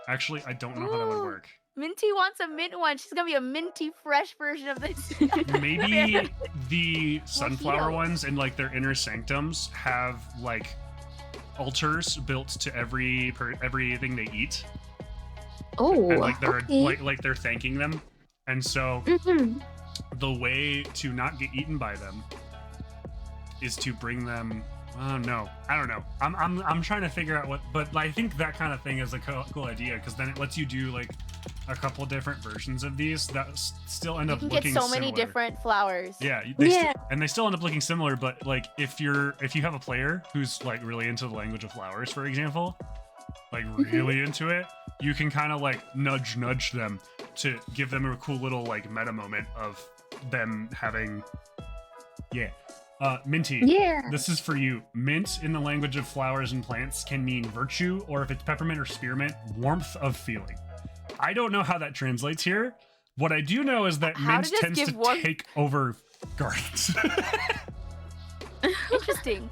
Actually, I don't know how that would work. Minty wants a mint one. She's gonna be a minty fresh version of this. Maybe the sunflower Mojito. ones in like their inner sanctums have like altars built to everything they eat, Oh, and like they're okay. like they're thanking them, and so the way to not get eaten by them is to bring them. Oh no, I don't know. I'm trying to figure out what, but I think that kind of thing is a cool idea because then it lets you do like a couple different versions of these that still end You up can looking get so many similar. different flowers. Yeah, Yeah. and they still end up looking similar. But like if you have a player who's like really into the language of flowers, for example, like really into it, you can kind of like nudge them to give them a cool little like meta moment of them having, Minty. Yeah. This is for you. Mint in the language of flowers and plants can mean virtue, or if it's peppermint or spearmint, warmth of feeling. I don't know how that translates here. What I do know is that How mint did this tends give to one- take over gardens. Interesting.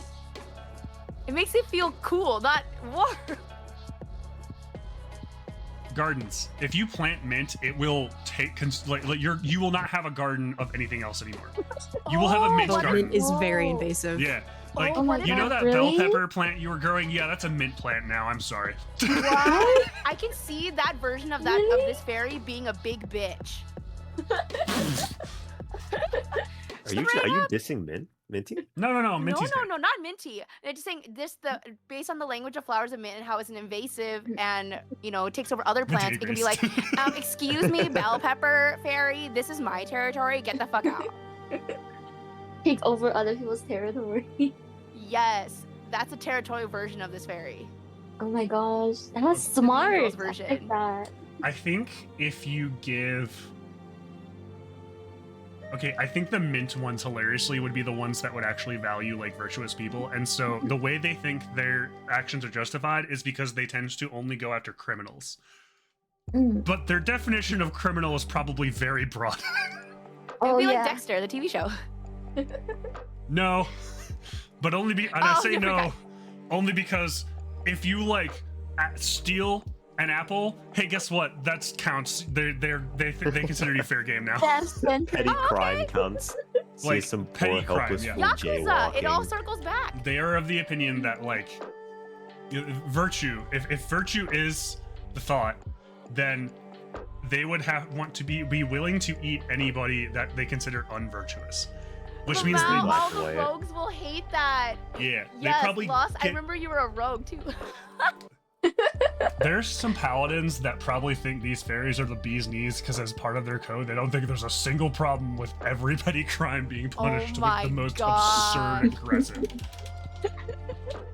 It makes it feel cool, not warm. Gardens. If you plant mint, it will take you will not have a garden of anything else anymore. You will have a mint But garden. mint is very Whoa. invasive. Yeah. Like, Oh my you know God, that bell really? pepper plant you were growing? Yeah, that's a mint plant now. I'm sorry. I can see that version of Really? of this fairy being a big bitch. Are you dissing Minty? No, Minty's great. No, not minty. I'm just saying based on the language of flowers and mint and how it's an invasive and it takes over other plants. It can be like, excuse me, bell pepper fairy, this is my territory. Get the fuck out. Take over other people's territory. Yes, that's a territorial version of this fairy. Oh my gosh, that's The Mean Girls smart. I version. like that. I think if you give... Okay, I think the mint ones hilariously would be the ones that would actually value like virtuous people, and so the way they think their actions are justified is because they tend to only go after criminals. but their definition of criminal is probably very broad. It'd Oh be like yeah. Dexter, the TV show. No, but only and I Oh, say different no, guy. only because if you like steal an apple, hey, guess what? That counts. They consider you fair game now. That's Petty Oh, crime counts. See Like, some petty poor crime, helpless yeah. fool Yakuza, it all jaywalking. circles back. They are of the opinion that like virtue. If virtue is the thought, then they would want to be willing to eat anybody that they consider unvirtuous, which means Wow, Black all and the white. rogues will hate that. yeah, they Yes, probably Lost. I get- remember you were a rogue too. There's some paladins that probably think these fairies are the bee's knees because as part of their code, they don't think there's a single problem with every petty crime being punished with my the most God. absurd aggressive.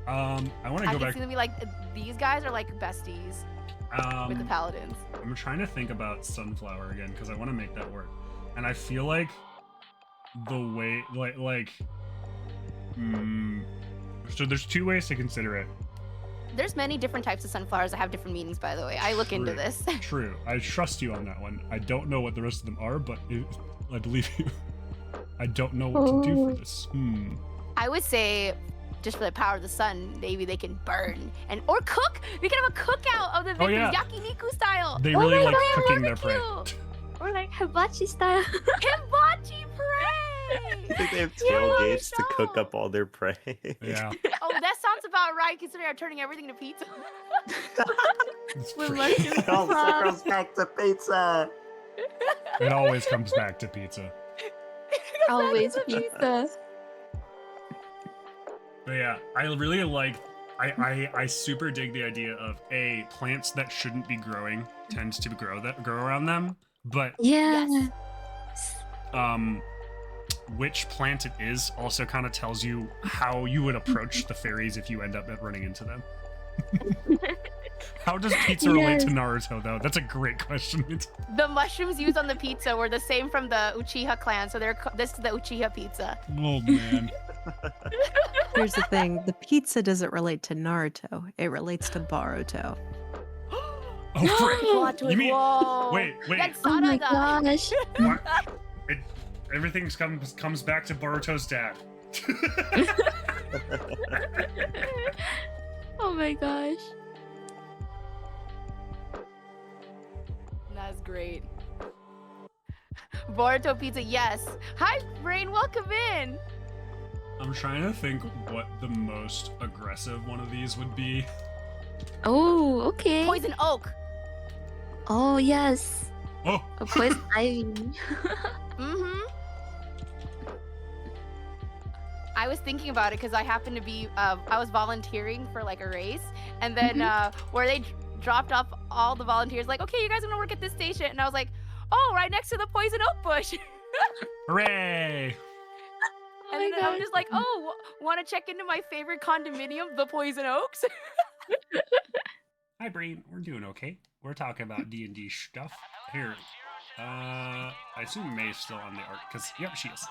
I want to I go can back. see them be like, these guys are like besties with the paladins. I'm trying to think about sunflower again because I want to make that work, and I feel like the way so there's two ways to consider it. There's many different types of sunflowers that have different meanings, by the way. I look into True. this. True, I trust you on that one. I don't know what the rest of them are, but I believe you. I don't know what to do for this. I would say, just for the power of the sun, maybe they can burn or cook. We can have a cookout of the victims, yeah. yakiniku style. They Oh really my like God, cooking their prey. barbecue. Or like hibachi style. Hibachi I prey. think they have Yeah, tailgates to cook no. up all their prey. Yeah, Oh, that sounds about right, considering I'm turning everything to pizza. it's With pretty- mushroom It all sauce. circles back to pizza. it always comes back to pizza. Always pizza. But yeah, I really like. I super dig the idea of plants that shouldn't be growing tend to grow around them, but Yeah. Yes. which plant it is also kind of tells you how you would approach the fairies if you end up running into them. How does pizza relate to Yes. Naruto though? That's a great question. The mushrooms used on the pizza were the same from the Uchiha clan, so this is the Uchiha pizza. Oh man. Here's the thing: the pizza doesn't relate to Naruto; it relates to Boruto. Oh frick. Plot twist, You mean whoa. wait. That's Oh my Sarada. gosh. What? Everything comes back to Boruto's dad. Oh my gosh. That's great. Boruto pizza, yes. Hi, Brain, welcome in. I'm trying to think what the most aggressive one of these would be. Oh, okay. Poison oak. Oh yes. Oh, A poison ivy. Mm-hmm. I was thinking about it because I happened to be, I was volunteering for like a race, and then where they dropped off all the volunteers, like, okay, you guys are gonna work at this station, and I was like, oh, right next to the poison oak bush. hooray! Oh And my then I'm gosh. just like, oh, want to check into my favorite condominium, the Poison Oaks? Hi, Breen. We're doing okay. We're talking about D&D stuff. Here. I assume May's still on the art, because, yep, she is.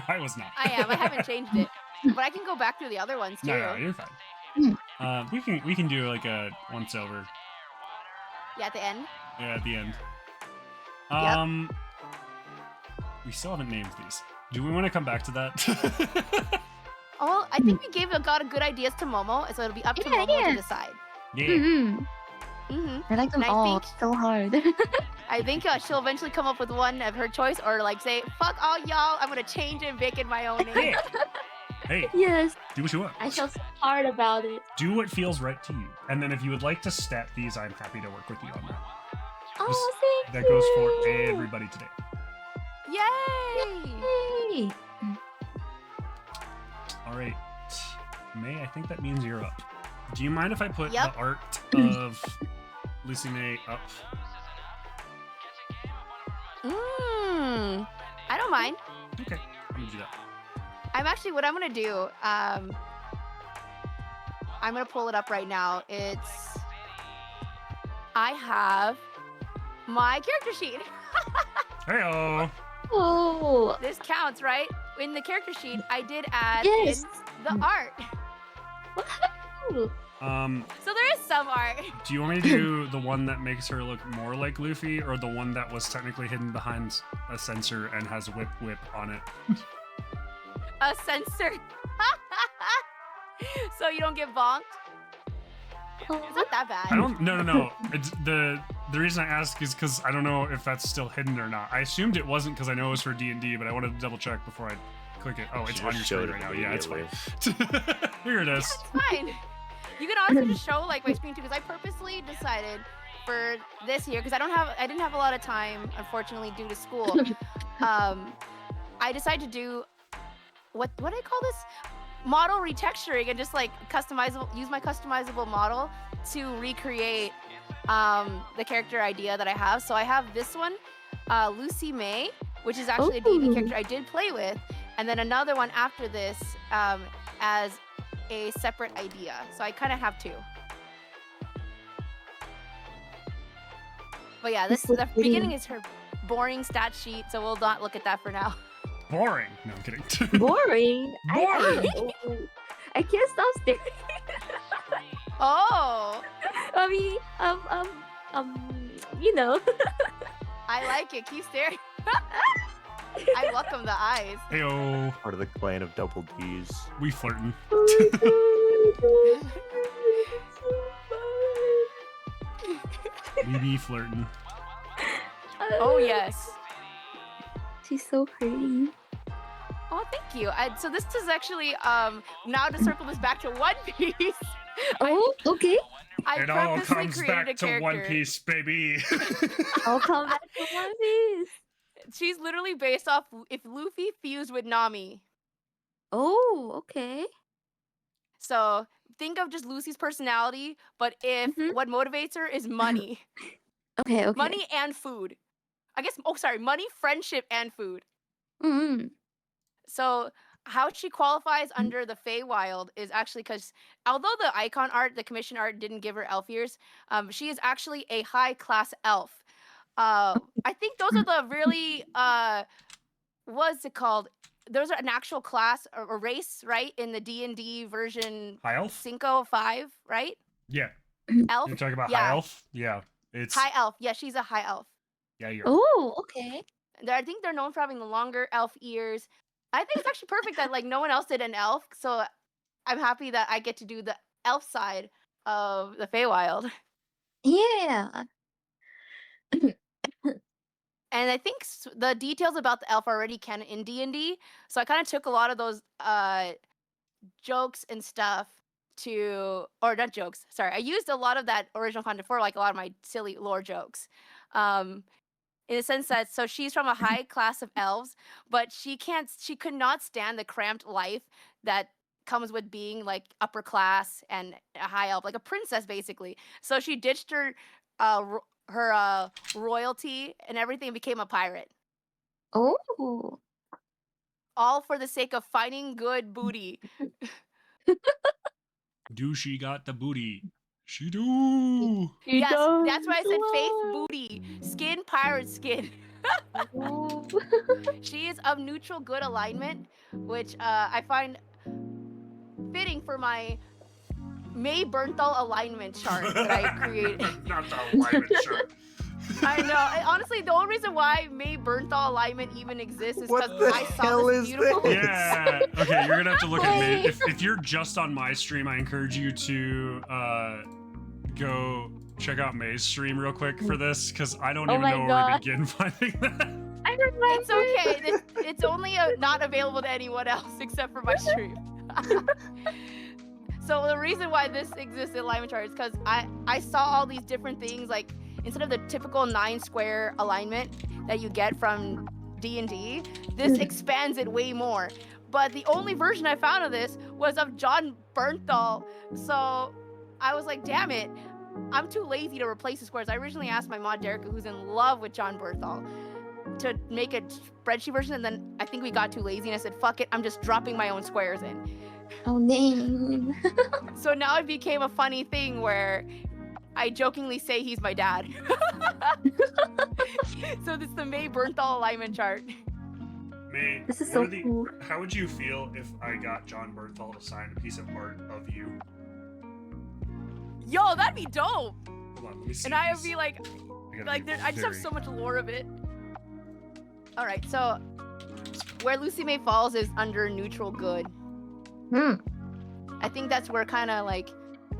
I was not. I am. I haven't changed it, but I can go back through the other ones too. No, you're fine. We can do like a once over. Yeah, at the end. Yeah, at the end. We still haven't named these. Do we want to come back to that? Oh, I think we got a good ideas to Momo, so it'll be up to Yeah, Momo yeah. to decide. Yeah. Mm-hmm. I like them And I all think- so hard. I think she'll eventually come up with one of her choice, or like say, "Fuck all y'all, I'm gonna change it and make it my own name." Yeah. Hey, Yes, do what you want. I feel so hard about it. Do what feels right to you. And then if you would like to stat these, I'm happy to work with you on that. Oh, thank That goes for you. everybody today. Yay! Yay. All right. May, I think that means you're up. Do you mind if I put Yep. the art of Lucy May up? I don't mind. Okay, I'm gonna do that. I'm actually, what I'm gonna do, I'm gonna pull it up right now. I have my character sheet. Hey-oh. Oh, This counts, right? In the character sheet, I did add yes. in the art. Ooh. So there is some art. Do you want me to do the one that makes her look more like Luffy, or the one that was technically hidden behind a sensor and has whip on it? A sensor. So you don't get bonked? It's not that bad. I don't. No. It's the reason I ask is because I don't know if that's still hidden or not. I assumed it wasn't because I know it was for D&D, but I wanted to double check before I click it. Oh, it's She on just your showed screen it right now. Yeah, it's fine. immediately. Here it is. It's fine. You can also just show like my screen too, because I purposely decided for this year, because I didn't have a lot of time, unfortunately, due to school. I decided to do what do I call this? Model retexturing, and just like use my customizable model to recreate the character idea that I have. So I have this one, Lucy May, which is actually a D&D character I did play with, and then another one after this as a separate idea. So I kind of have two. But yeah, the beginning is her boring stat sheet, so we'll not look at that for now. Boring. No, I'm kidding. Boring. Boring. I can't stop staring. Oh, I mean, you know. I like it. Keep staring. I welcome the eyes. Heyo, Part of the clan of double D's. we flirting. We be flirting. Oh yes. She's so pretty. Oh, thank you. So this is actually now to circle this back to One Piece. Oh, okay. I It all purposely comes created back a to character. One Piece, baby. I'll come back to One Piece. She's literally based off if Luffy fused with Nami. Oh, okay. So think of just Lucy's personality, but if what motivates her is money. Okay, okay. Money and food. I guess, money, friendship, and food. Mm-hmm. So how she qualifies under the Feywild is actually because although the icon art, the commission art didn't give her elf ears, she is actually a high-class elf. I think those are the really, what's it called? Those are an actual class or race, right? In the D&D version High elf? 5, right? Yeah. Elf? You're talking about Yeah. high elf? Yeah. It's High elf. Yeah, she's a high elf. yeah, you're Oh, okay. I think they're known for having the longer elf ears. I think it's actually perfect that like no one else did an elf, so I'm happy that I get to do the elf side of the Feywild. Yeah. And I think the details about the elf are already canon in D&D, so I kind of took a lot of those jokes and stuff or not jokes, sorry. I used a lot of that original content for like a lot of my silly lore jokes. In the sense that, so she's from a high class of elves, but she could not stand the cramped life that comes with being like upper class and a high elf, like a princess basically. So she ditched her royalty and everything and became a pirate. Oh. All for the sake of finding good booty. Do she got the booty? She do. Yes, that's why I said faith booty. Skin, pirate skin. She is of neutral good alignment, which I find fitting for my May Bernthal alignment chart that I created. Not the alignment chart. I know. Honestly, the only reason why May Bernthal alignment even exists is What because the I saw hell this is beautiful. this? Yeah. Okay, you're gonna have to look at me. If you're just on my stream, I encourage you to go check out May's stream real quick for this, because I don't even my know where God. to begin finding that. I remember. It's okay. It's only not available to anyone else except for my stream. So the reason why this exists in alignment chart is because I saw all these different things, like instead of the typical 9 square alignment that you get from D&D, this expands it way more. But the only version I found of this was of John Bernthal. So I was like, damn it, I'm too lazy to replace the squares. I originally asked my mod Derek, who's in love with John Bernthal, to make a spreadsheet version, and then I think we got too lazy and I said, fuck it, I'm just dropping my own squares in. Oh, name. So now it became a funny thing where I jokingly say he's my dad. So this is the May Bernthal alignment chart. May, This is what so are the- cool. How would you feel if I got John Bernthal to sign a piece of art of you? Yo, that'd be dope. Hold on, let me see And I would this. be like, gotta be I just have very- so much lore of it. All right, so where Lucy May falls is under neutral good. Hmm. I think that's where kind of like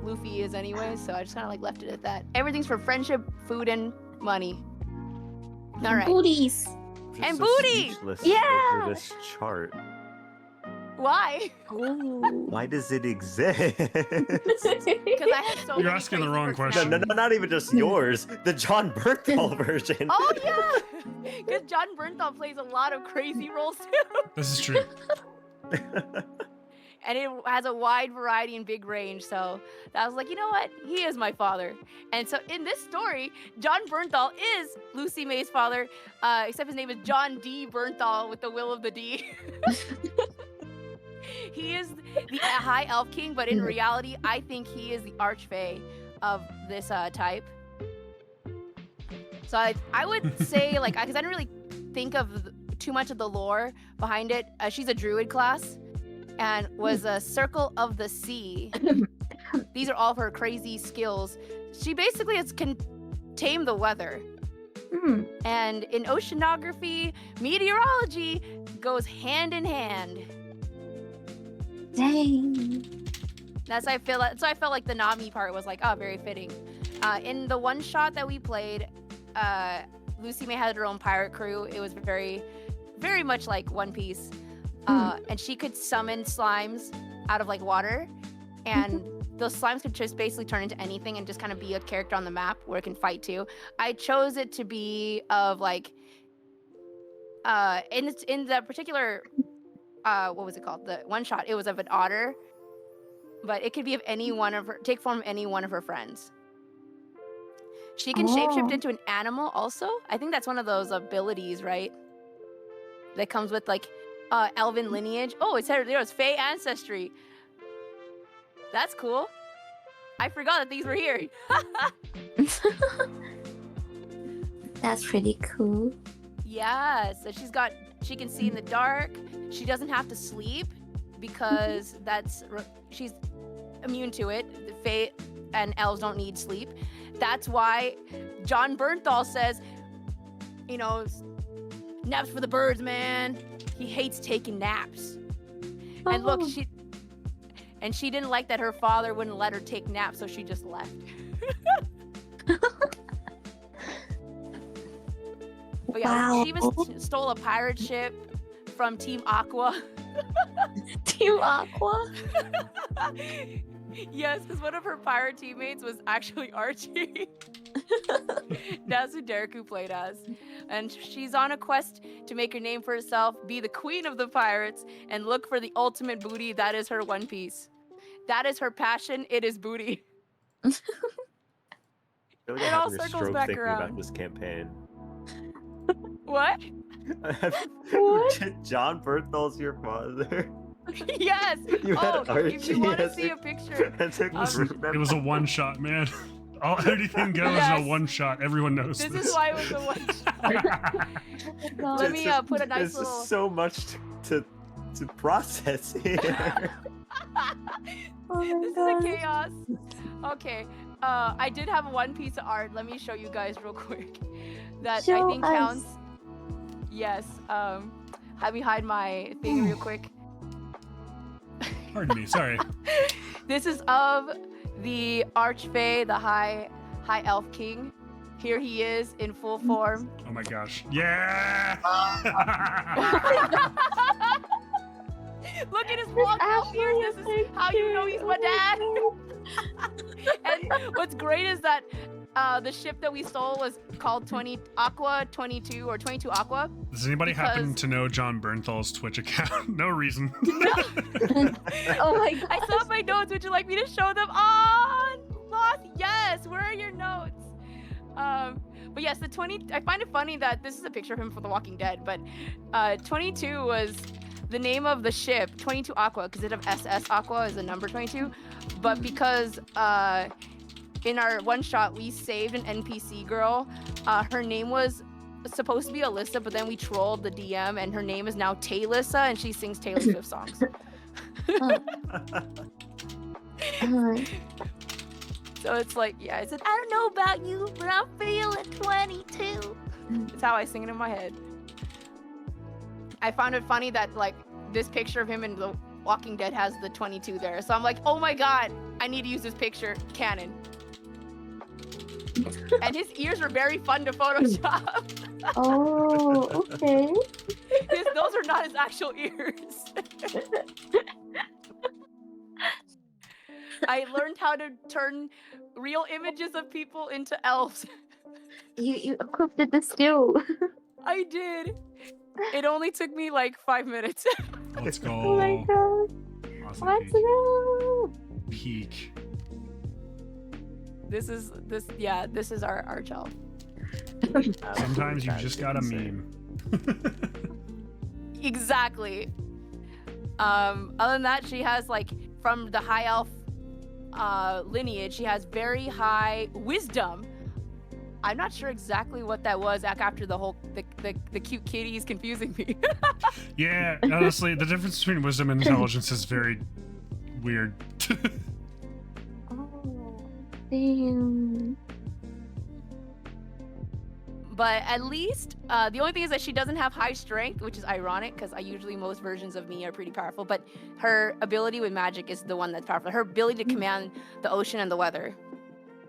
Luffy is anyway, so I just kind of like left it at that. Everything's for friendship, food, and money. All right. Booties. Just And so booty! speechless Yeah! over this chart. Why? Ooh. Why does it exist? Because I have so You're many asking the crazy wrong No, question. no, no, not even just yours. The John Bernthal version. Oh yeah, because John Bernthal plays a lot of crazy roles too, This is true. and it has a wide variety and big range. So I was like, you know what? He is my father. And so in this story, John Bernthal is Lucy May's father, except his name is John D. Bernthal with the will of the D. He is the High Elf King, but in reality, I think he is the Archfey of this type. So I would say, like, because I didn't really think of too much of the lore behind it. She's a druid class and was a Circle of the Sea. These are all of her crazy skills. She basically can tame the weather. Hmm. And in oceanography, meteorology goes hand in hand. Dang. That's I feel. So I felt like the Nami part was like, oh, very fitting. In the one shot that we played, Lucy May had her own pirate crew. It was very, very much like One Piece, and she could summon slimes out of like water, and those slimes could just basically turn into anything and just kind of be a character on the map where it can fight too. I chose it to be of like, in the particular. What was it called? The one shot. It was of an otter, but it could be of any one of her. Take form of any one of her friends. She can shapeshift Oh. into an animal. Also, I think that's one of those abilities, right? That comes with like, elven lineage. Oh, it said there was Fae ancestry. That's cool. I forgot that these were here. That's pretty cool. Yeah, so she can see in the dark. She doesn't have to sleep because she's immune to it. The Fae and elves don't need sleep. That's why John Bernthal says, you know, naps for the birds, man. He hates taking naps. And look, Oh. she didn't like that her father wouldn't let her take naps, so she just left. But yeah, Wow. she even stole a pirate ship from Team Aqua. Team Aqua. Yes, because one of her pirate teammates was actually Archie. That's who Dereku played as. And she's on a quest to make a name for herself, be the queen of the pirates, and look for the ultimate booty. That is her One Piece. That is her passion. It is booty. I feel like It I'm all having a circles stroke back thinking around. about this campaign. What? What? John Berthal's your father. Yes. You had Oh, if Archie you want to as see a- a picture. That's a It was a one shot, man. Anything goes in Yes. a one shot. Everyone knows This this. is why it was a one shot. Let me put a nice There's little. just so much to process here. Oh my This is god. a chaos. Okay. I did have one piece of art. Let me show you guys real quick. That I Show think us. counts. Yes. Have me hide my thing real quick. Pardon me. Sorry. This is of the Archfey, the High Elf King. Here he is in full form. Oh my gosh. Yeah. Look at his long elf ears. This is how you know he's my dad. And what's great is that the ship that we stole was called 20 Aqua 22 or 22 Aqua. Does anybody happen Because- to know John Bernthal's Twitch account? No reason. Oh my god. I still have my notes. Would you like me to show them on? Lost? Yes. Where are your notes? But yes, the 20. I find it funny that this is a picture of him from The Walking Dead, but 22 was the name of the ship, 22 Aqua, because it of SS Aqua is the number 22. But because in our one shot we saved an NPC girl, her name was supposed to be Alyssa, but then we trolled the DM, and her name is now Taylissa, and she sings Taylor Swift songs. So it's like, yeah, I said, I don't know about you, but I'm feeling 22. That's how I sing it in my head. I found it funny that like this picture of him in The Walking Dead has the 22 there. So I'm like, oh my god, I need to use this picture. Canon. And his ears are very fun to Photoshop. Oh, okay. Those are not his actual ears. I learned how to turn real images of people into elves. You equipped the skill. I did. It only took me like 5 minutes. Let's go. Oh my god. Awesome Let's peak. go. Peak. This is our arch elf. Sometimes you That's just gotta insane. meme. Exactly. Other than that, she has like from the high elf lineage, she has very high wisdom. I'm not sure exactly what that was after the whole the cute kitty is confusing me. Yeah, honestly, the difference between wisdom and intelligence is very weird. Oh, damn. But at least the only thing is that she doesn't have high strength, which is ironic because usually most versions of me are pretty powerful. But her ability with magic is the one that's powerful. Her ability to command the ocean and the weather.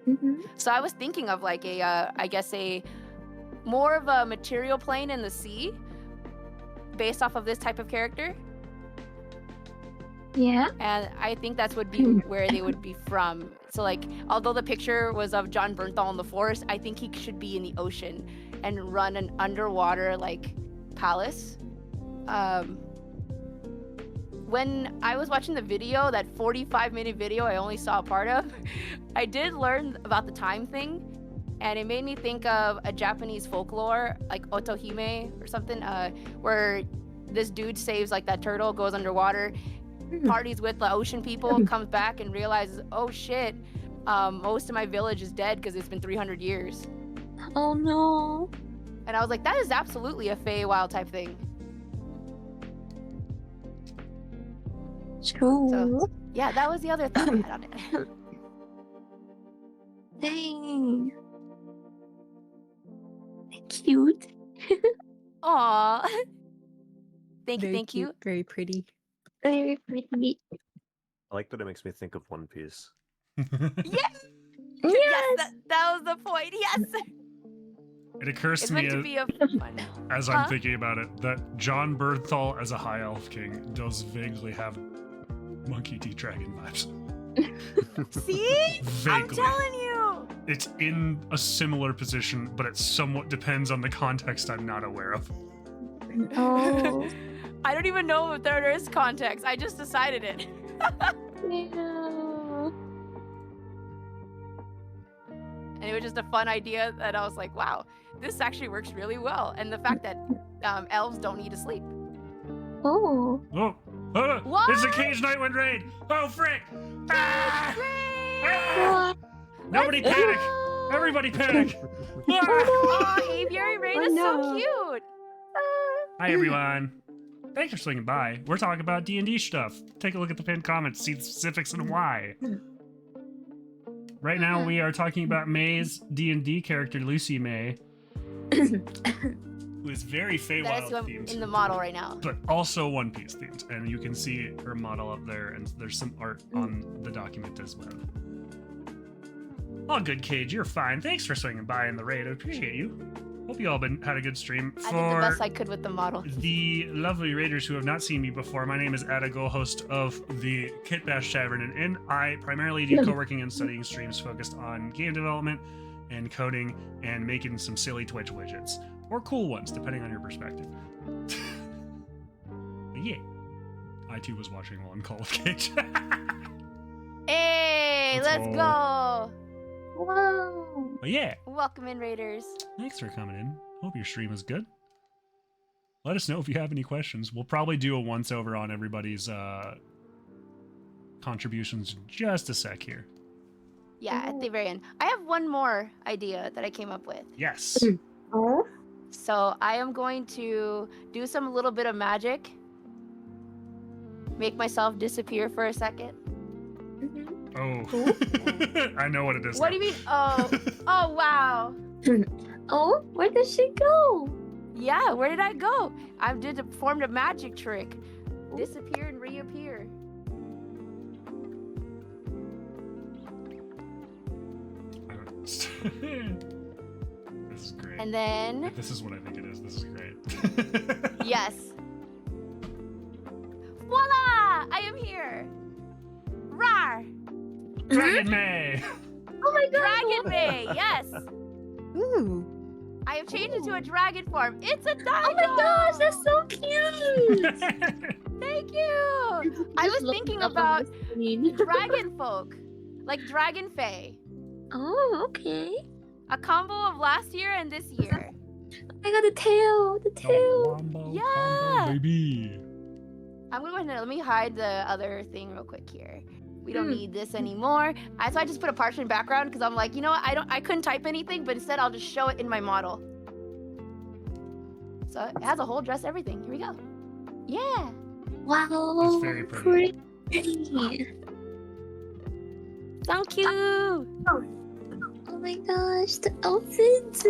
Mm-hmm. So I was thinking of like I guess a more of a material plane in the sea, based off of this type of character. Yeah. And I think that's would be where they would be from. So like, although the picture was of John Bernthal in the forest, I think he should be in the ocean and run an underwater like palace. When I was watching the video, that 45-minute video I only saw a part of, I did learn about the time thing, and it made me think of a Japanese folklore, like Otohime or something, where this dude saves like that turtle, goes underwater, parties with the ocean people, comes back and realizes, oh shit, most of my village is dead because it's been 300 years. Oh no. And I was like, that is absolutely a Feywild type thing. True. So, yeah, that was the other thought I had on it. Dang. Cute. Aww. Thank you, Very thank cute, you. very pretty. Very pretty. I like that it makes me think of One Piece. Yes! Yes. Yes, that was the point. Yes! It occurs It's to me meant to be a fun. as I'm thinking about it that John Bernthal as a high elf king does vaguely have Monkey D. Dragon vibes. See? I'm Vaguely. telling you! It's in a similar position, but it somewhat depends on the context I'm not aware of. Oh. I don't even know if there is context. I just decided it. Yeah. And it was just a fun idea that I was like, wow, this actually works really well. And the fact that elves don't need to sleep. Oh. Oh, What? it's a Cage Nightwind raid! Oh, frick! Ah! Ah! What? Nobody panic! Everybody panic! Ah! Oh, Aviary Raid Oh, is no. so cute. Hi, everyone. Thanks for swinging by. We're talking about D&D stuff. Take a look at the pinned comments, see the specifics and why. Right now, we are talking about May's D&D character, Lucy May, who is very That is Feywild who I'm themed, in the model right now. but also One Piece themed. And you can see her model up there, and there's some art on the document as well. All good, Cage. You're fine. Thanks for swinging by in the raid. I appreciate you. Hope you all had a good stream. I did the best I could with the model. The lovely raiders who have not seen me before, my name is Adago, host of the Kit Bash Tavern and Inn. I primarily do co-working and studying streams focused on game development and coding and making some silly Twitch widgets. Or cool ones, depending on your perspective. But yeah. I too was watching while on Call of Cage. Hey, let's go. Wow. But yeah, Welcome in, Raiders. thanks for coming in. Hope your stream is good. Let us know if you have any questions. We'll probably do a once over on everybody's contributions in just a sec here. Yeah, at the very end. I have one more idea that I came up with. Yes. Oh. So I am going to do some little bit of magic. Make myself disappear for a second. Mhm. Oh. I know what it is. What do you mean? Oh, oh wow. Oh, where did she go? Yeah, where did I go? I performed a magic trick. Disappear and reappear. This is great. And then, This is what I think it is. This is great. yes. Voila! I am here. Rar! Dragon May! Oh my god! Dragon May, yes. Ooh. I have changed it to a dragon form. It's a dino! Oh my gosh, that's so cute! Thank you! I was thinking about dragon folk. Like dragon fae. Oh, okay. A combo of last year and this year. I got the tail, the tail. Wombo Yeah. combo, baby. I'm gonna go ahead and let me hide the other thing real quick here. We don't need this anymore. So I just put a parchment background because I'm like, you know what? I couldn't type anything, but instead I'll just show it in my model. So it has a whole dress, everything. Here we go. Yeah. Wow. It's very pretty. Thank you. Oh my gosh, the outfits.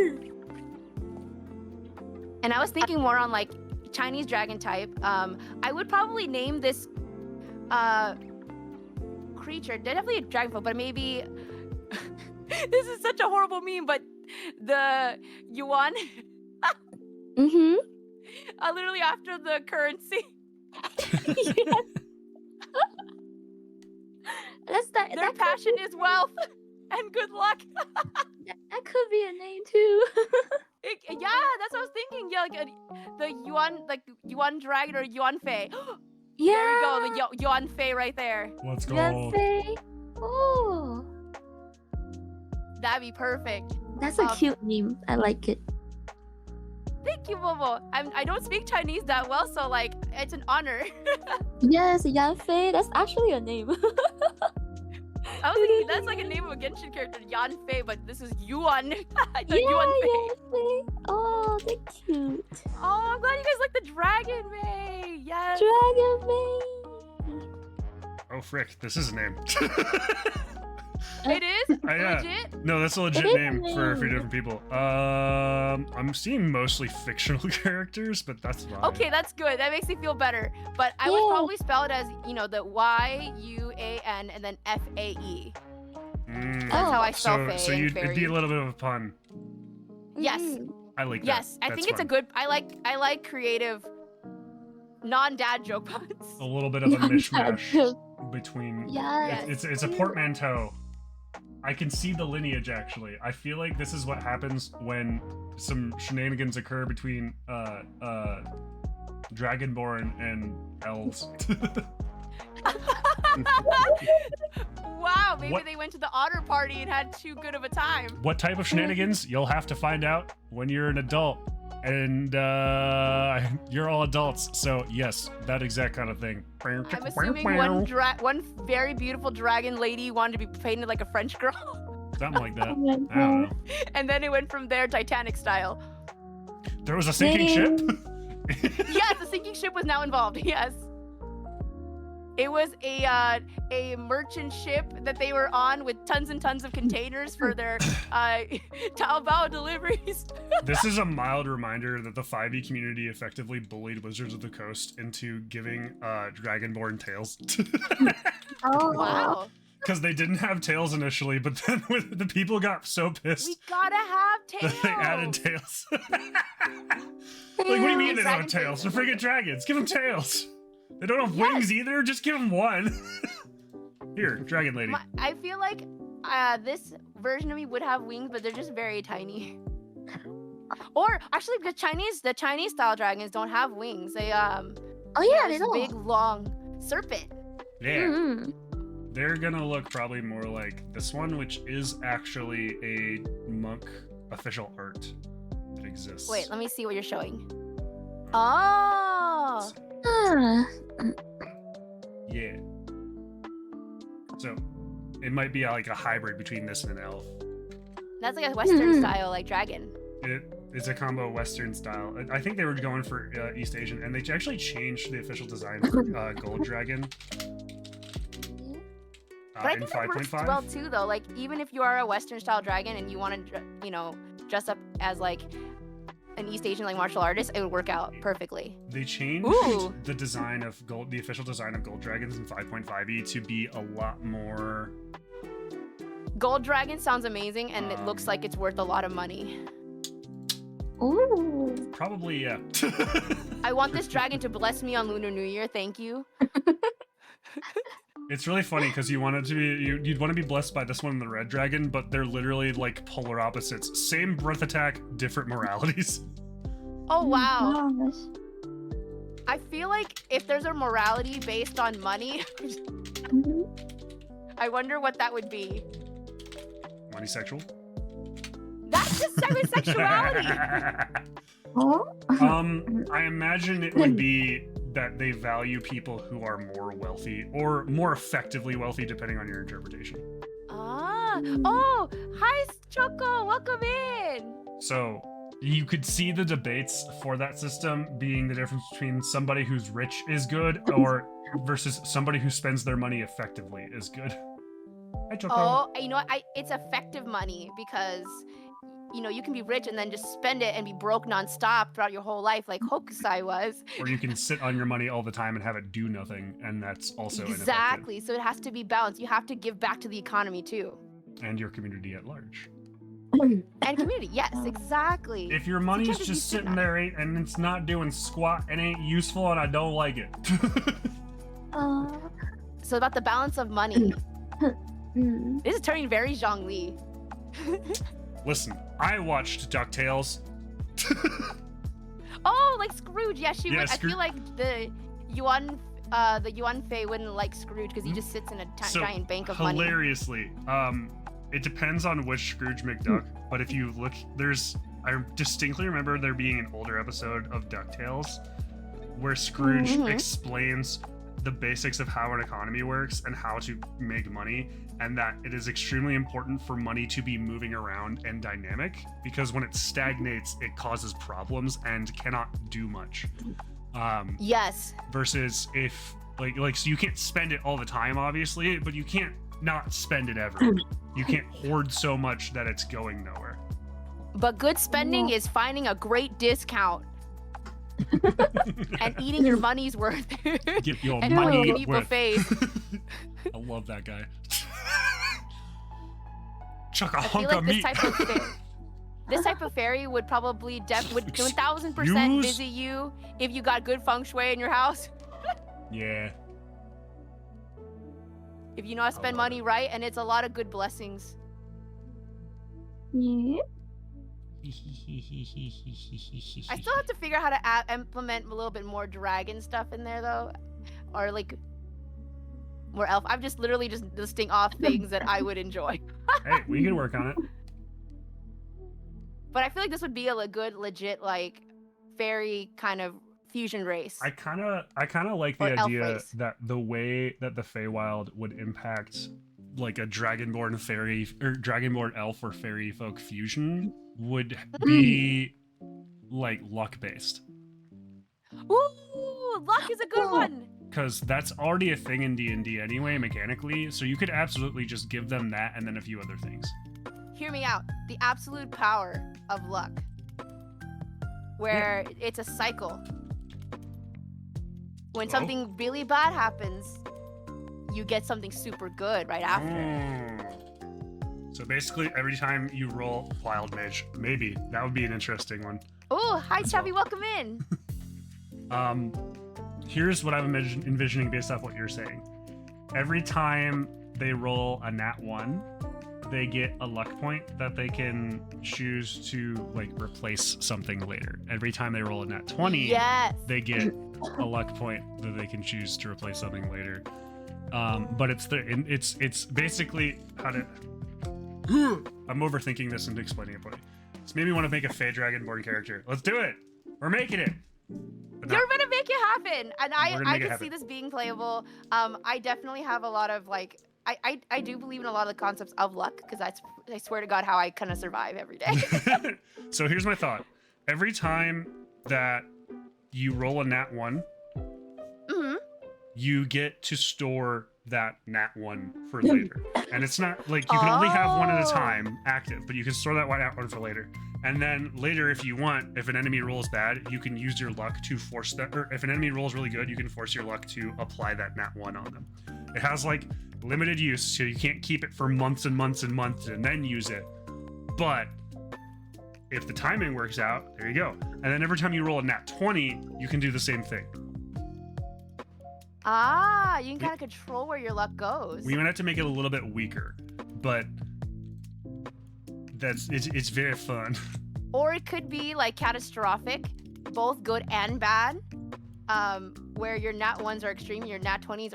And I was thinking more on like Chinese dragon type. I would probably name this creature, definitely a dragon folk, but maybe this is such a horrible meme, but the yuan Mm-hmm. literally after the currency. Their passion is wealth and good luck. That could be a name too. Yeah, that's what I was thinking. Yeah, the yuan dragon or yuan fei. Yeah. There we go, the yuan fei right there. Let's go. Let's say. Oh, That'd be perfect. that's a Um, cute name. I like it. Thank you, Momo. I don't speak Chinese that well, so like it's an honor. Yes, Yan Fei. That's actually a name. I was thinking that's like a name of a Genshin character, Yan Fei, but this is Yuan. I thought Yeah, Yuan Fei. Yan Fei. Oh, they're cute. Oh, I'm glad you guys like the Dragon May. Yes. Dragon May. Oh, frick. This is a name. It is yeah. legit. No, that's a legit It is a name for a few name. different people. I'm seeing mostly fictional characters, but that's fine. Okay, that's good. That makes me feel better. But I would Yeah. probably spell it as, you know, the YUAN and then FAE. Mm. That's how I Oh. spell So, Fae so and it'd be fairy. a little bit of a pun. Yes. Mm. I like that. Yes, I That's think it's a fun. good. I like creative, non-dad joke puns. A little bit of a mishmash between. Yes. It's a portmanteau. I can see the lineage actually. I feel like this is what happens when some shenanigans occur between Dragonborn and elves. Wow, maybe What- they went to the otter party and had too good of a time. What type of shenanigans? You'll have to find out when you're an adult. And you're all adults, so yes, that exact kind of thing. I'm assuming one very beautiful dragon lady wanted to be painted like a French girl, Something like that. Oh my I don't God. know. and then it went from there Titanic style. There was a sinking ship. Yes, the sinking ship was now involved. Yes, it was a merchant ship that they were on with tons and tons of containers for their Taobao deliveries. This is a mild reminder that the 5e community effectively bullied Wizards of the Coast into giving Dragonborn tails. Oh, Wow, Because they didn't have tails initially, but then the people got so we pissed gotta have tails. that they added tails. Like, what do you mean they don't have tails? They're freaking dragons. Give them tails. They don't have wings either. Just give them one. Here, dragon lady. I feel like this version of me would have wings, but they're just very tiny. Or actually, the Chinese style dragons don't have wings. They Oh yeah, they this don't. big long serpent. Yeah, Mm. they're gonna look probably more like this one, which is actually a monk official art that exists. Wait, let me see what you're showing. Oh, Ah. Yeah. So it might be like a hybrid between this and an elf. that's like a Western Mhm. style like dragon. It's a combo Western style. I think they were going for East Asian, and they actually changed the official design for Gold Dragon. But I in think that works 5.5. well too, though. Like, even if you are a Western style dragon and you want to, you know, dress up as like an East Asian like martial artist, it would work out perfectly. They changed Ooh. the design of gold, the official design of gold dragons in 5.5e to be a lot more. Gold dragon sounds amazing, and it looks like it's worth a lot of money. Ooh. Probably, yeah. I want this dragon to bless me on Lunar New Year. Thank you. It's really funny because you want it to be, you'd want to be blessed by this one and the red dragon, but they're literally like polar opposites. Same breath attack, different moralities. Oh wow. Gosh. I feel like if there's a morality based on money, Mhm. I wonder what that would be. Money sexual. That's just sexuality. Oh. I imagine it would be that they value people who are more wealthy or more effectively wealthy, depending on your interpretation. Ah. Oh, hi, Choco. Welcome in. So you could see the debates for that system being the difference between somebody who's rich is good or versus somebody who spends their money effectively is good. Hi, Choco. Oh, you know what? It's effective money because, you know, you can be rich and then just spend it and be broke nonstop throughout your whole life, like Hokusai was. Or you can sit on your money all the time and have it do nothing, and that's also Exactly. So it has to be balanced. You have to give back to the economy too. ineffective. And your community at large. And community, yes, exactly. If your So you money's can't just be sitting on it. there and it's not doing squat, it ain't useful, and I don't like it. So about the balance of money. Mm. This is turning very Zhongli. Listen, I watched DuckTales. Oh, like Scrooge. Yeah, she Yeah, would. I Scroo- feel like the Yuan Fei wouldn't like Scrooge because he just sits in a So, giant bank of money. hilariously, it depends on which Scrooge McDuck, but if you look, I distinctly remember there being an older episode of DuckTales where Scrooge Mhm. explains the basics of how an economy works and how to make money, and that it is extremely important for money to be moving around and dynamic, because when it stagnates, it causes problems and cannot do much. Yes. Versus if so you can't spend it all the time, obviously, but you can't not spend it ever. You can't hoard so much that it's going nowhere. But good spending is finding a great discount and eating your money's worth. Get your And money fucking eat worth. buffets. I love that guy. Chuck a I feel hunk like of this meat. type of this type of fairy would probably would 1000% Excuse? visit you if you got good feng shui in your house. Yeah. If you know how to spend money right, and it's a lot of good blessings. Yeah. I still have to figure out how to implement a little bit more dragon stuff in there, though, or like more elf. I'm just literally just listing off things that I would enjoy. Hey, we can work on it. But I feel like this would be a good, legit, like fairy kind of fusion race. I kind of like the Or elf idea race. that the way that the Feywild would impact like a dragonborn fairy or dragonborn elf or fairy folk fusion would be like luck based. Ooh, luck is a good one. Because that's already a thing in D&D anyway, mechanically. So you could absolutely just give them that and then a few other things. Hear me out. The absolute power of luck, where it's a cycle. When Hello? something really bad happens, you get something super good right after. So basically, every time you roll Wild Mage, maybe that would be an interesting one. Oh, hi, That's Chubby. all. Welcome in. Here's what I'm envisioning based off what you're saying. Every time they roll a nat 1, they get a luck point that they can choose to like replace something later. Every time they roll a nat 20, Yes. they get a luck point that they can choose to replace something later. But it's basically how to. I'm overthinking this and explaining it, buddy. This made me want to make a Fey Dragonborn character. Let's do it. We're making it. But You're not- gonna make it happen, and We're gonna I make it can see happen. this being playable. I definitely have a lot of like, I do believe in a lot of the concepts of luck because that's, I swear to God, how I kind of survive every day. So here's my thought. Every time that you roll a nat 1, hmm you get to store that nat 1 for later. And it's not like you can only have one at a Oh. time active, but you can store that nat 1 for later. And then later, if you want, if an enemy rolls bad, you can use your luck to force that, or if an enemy rolls really good, you can force your luck to apply that nat 1 on them. It has like limited use, so you can't keep it for months and months and months and then use it. But if the timing works out, there you go. And then every time you roll a nat 20, you can do the same thing. Ah, you can kind of control where your luck goes. We might have to make it a little bit weaker, but it's very fun. Or it could be like catastrophic, both good and bad. Where your nat 1s are extreme, your nat 20s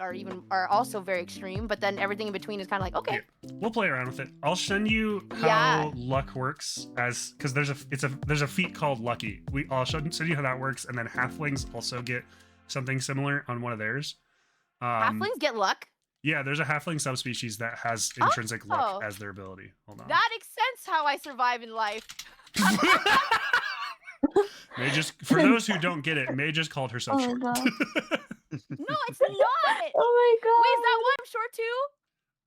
are also very extreme, but then everything in between is kind of like, okay. Yeah, we'll play around with it. I'll send you how Yeah. luck works because there's a feat called Lucky. I'll send you how that works, and then halflings also get something similar on one of theirs. Halflings get luck. Yeah, there's a halfling subspecies that has intrinsic luck Oh. as their ability. Hold on. That makes sense how I survive in life. May just for those who don't get it, May just called herself Oh my short. god. No, it's not. Oh Wait, is that why I'm short too?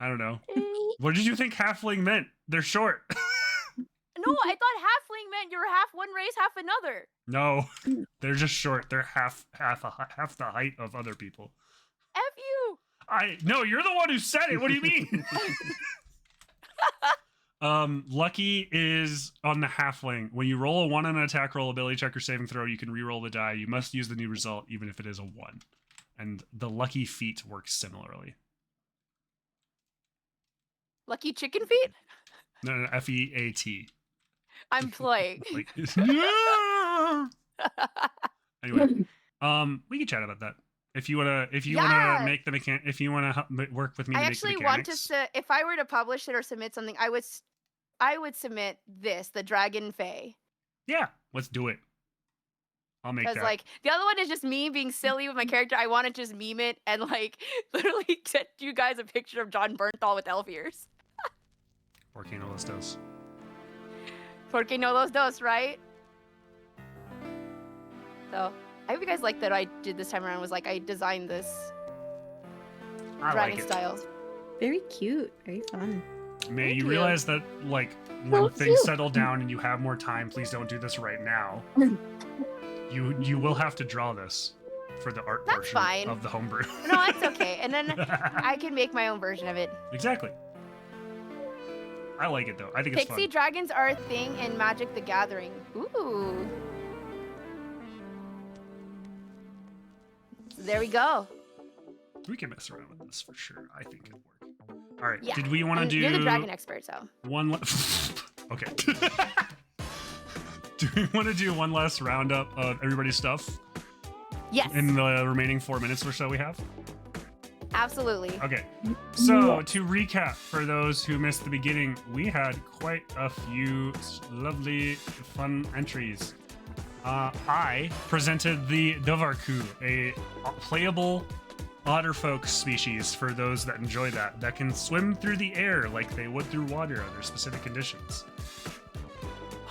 I don't know. my god. What did you think halfling meant? They're short. No, I thought halfling meant you're half one race, half another. No, they're just short. They're half the height of other people. F you. No, you're the one who said it. What do you mean? Lucky is on the halfling. When you roll a 1 on an attack roll, ability check, or saving throw, you can re-roll the die. You must use the new result, even if it is a 1. And the lucky feat works similarly. Lucky chicken feet? No, F-E-A-T. I'm playing. Like, anyway, we can chat about that. If you wanna Yeah. make the if you wanna work with me to I make actually the want mechanics. to if I were to publish it or submit something, I would submit this, the Dragon Fae. Yeah, let's do it. I'll make Because that. like the other one is just me being silly with my character. I want to just meme it and like literally send you guys a picture of John Bernthal with elf ears. Working on listos. Porque no los dos, right? So I hope you guys like that I did this time around. Was like I designed this I dragon like it. styles. Very cute. Very fun. May Thank you you. realize that, like, when So things cute. settle down and you have more time, please don't do this right now. You will have to draw this for the art That's portion fine. of the homebrew. No, it's okay. And then I can make my own version of it. Exactly. I like it though. I think it's Pixie fun. dragons are a thing in Magic the Gathering. Ooh. So there we go. We can mess around with this for sure. I think it'll work. All right. Yeah. Did we want to And do You're the dragon expert, so. one? Okay. Do we want to do one last roundup of everybody's stuff Yes, in the remaining 4 minutes or so we have? absolutely. Okay, so to recap, for those who missed the beginning, we had quite a few lovely, fun entries. I presented the Dovarku, a playable otterfolk species for those that enjoy that can swim through the air like they would through water under specific conditions.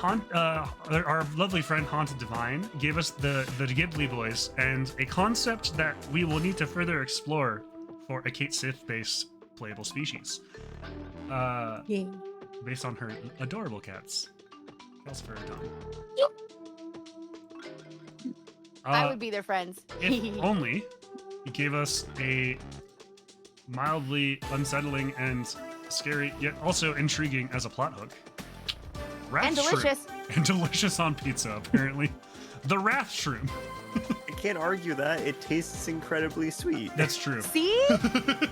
Our lovely friend HauntedDivine gave us the Ghibli boys and a concept that we will need to further explore for a Kate Sith-based playable species. Yay. Based on her adorable cats. Kelsifer and Tom. I would be their friends. If only he gave us a mildly unsettling and scary, yet also intriguing as a plot hook. Wrath And shroom. delicious. And delicious on pizza, apparently. The Wrath Shroom. I can't argue that. It tastes incredibly sweet. That's true. See?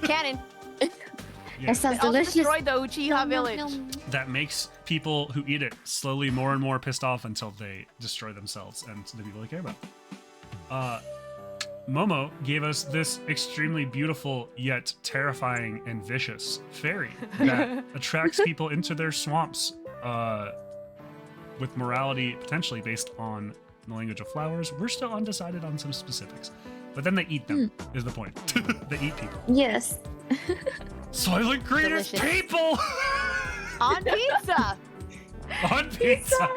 Canon. Yeah. It sounds It also delicious. destroyed the Uchiha Yum, yum, village. yum. That makes people who eat it slowly more and more pissed off until they destroy themselves and the people they care about. Momo gave us this extremely beautiful yet terrifying and vicious fairy that attracts people into their swamps with morality potentially based on the language of flowers. We're still undecided on some specifics. But then they eat them, is the point. They eat people. Yes. Silent Greeters Delicious. people! On pizza. On pizza!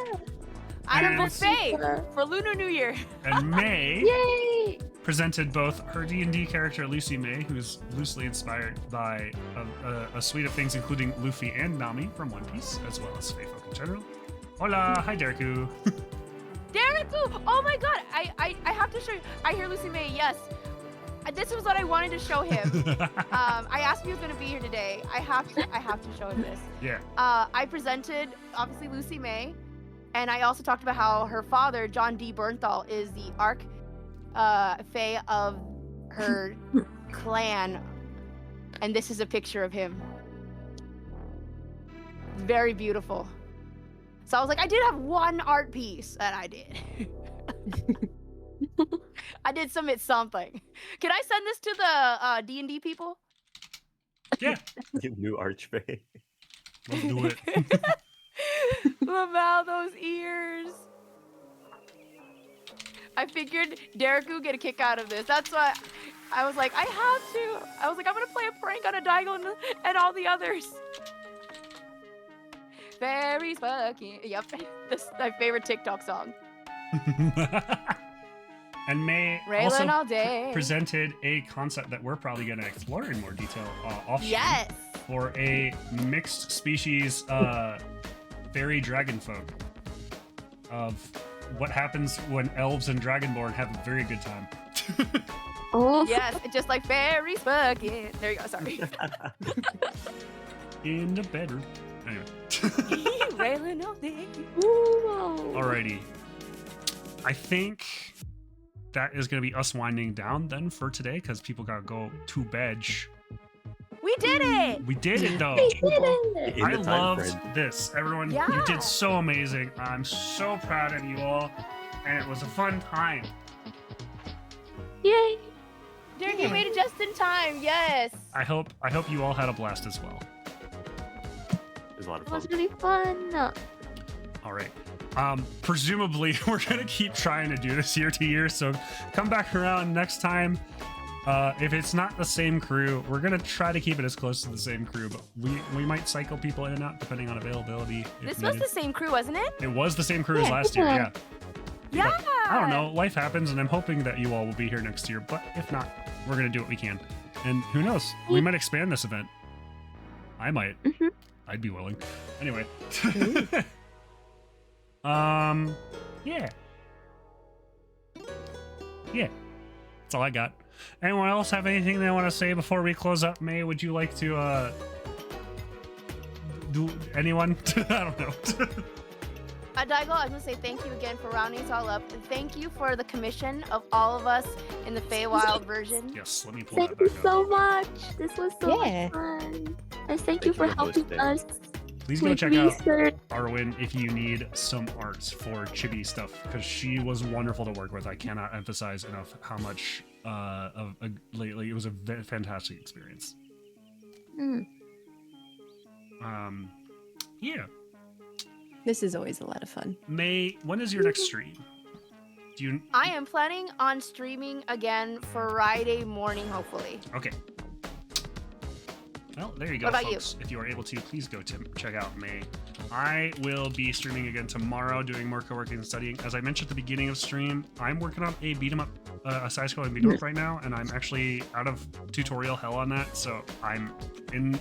At a And- buffet for Lunar New Year. And May Yay! presented both her D&D character Lucy May, who's loosely inspired by a suite of things including Luffy and Nami from One Piece, as well as Fae folk in general. Hola, hi Dereku. Dereku! Oh my god! I have to show you. I hear Lucy May, yes. This was what I wanted to show him. I asked if he was gonna be here today. I have to show him this. Yeah. I presented obviously Lucy May, and I also talked about how her father, John D. Bernthal, is the Fae of her clan, and this is a picture of him. Very beautiful. So I was like, I did have one art piece, and I did. I did submit something. Can I send this to the D&D people? Yeah. New Archfey. Let's do it. Laval, those ears. I figured Derek would get a kick out of this. That's why I was like, I have to. I was like, I'm gonna play a prank on a Daigo and all the others. Fairies fucking. Yep. This is my favorite TikTok song. And May Raylan also all day. presented a concept that we're probably going to explore in more detail off stream Yes. for a mixed species fairy dragon folk of what happens when elves and dragonborn have a very good time. Oh, Yes, just like fairies fucking. There you go. Sorry. In the bedroom. Anyway. Raylan all day. Ooh. Alrighty. I think that is going to be us winding down then for today because people got to go to bed. We did it. We did it though. We did it! In I the time loved frame. this. Everyone, you Yeah. did so amazing. I'm so proud of you all. And it was a fun time. Yay! Derek, you made it just in time. Yes. I hope you all had a blast as well. It was a lot of It fun. was really fun. All right. Presumably we're gonna keep trying to do this year to year, so come back around next time. If it's not the same crew, we're gonna try to keep it as close to the same crew, but we might cycle people in and out depending on availability. if This was needed. the same crew, wasn't it? It was the same crew as Yeah, last year, yeah. Yeah. I don't know, life happens, and I'm hoping that you all will be here next year, but if not, we're gonna do what we can. And who knows, we might expand this event. I might. Mhm. I'd be willing. Anyway. Yeah. Yeah. That's all I got. Anyone else have anything they want to say before we close up? May, would you like to, do anyone? I don't know. Daigo, I was gonna say thank you again for rounding us all up, and thank you for the commission of all of us in the Feywild version. Yes, let me pull Thank that you back up. so much. This was so Yeah. much fun. And thank you Thank for you for helping hosting. us Please go with check out research. Arwen if you need some arts for Chibi stuff, because she was wonderful to work with. I cannot emphasize enough how much lately it was a fantastic experience. Mm. Yeah. This is always a lot of fun. May, when is your next stream? Do you? I am planning on streaming again Friday morning, hopefully. Okay. Well, there you go, What about you? folks. If you are able to, please go to check out May. I will be streaming again tomorrow, doing more co-working and studying. As I mentioned at the beginning of stream, I'm working on a beat 'em up, a side-scrolling beat 'em up right now, and I'm actually out of tutorial hell on that. So I'm in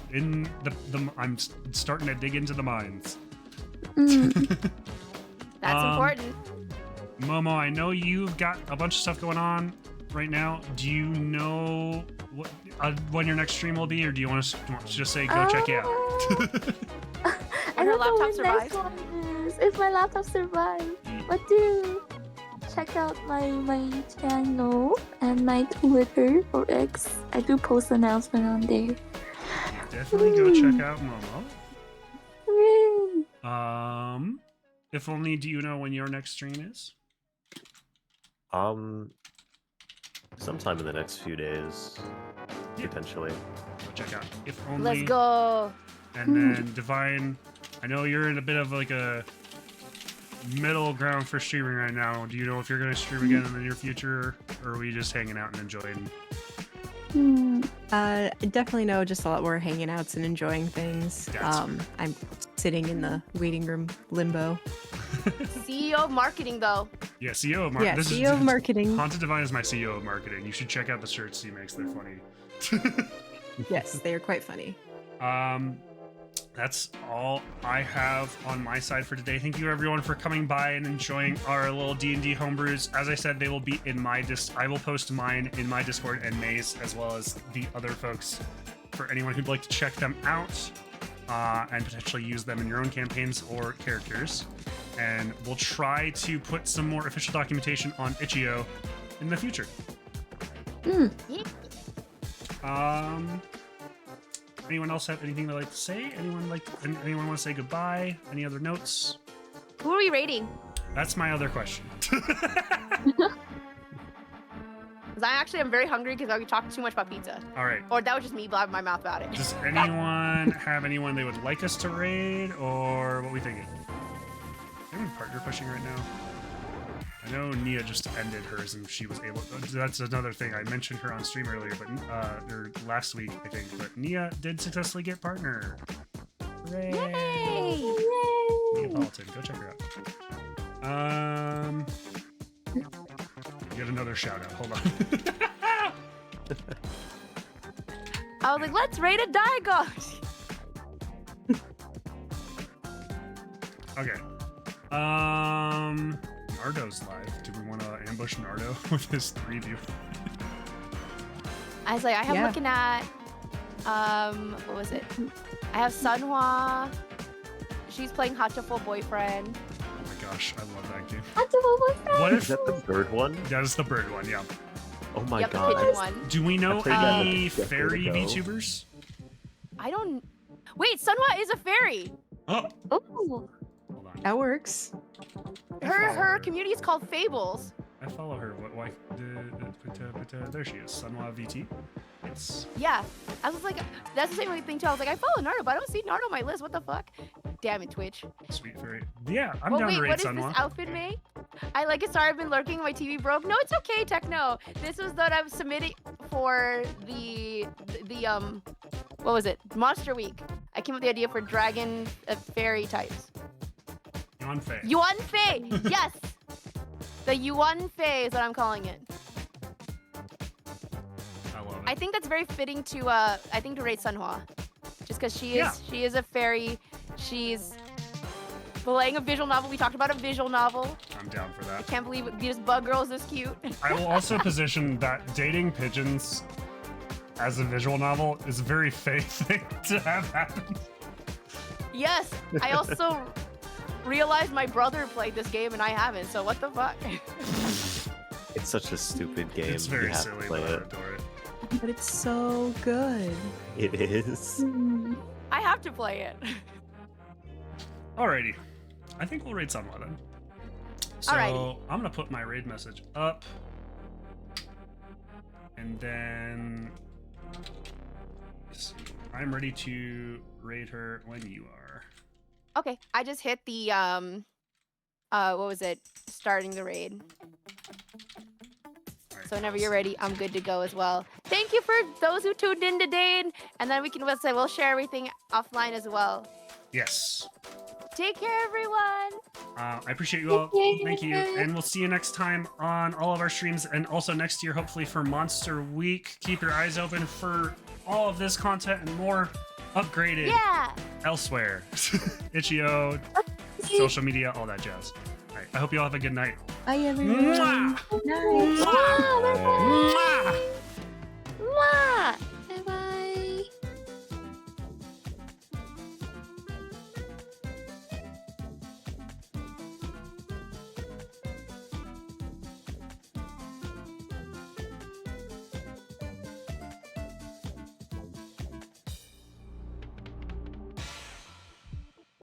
I'm starting to dig into the mines. Mm. That's important. Momo, I know you've got a bunch of stuff going on right now. Do you know what when your next stream will be, or do you want to just say go check it out? I her don't know laptop when next one is. If my laptop survives, but do check out my channel and my Twitter or X. I do post announcement on there. Definitely go check out Momo. Hooray. If only, do you know when your next stream is? Sometime in the next few days, Yeah. potentially. Go check out If Only. Let's go. And then Divine, I know you're in a bit of like a middle ground for streaming right now. Do you know if you're going to stream again in the near future, or are we just hanging out and enjoying? Hmm. I definitely know just a lot more hanging outs and enjoying things. That's I'm sitting in the waiting room limbo. CEO of marketing, though. Yeah, CEO of Yeah, marketing. CEO of marketing. HauntedDivine is my CEO of marketing. You should check out the shirts he makes. They're funny. Yes, they are quite funny. That's all I have on my side for today. Thank you everyone for coming by and enjoying our little D&D homebrews. As I said, they will be in my I will post mine in my Discord and Maze, as well as the other folks, for anyone who'd like to check them out and potentially use them in your own campaigns or characters. And we'll try to put some more official documentation on Itch.io in the future. Anyone else have anything they'd like to say? Anyone want to say goodbye? Any other notes? Who are we rating? That's my other question. Because I am very hungry because we talked too much about pizza. All right. Or that was just me blabbing my mouth about it. Does anyone have anyone they would like us to raid, or what we thinking? Anyone partner pushing right now? I know Nia just ended hers and she was able. That's another thing. I mentioned her on stream earlier, but or last week I think. But Nia did successfully get partner. Hooray! Yay! Neapolitan, go check her out. Get another shout out. Hold on. I was like, let's raid a Diagon. Okay. Nardo's live. Do we want to ambush Nardo with his 3 view? I was like, I have Yeah. looking at, what was it? I have Sunhwa. She's playing Hatchaful Boyfriend. Oh my gosh, I love that game. What What Is if that the bird one? that is the bird one? Yeah. Oh my Yep, the god. pigeon one. Do we know I played that any like a decade fairy ago. VTubers? I don't. Wait, Sunhwa is a fairy. Oh, Oh, hold on. That works. Her community is called Fables. I follow her. What? Why? There she is. Sunwa VT. It's Yeah, I was like, that's the same thing too. I was like, I follow Naruto, but I don't see Naruto on my list. What the fuck? Damn it, Twitch. sweet fairy. Yeah, I'm Oh down wait, to raid what is Sunwa. this outfit, May? I like it. Sorry, I've been lurking. My TV broke. No, it's okay, Techno. This was that I'm submitting for the what was it? Monster Week. I came up with the idea for dragon fairy types. Yuan Fei. Yuan Fei. Yes, the Yuan Fei is what I'm calling it. I love it. I think that's very fitting to to rate Sunhwa, just because she is a fairy. She's playing a visual novel. We talked about a visual novel. I'm down for that. Can't believe it. This bug girl is this cute. I will also position that dating pigeons as a visual novel is a very fake thing to have happen. Yes, I also realized my brother played this game and I haven't. So what the fuck? It's such a stupid game. It's very you have silly, to but play I it. adore it. But it's so good. It is. I have to play it. Alrighty. I think we'll raid Sunwa then. So Alrighty. I'm gonna put my raid message up. And then let's see. I'm ready to raid her when you are. Okay, I just hit the what was it? Starting the raid. Alright, So whenever you're ready, I'm good to go as well. Thank you for those who tuned in today, and then we'll share everything offline as well. Yes. Take care, everyone. I appreciate you all. Thank you. And we'll see you next time on all of our streams, and also next year, hopefully, for Monster Week. Keep your eyes open for all of this content and more upgraded Yeah. elsewhere. Itch.io, social media, all that jazz. All right. I hope you all have a good night. Bye, everyone. Mwah! Night. Mwah! Mwah!